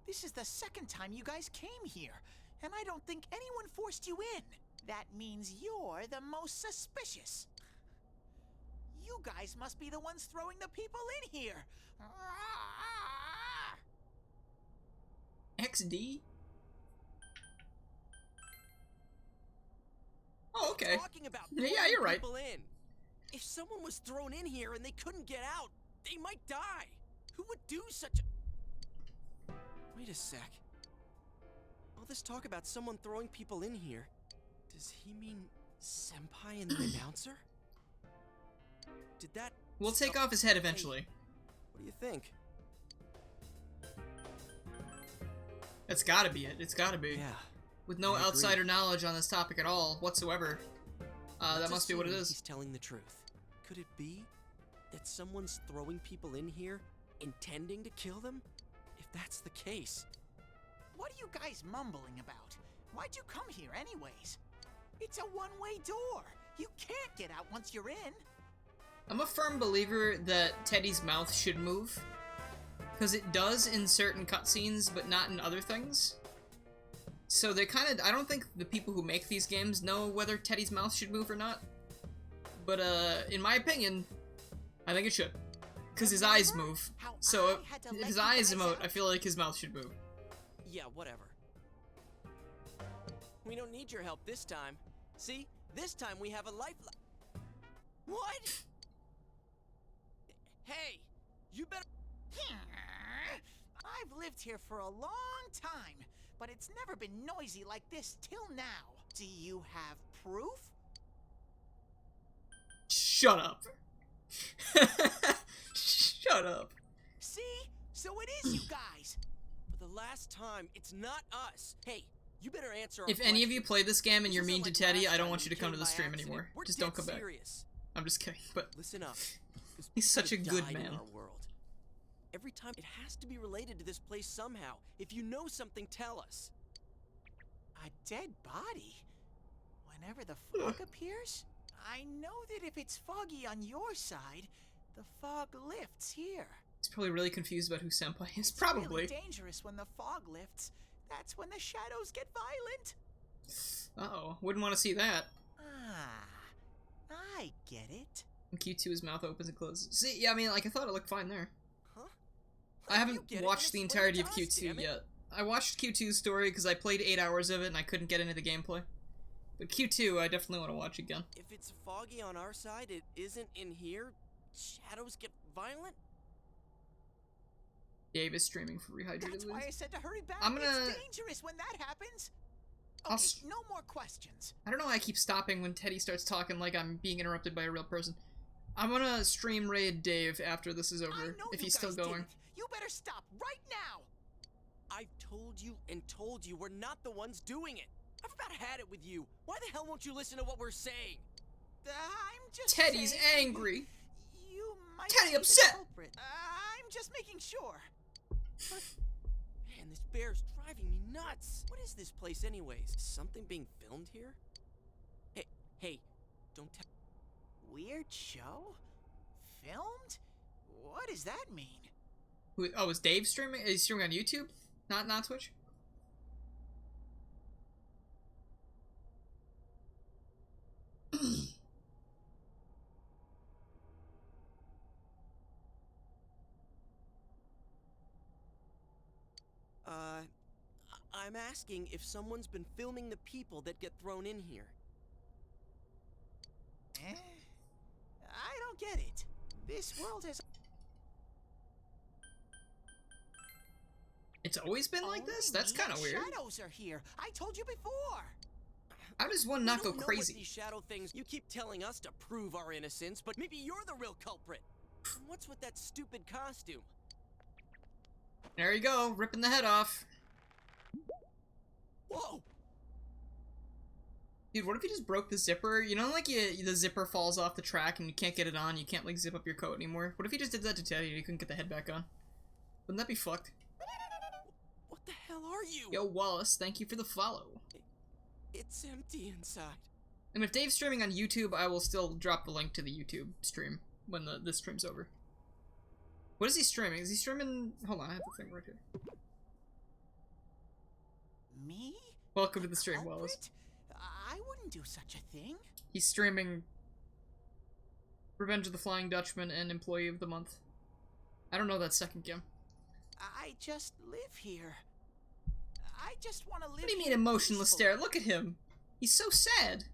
This is the second time you guys came here, and I don't think anyone forced you in. That means you're the most suspicious. You guys must be the ones throwing the people in here. XD? Oh, okay. Talking about Yeah, you're right. people in. If someone was thrown in here and they couldn't get out, they might die. Who would do such a... Wait a sec. All this talk about someone throwing people in here. Does he mean Senpai and the announcer? Did that... We'll take off his head eventually. Hey, what do you think? That's gotta be it. It's gotta be. Yeah. With no outsider knowledge on this topic at all whatsoever. That must be what it is. He's telling the truth. Could it be that someone's throwing people in here intending to kill them? If that's the case. What are you guys mumbling about? Why'd you come here anyways? It's a one-way door. You can't get out once you're in. I'm a firm believer that Teddy's mouth should move. Because it does in certain cutscenes, but not in other things. So they kind of... I don't think the people who make these games know whether Teddy's mouth should move or not. But, in my opinion, I think it should. Because his eyes move. So if his eyes emote, I feel like his mouth should move. Yeah, whatever. We don't need your help this time. See? This time we have a lifeline. What? Hey! You better... I've lived here for a long time, but it's never been noisy like this till now. Do you have proof? Shut up. Shut up. See? So it is you guys. For the last time, it's not us. Hey, you better answer our If any of question. you play this game and you're mean to Teddy, I don't want time you to come to the came by stream accident. anymore. We're Just dead don't come back. serious. I'm just kidding, but... Listen up. He's such a good died in man. our world. Every time, it has to be related to this place somehow. If you know something, tell us. A dead body? Whenever the fog appears? I know that if it's foggy on your side, the fog lifts here. He's probably really confused about who Senpai is. It's Probably. really dangerous when the fog lifts. That's when the shadows get violent. Uh-oh. Wouldn't want to see that. Ah, I get it. In Q2, his mouth opens and closes. See, yeah, I mean, like, I thought it looked fine there. Huh? I haven't watched the entirety of us, Q2 yet. I watched Q2's story because I played 8 hours of it and I couldn't get into the gameplay. But Q2, I definitely want to watch again. If it's foggy on our side, it isn't in here. Shadows get violent? Dave is streaming for Rehydrated That's why I Lose. said to hurry back. I'm gonna... It's dangerous when that happens. Okay, no more questions. I don't know why I keep stopping when Teddy starts talking like I'm being interrupted by a real person. I'm gonna stream raid Dave after this is over, if he's still going. Didn't. You better stop right now. I've told you and told you we're not the ones doing it. I've about had it with you. Why the hell won't you listen to what we're saying? I'm just Teddy's saying, angry. You might Teddy be the upset. culprit. I'm just making sure. But, man, this bear's driving me nuts. What is this place anyways? Is something being filmed here? Hey, don't tell... Weird show? Filmed? What does that mean? Oh, is Dave streaming? Is he streaming on YouTube? Not Twitch? I'm asking if someone's been filming the people that get thrown in here. I don't get it. This world has... It's always been like this? That's kind of weird. Shadows are here. I told you before. How does one not go Know crazy? what these shadow things, you keep telling us to prove our innocence, but maybe you're the real culprit. And what's with that stupid costume? There you go, ripping the head off. Whoa! Dude, what if you just broke the zipper? You know, like the zipper falls off the track and you can't get it on, you can't like zip up your coat anymore. What if you just did that to Teddy and you couldn't get the head back on? Wouldn't that be fucked? What the hell are you? Yo, Wallace, thank you for the follow. It's empty inside. And if Dave's streaming on YouTube, I will still drop the link to the YouTube stream when this stream's over. What is he streaming? Is he streaming... Hold on, I have the thing right here. Me? Welcome to the stream, Wallace. I wouldn't do such a thing. He's streaming Revenge of the Flying Dutchman and Employee of the Month. I don't know that second game. I just live here. I just want to live. What do you mean emotionless stare? Look at him. He's so sad.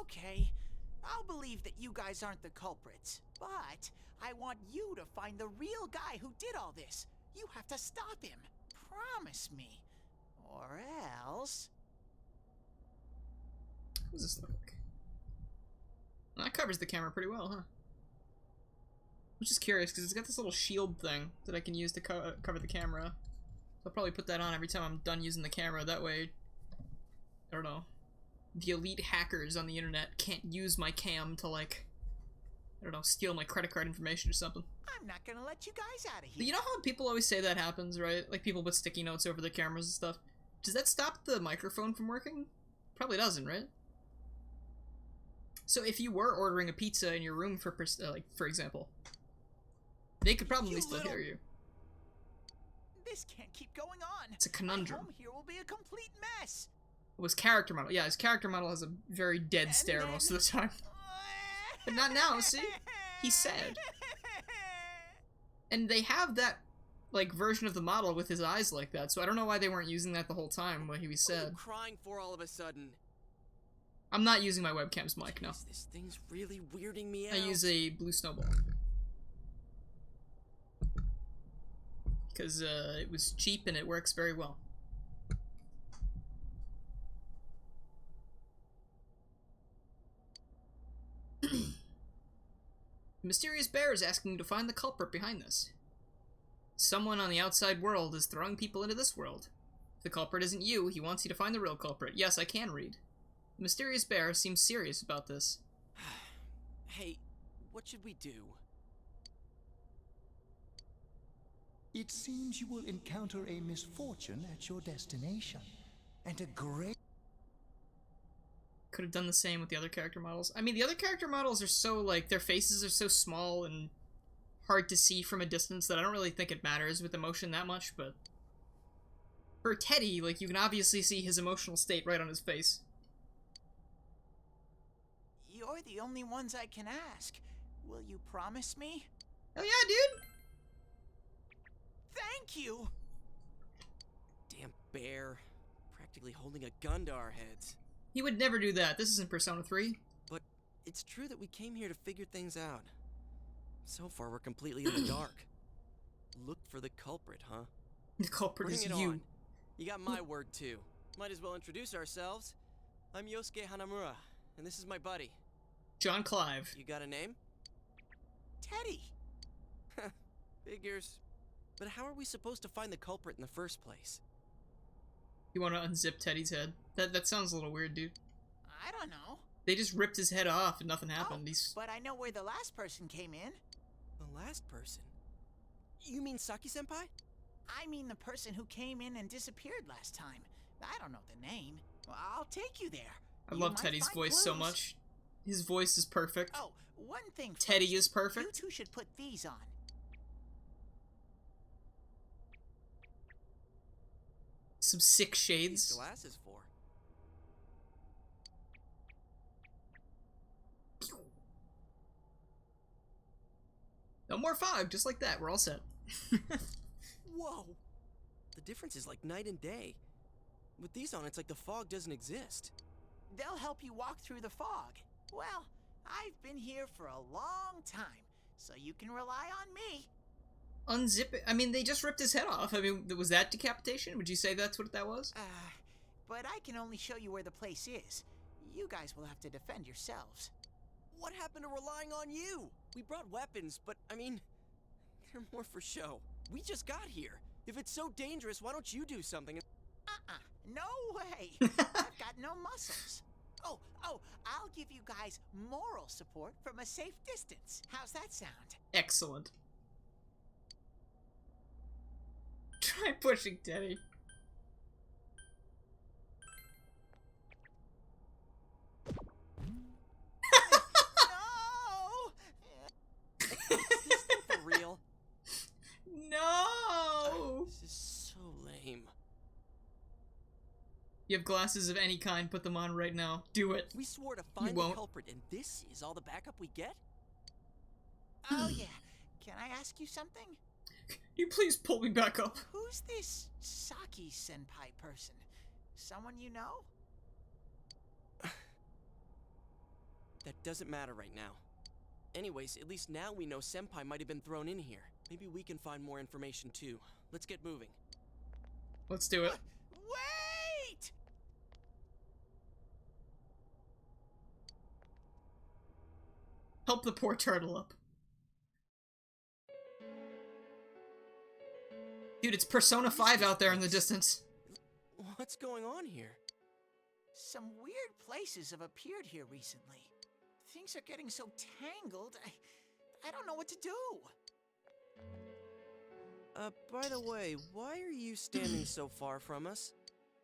Okay, I'll believe that you guys aren't the culprits, but I want you to find the real guy who did all this. You have to stop him. Promise me. Or else... What does this look like? Well, that covers the camera pretty well, huh? I'm just curious, because it's got this little shield thing that I can use to cover the camera. So I'll probably put that on every time I'm done using the camera. That way, I don't know, the elite hackers on the internet can't use my cam to, like, I don't know, steal my credit card information or something. I'm not gonna let you guys out of here. But you know how people always say that happens, right? Like, people put sticky notes over their cameras and stuff. Does that stop the microphone from working? Probably doesn't, right? So if you were ordering a pizza in your room, for example, they could probably still hear you. This can't keep going on. It's a conundrum. My home here will be a complete mess. It was character model. Yeah, his character model has a very dead stare most of the time. But not now, see? He's sad. And they have that, like, version of the model with his eyes like that, so I don't know why they weren't using that the whole time when he was sad. What are you crying for all of a sudden? I'm not using my webcam's mic, no. This thing's really weirding me out. I use a blue snowball. Because it was cheap and it works very well. The mysterious bear is asking you to find the culprit behind this. Someone on the outside world is throwing people into this world. If the culprit isn't you, he wants you to find the real culprit. Yes, I can read. The mysterious bear seems serious about this. Hey, what should we do? It seems you will encounter a misfortune at your destination, and a great... Could have done the same with the other character models. I mean, the other character models are so, like, their faces are so small and hard to see from a distance that I don't really think it matters with emotion that much, but... For Teddy, like, you can obviously see his emotional state right on his face. You're the only ones I can ask. Will you promise me? Oh yeah, dude! Thank you! Damn bear. Practically holding a gun to our heads. He would never do that. This isn't Persona 3. But it's true that we came here to figure things out. So far, we're completely in the dark. Look for the culprit, huh? The culprit Bring is it you. On. You got my word, too. Might as well introduce ourselves. I'm Yosuke Hanamura, and this is my buddy. John Clive. You got a name? Teddy. Figures. But how are we supposed to find the culprit in the first place? You want to unzip Teddy's head? That sounds a little weird, dude. I don't know. They just ripped his head off and nothing happened. Oh, but I know where the last person came in. The last person? You mean Saki-senpai? I mean the person who came in and disappeared last time. I don't know the name. Well, I'll take you there. I love Teddy's voice so much. His voice is perfect. Oh, one thing first. Teddy is perfect. You two should put these on. Some sick shades. These glasses for? No more fog, just like that. We're all set. Whoa! The difference is like night and day. With these on, it's like the fog doesn't exist. They'll help you walk through the fog. Well, I've been here for a long time, so you can rely on me. Unzip it. I mean, they just ripped his head off. I mean, was that decapitation? Would you say that's what that was? But I can only show you where the place is. You guys will have to defend yourselves. What happened to relying on you? We brought weapons, but, I mean, they're more for show. We just got here. If it's so dangerous, why don't you do something? No way! I've got no muscles. Oh, I'll give you guys moral support from a safe distance. How's that sound? Excellent. Try pushing Teddy. You have glasses of any kind, put them on right now. Do it. We swore to find the culprit, and this is all the backup we get? Oh, yeah. Can I ask you something? Can you please pull me back up? Who's this Saki senpai person? Someone you know? That doesn't matter right now. Anyways, at least now we know Senpai might have been thrown in here. Maybe we can find more information too. Let's get moving. Let's do it. Wait! Help the poor turtle up. Dude, it's Persona 5 out there in the distance. What's going on here? Some weird places have appeared here recently. Things are getting so tangled, I don't know what to do. By the way, why are you standing so far from us?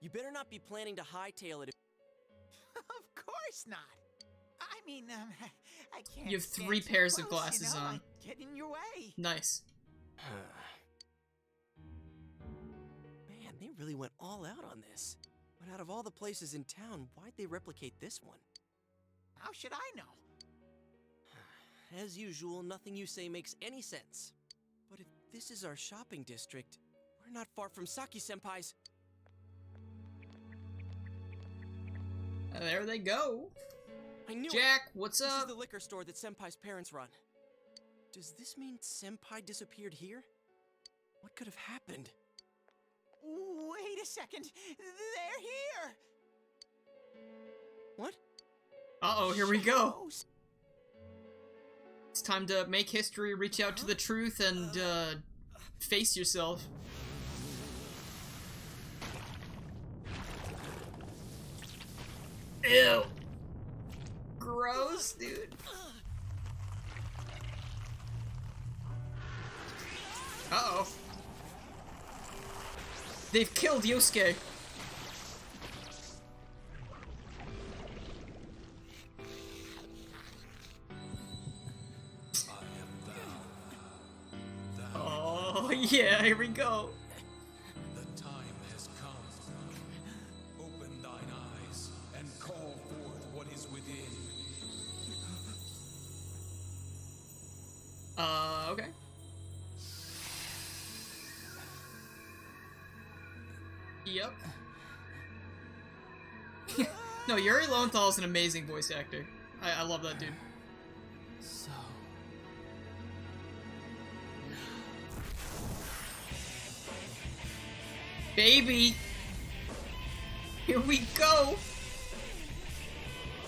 You better not be planning to hightail it. Of course not. I mean, I can't. You have 3 pairs of glasses on. I'd get in your way. Nice. Man, they really went all out on this. But out of all the places in town, why'd they replicate this one? How should I know? As usual, nothing you say makes any sense. But if this is our shopping district, we're not far from Saki-senpai's. There they go. I knew Jack, it. What's This up? is the liquor store that Senpai's parents run. Does this mean Senpai disappeared here? What could have happened? Wait a second. They're here. What? Uh-oh, here we go. It's time to make history, reach out to the truth, and, face yourself. Ew. Gross, dude. Uh-oh. They've killed Yosuke. Oh, yeah, here we go. The time has come. Open thine eyes and call forth what is within. Okay. Yep. No, Yuri Lowenthal is an amazing voice actor. I love that dude. So... Baby! Here we go!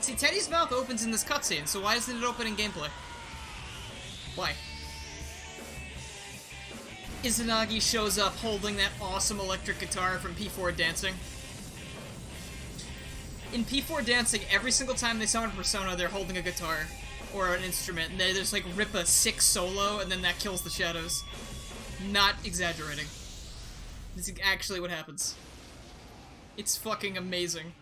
See, Teddy's mouth opens in this cutscene, so why isn't it open in gameplay? Why? Izanagi shows up holding that awesome electric guitar from P4 Dancing. In P4 Dancing, every single time they summon Persona, they're holding a guitar or an instrument, and they just like rip a sick solo, and then that kills the shadows. Not exaggerating. This is actually what happens. It's fucking amazing.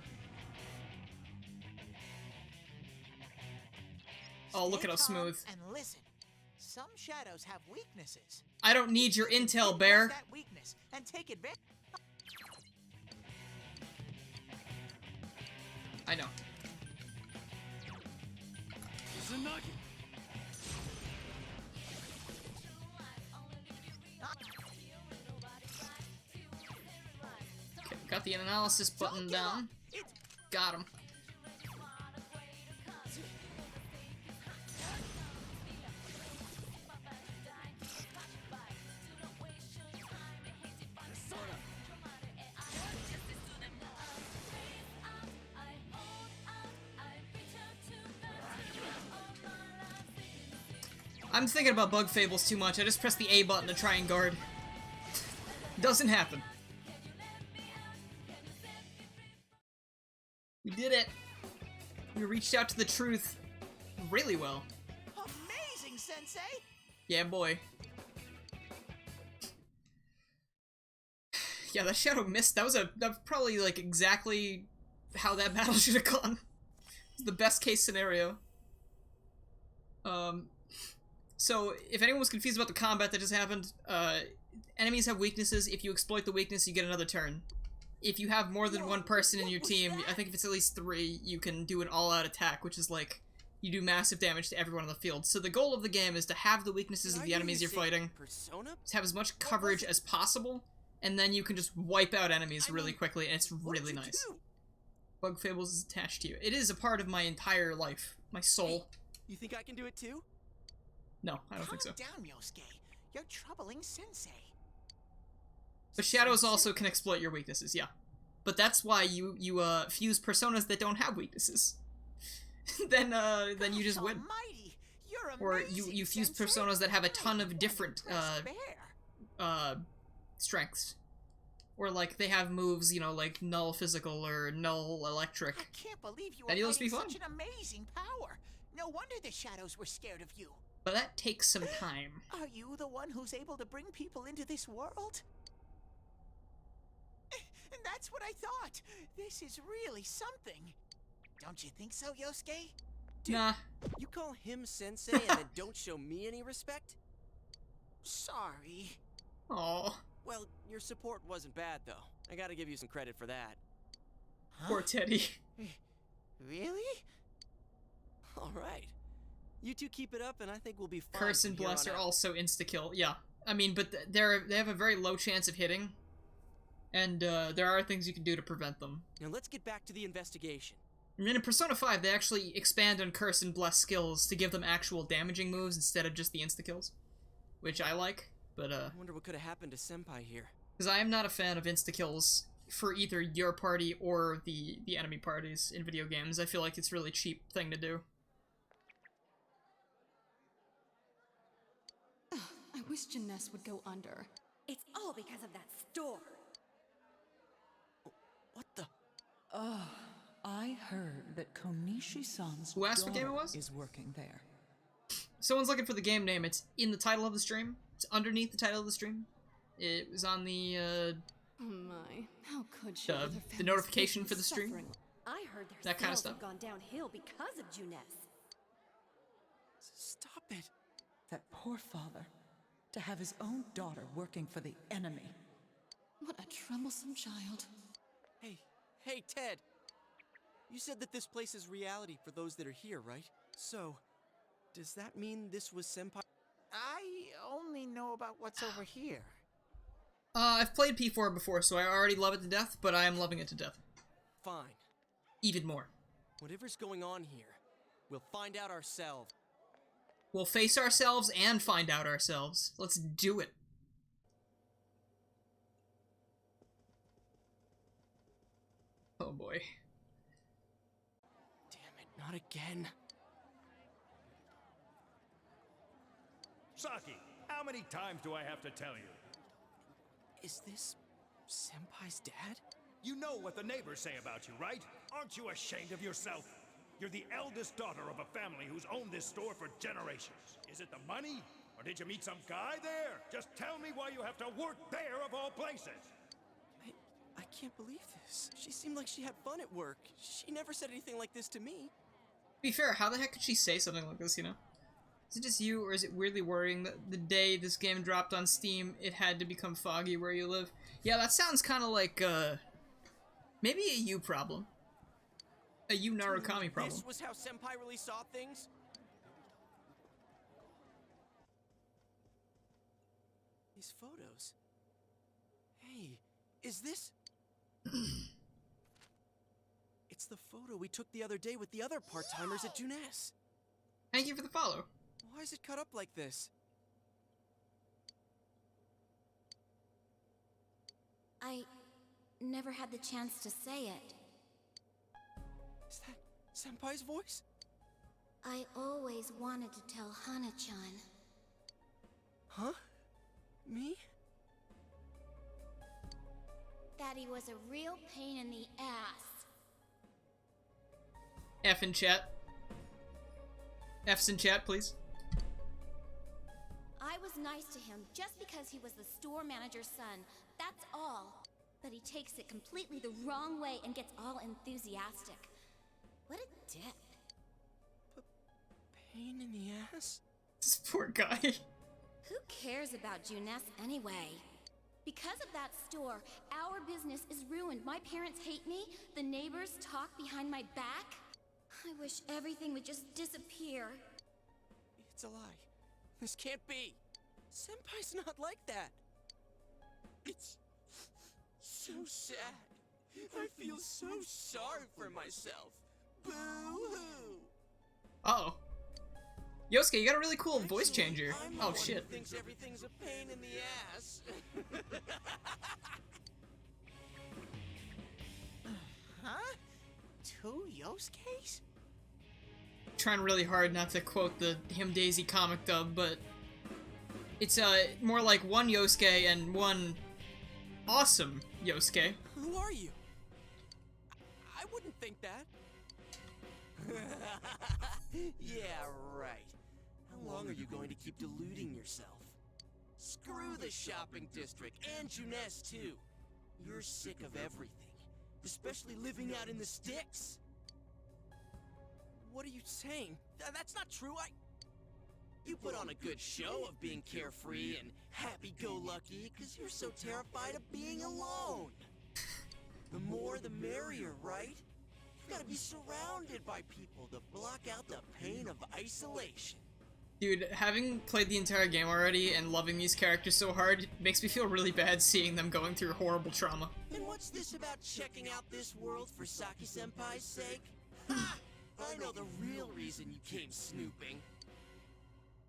Oh, look at how smooth. And listen, some shadows have weaknesses. I don't need your intel, Bear. That weakness and take advantage. I know. Izanagi. Okay, got the analysis button down. Got him. I'm thinking about Bug Fables too much. I just press the A button to try and guard. Doesn't happen. We did it. We reached out to the truth really well. Amazing, Sensei! Yeah, boy. Yeah, that shadow missed. That was probably like exactly how that battle should have gone. It was the best case scenario. So, if anyone was confused about the combat that just happened, enemies have weaknesses. If you exploit the weakness, you get another turn. if you have more than one person in your team, I think if it's at least 3, you can do an all-out attack, which is like, you do massive damage to everyone on the field. So the goal of the game is to have the weaknesses of the enemies you're fighting, to have as much coverage as possible, and then you can just wipe out enemies really quickly, and it's really nice. Bug Fables is attached to you. It is a part of my entire life, my soul. You think I can do it too? No, I don't think so. Calm down, Yosuke. You're troubling Sensei. But Shadows also can exploit your weaknesses, yeah. But that's why you fuse personas that don't have weaknesses. then you just win. Or you fuse personas that have a ton of different strengths. Or like they have moves, you know, like null physical or null electric. I can't believe you That'll are just be fun. such an amazing power. No wonder the Shadows were scared of you. But that takes some time. Are you the one who's able to bring people into this world? And that's what I thought. This is really something. Don't you think so, Yosuke? Dude, nah. You call him Sensei and then don't show me any respect? Sorry. Aww. Well, your support wasn't bad, though. I gotta give you some credit for that. Poor Teddy. Really? Alright. You two keep it up and I think we'll be fine. Curse and Bless are also insta-kill, yeah. I mean, but they have a very low chance of hitting. And there are things you can do to prevent them. Now let's get back to the investigation. I mean, in Persona 5, they actually expand on Curse and Bless skills to give them actual damaging moves instead of just the insta-kills. Which I like, but I wonder what could have happened to Senpai here. Because I am not a fan of insta-kills for either your party or the enemy parties in video games. I feel like it's a really cheap thing to do. I wish Jeunesse would go under. It's all because of that store. What the? I heard that Konishi-san's Who asked what game it daughter was? is working there. Someone's looking for the game name. It's in the title of the stream. It's underneath the title of the stream. It was on the, Oh my, how could she? the notification for the stream. I heard their That kind of sales stuff. have gone downhill because of Jeunesse. Stop it. That poor father. To have his own daughter working for the enemy. What a troublesome child. Hey, Ted. You said that this place is reality for those that are here, right? So, does that mean this was Senpai? I only know about what's over here. I've played P4 before, so I already love it to death, but I am loving it to death. Fine. Even more. Whatever's going on here, we'll find out ourselves. We'll face ourselves and find out ourselves. Let's do it. Oh boy. Damn it, not again. Saki, how many times do I have to tell you? Is this Senpai's dad? You know what the neighbors say about you, right? Aren't you ashamed of yourself? You're the eldest daughter of a family who's owned this store for generations. Is it the money? Or did you meet some guy there? Just tell me why you have to work there of all places. I can't believe this. She seemed like she had fun at work. She never said anything like this to me. To be fair, how the heck could she say something like this, you know? Is it just you, or is it weirdly worrying that the day this game dropped on Steam, it had to become foggy where you live? Yeah, that sounds kind of like, maybe a you problem. A you Narukami problem. This was how Senpai really saw things? These photos. Hey, is this... It's the photo we took the other day with the other part-timers at Jeunesse. Thank you for the follow. Why is it cut up like this? I never had the chance to say it. Is that Senpai's voice? I always wanted to tell Hana-chan. Huh? Me? That he was a real pain in the ass. F in chat. F's in chat, please. I was nice to him just because he was the store manager's son. That's all. But he takes it completely the wrong way and gets all enthusiastic. What a dick. Pain in the ass? This poor guy. Who cares about Jeunesse anyway? Because of that store, our business is ruined. My parents hate me. The neighbors talk behind my back. I wish everything would just disappear. It's a lie. This can't be. Senpai's not like that. It's so sad. I feel so sorry for myself. Boo-hoo. Uh-oh. Yosuke, you got a really cool voice changer. Oh, shit. Thinks everything's a pain in the ass. Huh? 2 Yosuke's? Trying really hard not to quote the Him Daisy comic dub, but it's more like one Yosuke and one awesome Yosuke. Who are you? I wouldn't think that. Yeah, right. How long are you going to keep deluding yourself? Screw the shopping district and Junes too. You're sick of everything, especially living out in the sticks. What are you saying? That's not true. You put on a good show of being carefree and happy-go-lucky because you're so terrified of being alone. The more the merrier, right? You've got to be surrounded by people to block out the pain of isolation. Dude, having played the entire game already and loving these characters so hard makes me feel really bad seeing them going through horrible trauma. And what's this about checking out this world for Saki-senpai's sake? Ha! I know the real reason you came snooping.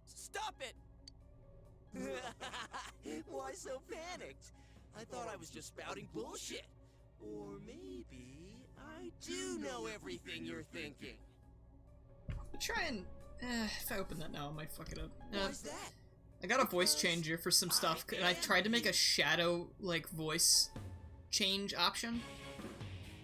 Stop it! Why so panicked? I thought I was just spouting bullshit. Or maybe I do know everything you're thinking. Try and... if I open that now, I might fuck it up. Why's that? I got a voice changer for some stuff, and I tried to make a shadow, like, voice change option.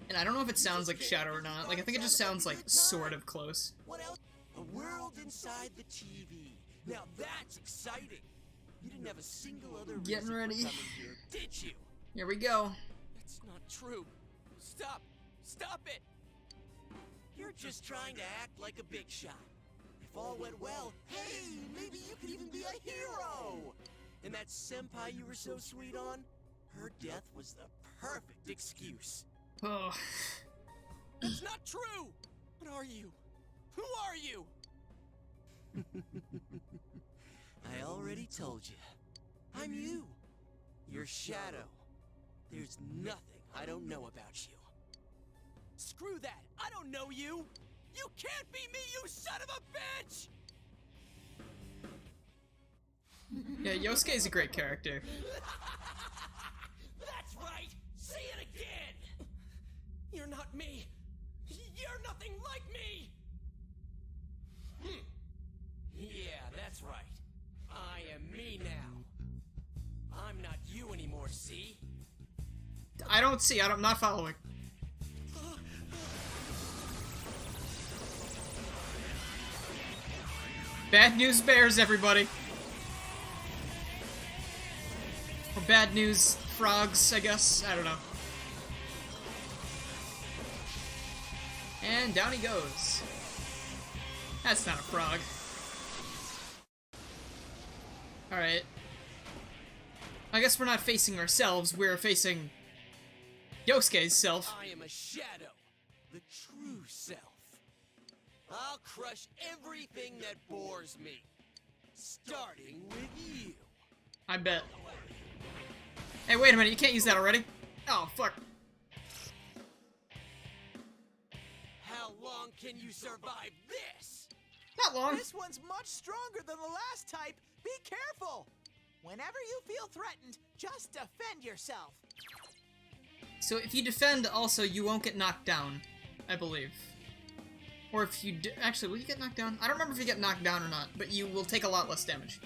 And I don't know if it sounds like Shadow or not. Like, I think it just sounds, like, sort of close. What else? A world inside the TV. Now that's exciting. You didn't have a single other Getting reason ready. for coming here, did you? Here we go. That's not true. Stop. Stop it. You're just trying to act like a big shot. If all went well, hey, maybe you could even be a hero. And that senpai you were so sweet on, her death was the perfect excuse. Oh. That's not true! What are you? Who are you? I already told you. I'm you. Your shadow. There's nothing I don't know about you. Screw that! I don't know you! You can't be me, you son of a bitch! Yeah, Yosuke's a great character. That's right! Say it again! You're not me! You're nothing like me! Yeah, that's right. I am me now. I'm not you anymore, see? I don't see. I'm not following. Bad news bears, everybody. Or bad news frogs, I guess. I don't know. And down he goes. That's not a frog. Alright. I guess we're not facing ourselves, we're facing Yosuke's self. I am a shadow, the true self. I'll crush everything that bores me, starting with you. I bet. Hey, wait a minute, you can't use that already? Oh, fuck. How long can you survive this? Not long. This one's much stronger than the last type. Be careful. Whenever you feel threatened, just defend yourself. So if you defend, also, you won't get knocked down, I believe. Or if you actually, will you get knocked down? I don't remember if you get knocked down or not, but you will take a lot less damage.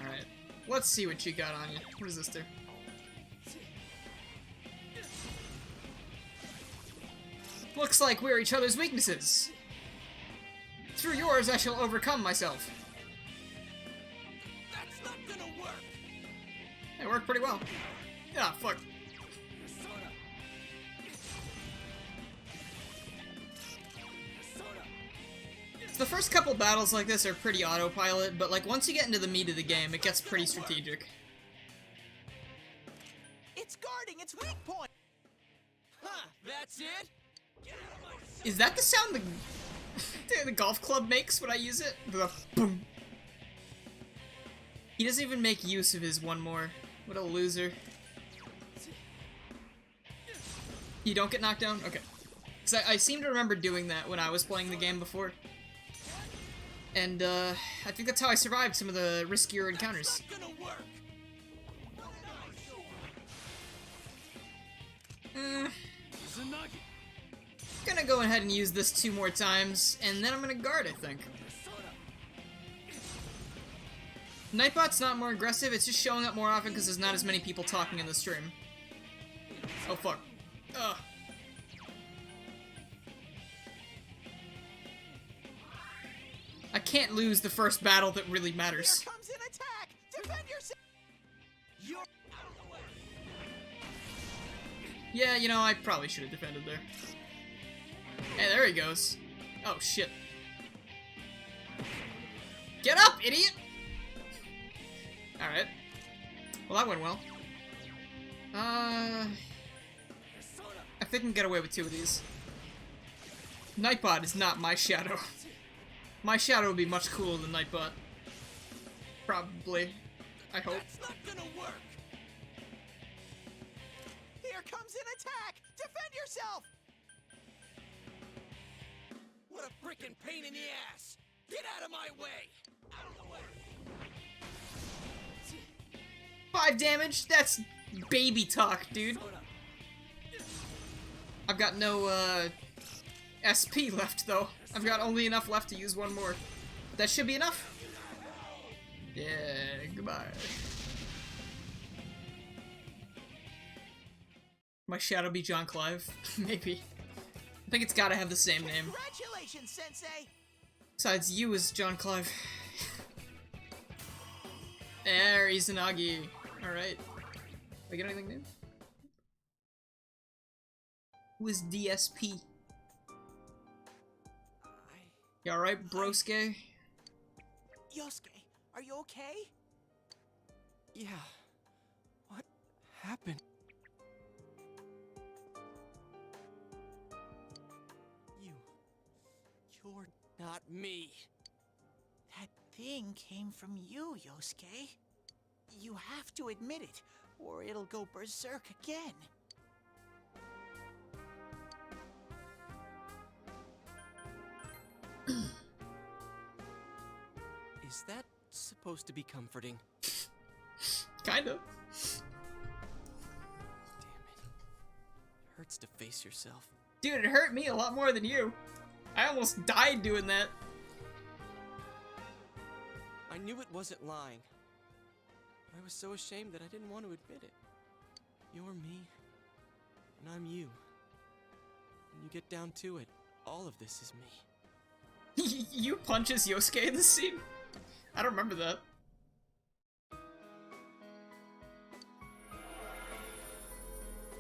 Alright, let's see what you got on you. What does this do? Looks like we're each other's weaknesses. Through yours, I shall overcome myself. That's not gonna work. It worked pretty well. Yeah, fuck. The first couple battles like this are pretty autopilot, but like once you get into the meat of the game, it gets pretty strategic. It's guarding its weak point. Huh, that's it? Is that the sound the golf club makes when I use it? The boom. He doesn't even make use of his one more. What a loser. You don't get knocked down? Okay. Because I seem to remember doing that when I was playing the game before. And, I think that's how I survived some of the riskier encounters. Gonna go ahead and use this 2 more times, and then I'm gonna guard, I think. Nightbot's not more aggressive, it's just showing up more often because there's not as many people talking in the stream. Oh fuck. Ugh. I can't lose the first battle that really matters. Here comes an attack! Defend yourself! You're out of the way. Yeah, you know, I probably should have defended there. Hey, there he goes. Oh, shit. Get up, idiot! Alright. Well, that went well. I think I can get away with 2 of these. Nightbot is not my shadow. My shadow would be much cooler than Nightbot. Probably. I hope. That's not gonna work. Here comes an attack! Defend yourself! What a frickin' pain in the ass! Get out of my way! Out of the way! 5 damage? That's baby talk, dude. I've got no, SP left, though. I've got only enough left to use 1 more. That should be enough. Yeah, goodbye. My shadow be John Clive? Maybe. I think it's gotta have the same name. Congratulations, Sensei! Besides, you is John Clive. There, Izanagi. Alright. We get anything new? Who is DSP? You alright, broske? Yosuke, are you okay? Yeah. What happened? You're not me. That thing came from you, Yosuke. You have to admit it, or it'll go berserk again. Is that supposed to be comforting? Kinda. Damn it. Hurts to face yourself. Dude, it hurt me a lot more than you. I almost died doing that. I knew it wasn't lying. But I was so ashamed that I didn't want to admit it. You're me, and I'm you. When you get down to it, all of this is me. You punches Yosuke in the scene? I don't remember that.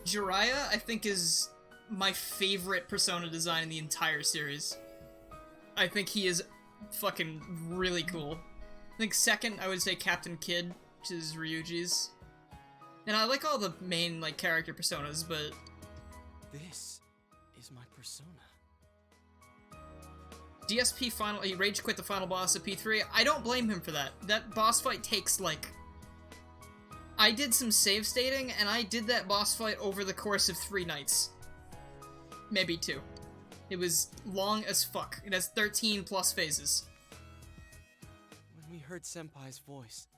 Jiraiya, I think, is my favorite Persona design in the entire series. I think he is fucking really cool. I think second, I would say Captain Kid, which is Ryuji's. And I like all the main, like, character personas, but... This is my persona. DSP finally rage quit the final boss of P3. I don't blame him for that. That boss fight takes, like... I did some save stating, and I did that boss fight over the course of 3 nights. Maybe 2. It was long as fuck. It has 13 plus phases. When we heard Senpai's voice...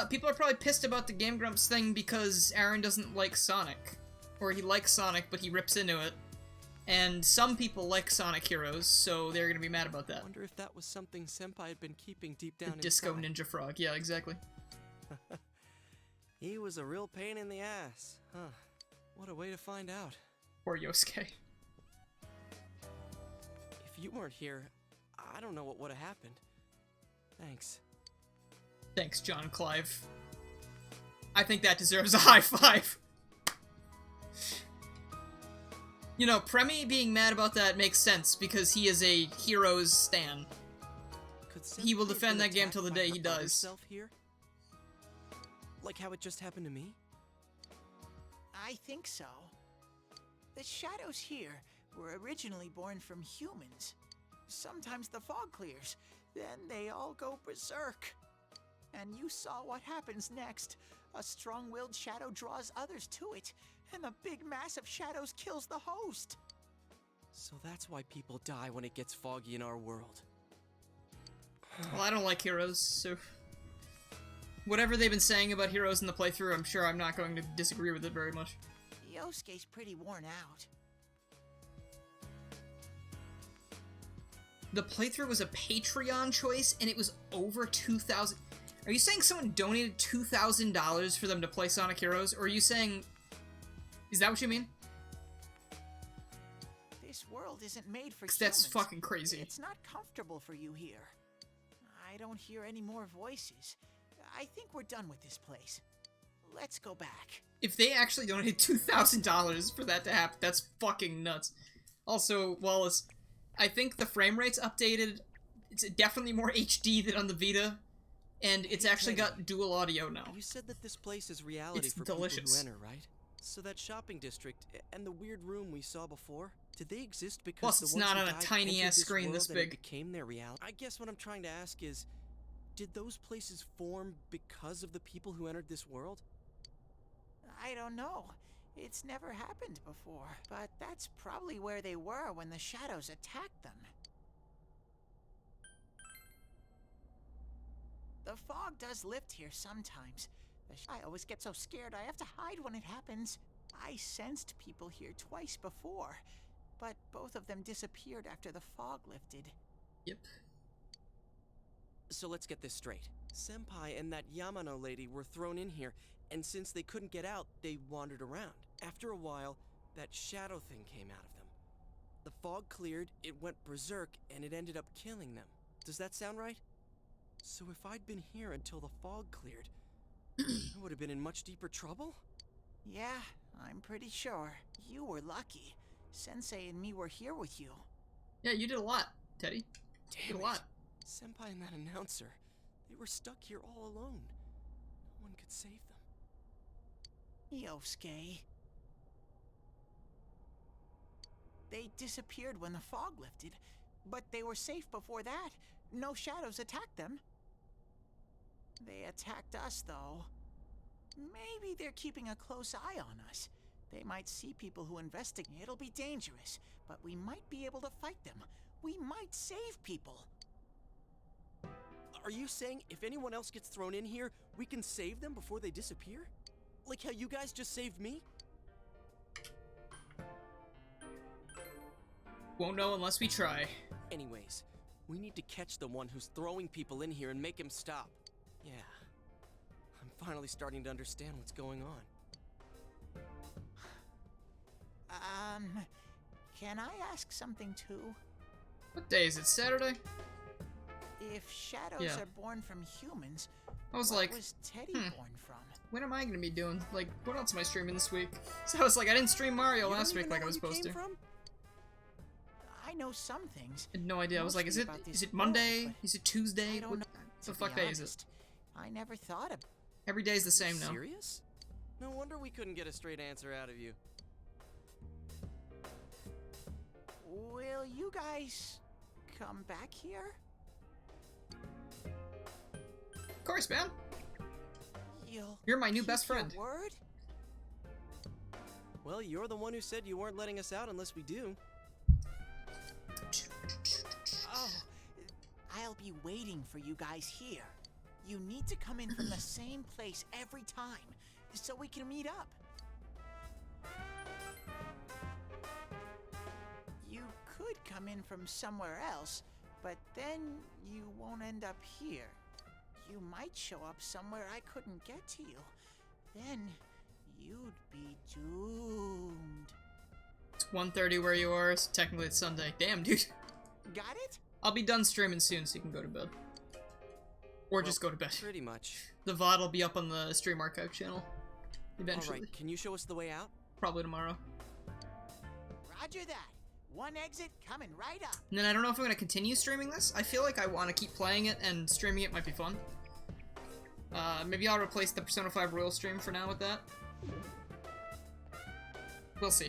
People are probably pissed about the Game Grumps thing because Aaron doesn't like Sonic. Or he likes Sonic, but he rips into it. And some people like Sonic Heroes, so they're gonna be mad about that. I wonder if that was something Senpai had been keeping deep down The Disco inside. Ninja Frog, yeah, exactly. He was a real pain in the ass, huh? What a way to find out. Poor Yosuke. If you weren't here, I don't know what would have happened. Thanks. Thanks, John Clive. I think that deserves a high five. You know, Premi being mad about that makes sense because he is a Heroes stan. He will defend that game till the day he dies. Here? Like how it just happened to me? I think so. The shadows here were originally born from humans. Sometimes the fog clears, then they all go berserk. And you saw what happens next. A strong-willed shadow draws others to it, and the big mass of shadows kills the host. So that's why people die when it gets foggy in our world. Well, I don't like Heroes, so... Whatever they've been saying about Heroes in the playthrough, I'm sure I'm not going to disagree with it very much. Yosuke's pretty worn out. The playthrough was a Patreon choice, and it was over 2,000... Are you saying someone donated $2,000 for them to play Sonic Heroes, or are you saying... Is that what you mean? This world isn't made for humans. That's fucking crazy. It's not comfortable for you here. I don't hear any more voices. I think we're done with this place. Let's go back. If they actually donated $2,000 for that to happen, that's fucking nuts. Also, Wallace, I think the frame rate's updated. It's definitely more HD than on the Vita, and it's actually got dual audio now. You said that this place is reality for delicious. people who enter, right? So that shopping district and the weird room we saw before, did they exist because Plus, the it's ones not who on a died tiny entered ass this screen world this and it big. became their reality? I guess what I'm trying to ask is, did those places form because of the people who entered this world? I don't know. It's never happened before, but that's probably where they were when the shadows attacked them. The fog does lift here sometimes. I always get so scared I have to hide when it happens. I sensed people here twice before, but both of them disappeared after the fog lifted. Yep. So let's get this straight. Senpai and that Yamano lady were thrown in here, and since they couldn't get out, they wandered around. After a while, that shadow thing came out of them. The fog cleared, it went berserk, and it ended up killing them. Does that sound right? So if I'd been here until the fog cleared, I would have been in much deeper trouble? Yeah, I'm pretty sure. You were lucky. Sensei and me were here with you. Yeah, you did a lot, Teddy. Damn you did a lot. Senpai and that announcer, they were stuck here all alone. No one could save them. Yosuke. They disappeared when the fog lifted, but they were safe before that. No shadows attacked them. They attacked us, though. Maybe they're keeping a close eye on us. They might see people who investigate. It'll be dangerous, but we might be able to fight them. We might save people. Are you saying if anyone else gets thrown in here, we can save them before they disappear? Like how you guys just saved me? Won't know unless we try. Anyways, we need to catch the one who's throwing people in here and make him stop. Yeah. I'm finally starting to understand what's going on. Can I ask something too? What day is it? Saturday? If shadows are born from humans, I was what like, was Teddy born from? When am I gonna be doing? Like, what else am I streaming this week? So I was like, I didn't stream Mario last week like I was supposed to. I know some things. I had no idea. I was like, is it Monday? Is it Tuesday? What the fuck day is it? I never thought of. Every day is the same now. Serious? No wonder we couldn't get a straight answer out of you. Will you guys come back here? Of course, man. You're my new best friend. Word? Well, you're the one who said you weren't letting us out unless we do. Oh, I'll be waiting for you guys here. You need to come in from the same place every time, so we can meet up. You could come in from somewhere else, but then you won't end up here. You might show up somewhere I couldn't get to you. Then you'd be doomed. It's 1:30 where you are, so technically it's Sunday. Damn, dude. Got it? I'll be done streaming soon, so you can go to bed. Or just go to bed. Pretty much. The VOD will be up on the Stream Archive channel. Eventually. Alright, can you show us the way out? Probably tomorrow. Roger that. One exit coming right up. And then I don't know if I'm going to continue streaming this. I feel like I want to keep playing it, and streaming it might be fun. Maybe I'll replace the Persona 5 Royal stream for now with that. We'll see.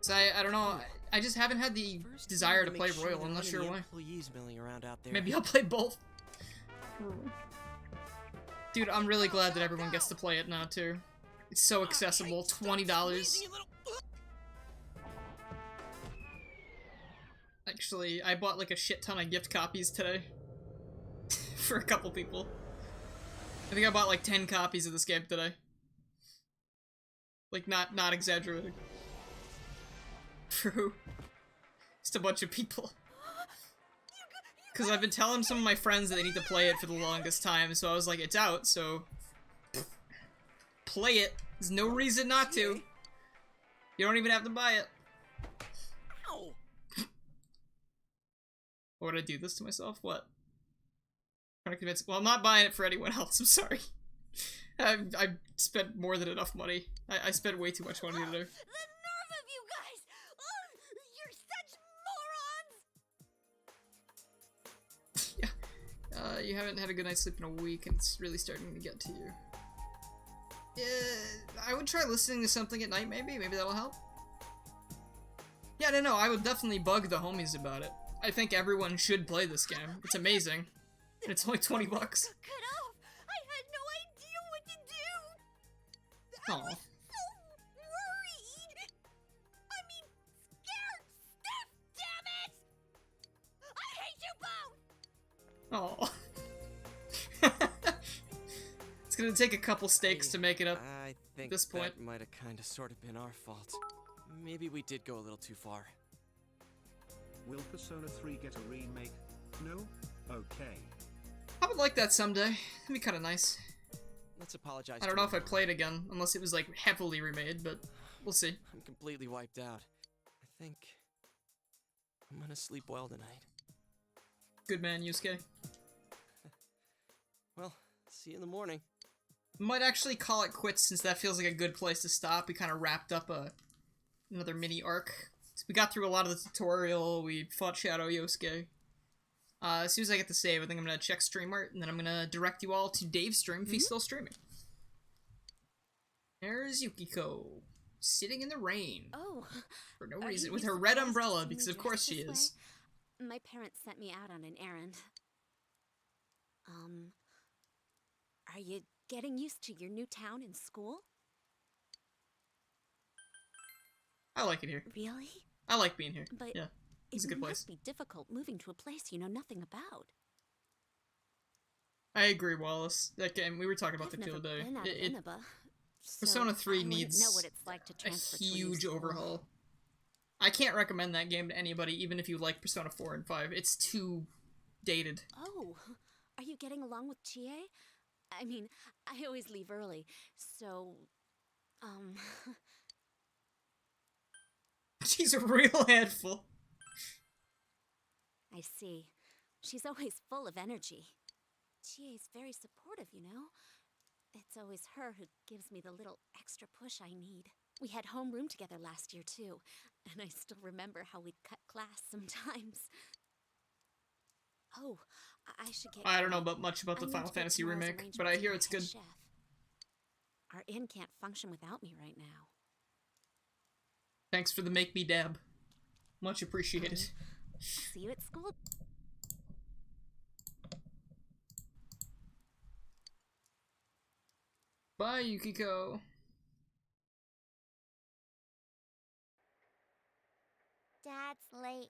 So I don't know. I just haven't had the desire to play Royal. I'm not sure why. Maybe I'll play both. Dude, I'm really glad that everyone gets to play it now, too. It's so accessible. $20. Actually, I bought like a shit ton of gift copies today. For a couple people. I think I bought like 10 copies of this game today. Like, not exaggerating. True. Just a bunch of people. Because I've been telling some of my friends that they need to play it for the longest time, so I was like, it's out, so... Play it. There's no reason not to. You don't even have to buy it. Ow. What would I do this to myself? What? Trying to convince. Well, I'm not buying it for anyone else. I'm sorry. I've spent more than enough money. I spent way too much money today. The nerve of you guys! You're such morons! You haven't had a good night's sleep in a week, and it's really starting to get to you. I would try listening to something at night, maybe. Maybe that'll help. Yeah, no, I would definitely bug the homies about it. I think everyone should play this game. It's amazing. And it's only $20. Cut off! I had no idea what to do! I was so worried! I mean, scared stiff, damn it! I hate you both! Oh. It's gonna take a couple stakes to make it up I think at this point. That might have kind of sort of been our fault. Maybe we did go a little too far. Will Persona 3 get a remake? No? Okay. I would like that someday. That'd be kind of nice. Let's apologize. I don't know if I'd play it again, unless it was like heavily remade, but we'll see. I'm completely wiped out. I think I'm gonna sleep well tonight. Good man, Yusuke. Well, see you in the morning. Might actually call it quits since that feels like a good place to stop. We kind of wrapped up another mini arc. So we got through a lot of the tutorial, we fought Shadow Yosuke. As soon as I get the save, I think I'm going to check stream art, and then I'm going to direct you all to Dave's stream if he's still streaming. There's Yukiko, sitting in the rain. Oh. For no reason, with her red umbrella, because of course she is. My parents sent me out on an errand. Are you getting used to your new town and school? I like it here. Really? I like being here. But yeah, it's a good place. It must be difficult moving to a place you know nothing about. I agree, Wallace. That game, we were talking about that the other day. Persona 3 needs know what it's like to a huge overhaul. I can't recommend that game to anybody, even if you like Persona 4 and 5. It's too dated. Oh, are you getting along with Chie? I mean, I always leave early, so, She's a real handful. I see. She's always full of energy. Chie's very supportive, you know? It's always her who gives me the little extra push I need. We had homeroom together last year, too, and I still remember how we'd cut class sometimes. Oh, I should get... I don't know much about the Final Fantasy remake, but I hear it's good. Chef. Our inn can't function without me right now. Thanks for the make me dab. Much appreciated. See you at school. Bye, Yukiko. Dad's late.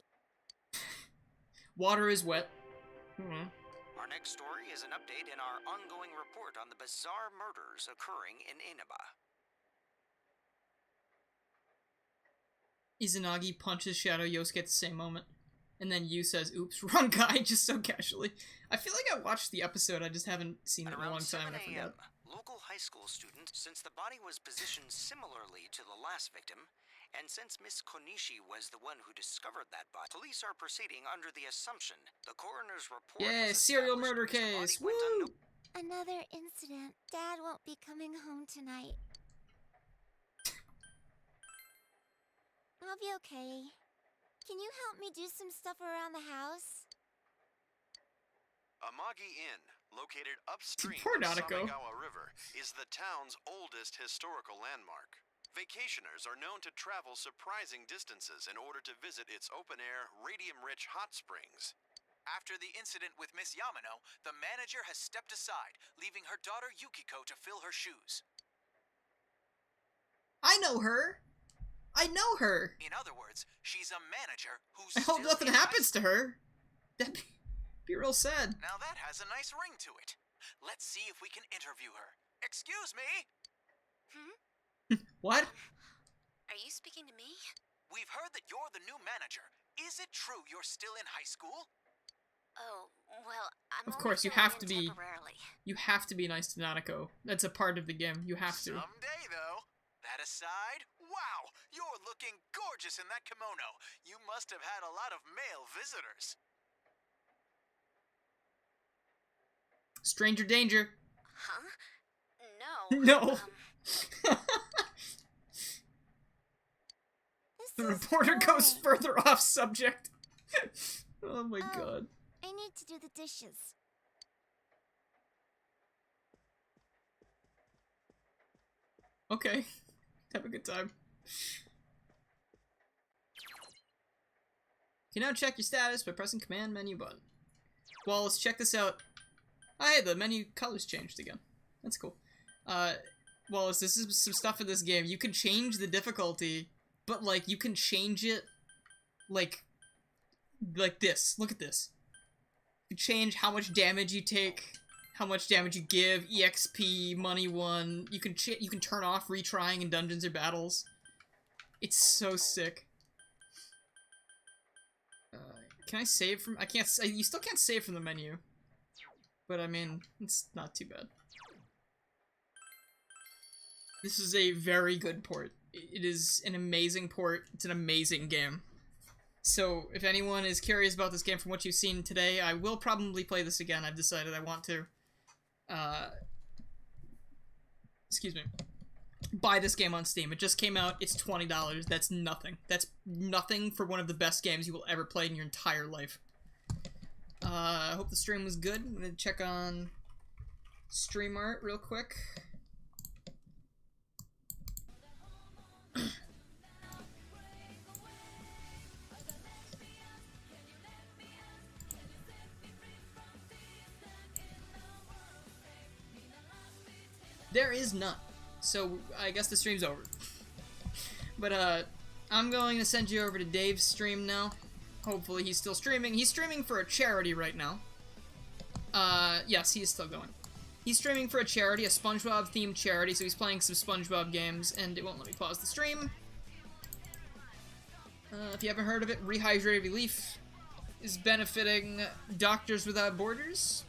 Water is wet. Our next story is an update in our ongoing report on the bizarre murders occurring in Inaba. Izanagi punches Shadow Yosuke at the same moment. And then Yu says, oops, wrong guy, just so casually. I feel like I watched the episode, I just haven't seen it in a long time and I forgot. Local high school student, since the body was positioned similarly to the last victim, and since Miss Konishi was the one who discovered that body, police are proceeding under the assumption the coroner's report. Yeah, serial murder case. Woo! Another incident. Dad won't be coming home tonight. I'll be okay. Can you help me do some stuff around the house? Amagi Inn, located upstream Poor of Nanako. Samegawa River, is the town's oldest historical landmark. Vacationers are known to travel surprising distances in order to visit its open-air, radium-rich hot springs. After the incident with Miss Yamano, the manager has stepped aside, leaving her daughter Yukiko to fill her shoes. I know her. I know her. In other words, she's a manager who's I hope nothing happens to her. That'd be real sad. Now that has a nice ring to it. Let's see if we can interview her. Excuse me? What? Are you speaking to me? We've heard that you're the new manager. Is it true you're still in high school? Oh, well, I'm Of course, you only have to filling in be. temporarily. You have to be nice to Nanako. That's a part of the game. You have to. Someday, though. That aside, wow, you're looking gorgeous in that kimono. You must have had a lot of male visitors. Stranger danger. Huh? No. The reporter goes further off subject. Oh my god. I need to do the dishes. Okay. Have a good time. You can now check your status by pressing command menu button. Well, let's check this out. Oh, hey, the menu colors changed again. That's cool. Wallace, this is some stuff in this game. You can change the difficulty, but, like, you can change it, like this. Look at this. You can change how much damage you take, how much damage you give, EXP, money won. You can turn off retrying in dungeons or battles. It's so sick. Can I save from? I can't. You still can't save from the menu. But I mean, it's not too bad. This is a very good port. It is an amazing port. It's an amazing game. So, if anyone is curious about this game from what you've seen today, I will probably play this again. I've decided I want to. Excuse me. Buy this game on Steam. It just came out. It's $20. That's nothing. That's nothing for one of the best games you will ever play in your entire life. I hope the stream was good. I'm gonna check on stream art real quick. There is none. So, I guess the stream's over. But, I'm going to send you over to Dave's stream now. Hopefully he's still streaming. He's streaming for a charity right now. Yes, he is still going. He's streaming for a charity, a SpongeBob-themed charity, so he's playing some SpongeBob games, and it won't let me pause the stream. If you haven't heard of it, Rehydrated Relief is benefiting Doctors Without Borders,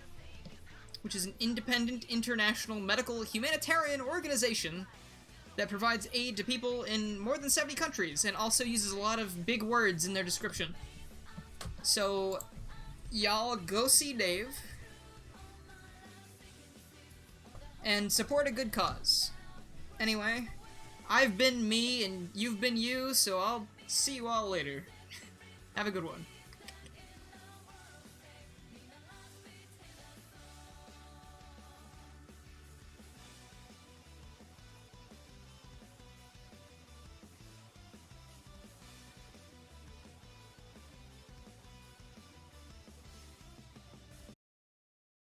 which is an independent international medical humanitarian organization that provides aid to people in more than 70 countries and also uses a lot of big words in their description. So, y'all go see Dave and support a good cause. Anyway, I've been me and you've been you, so I'll see you all later. Have a good one.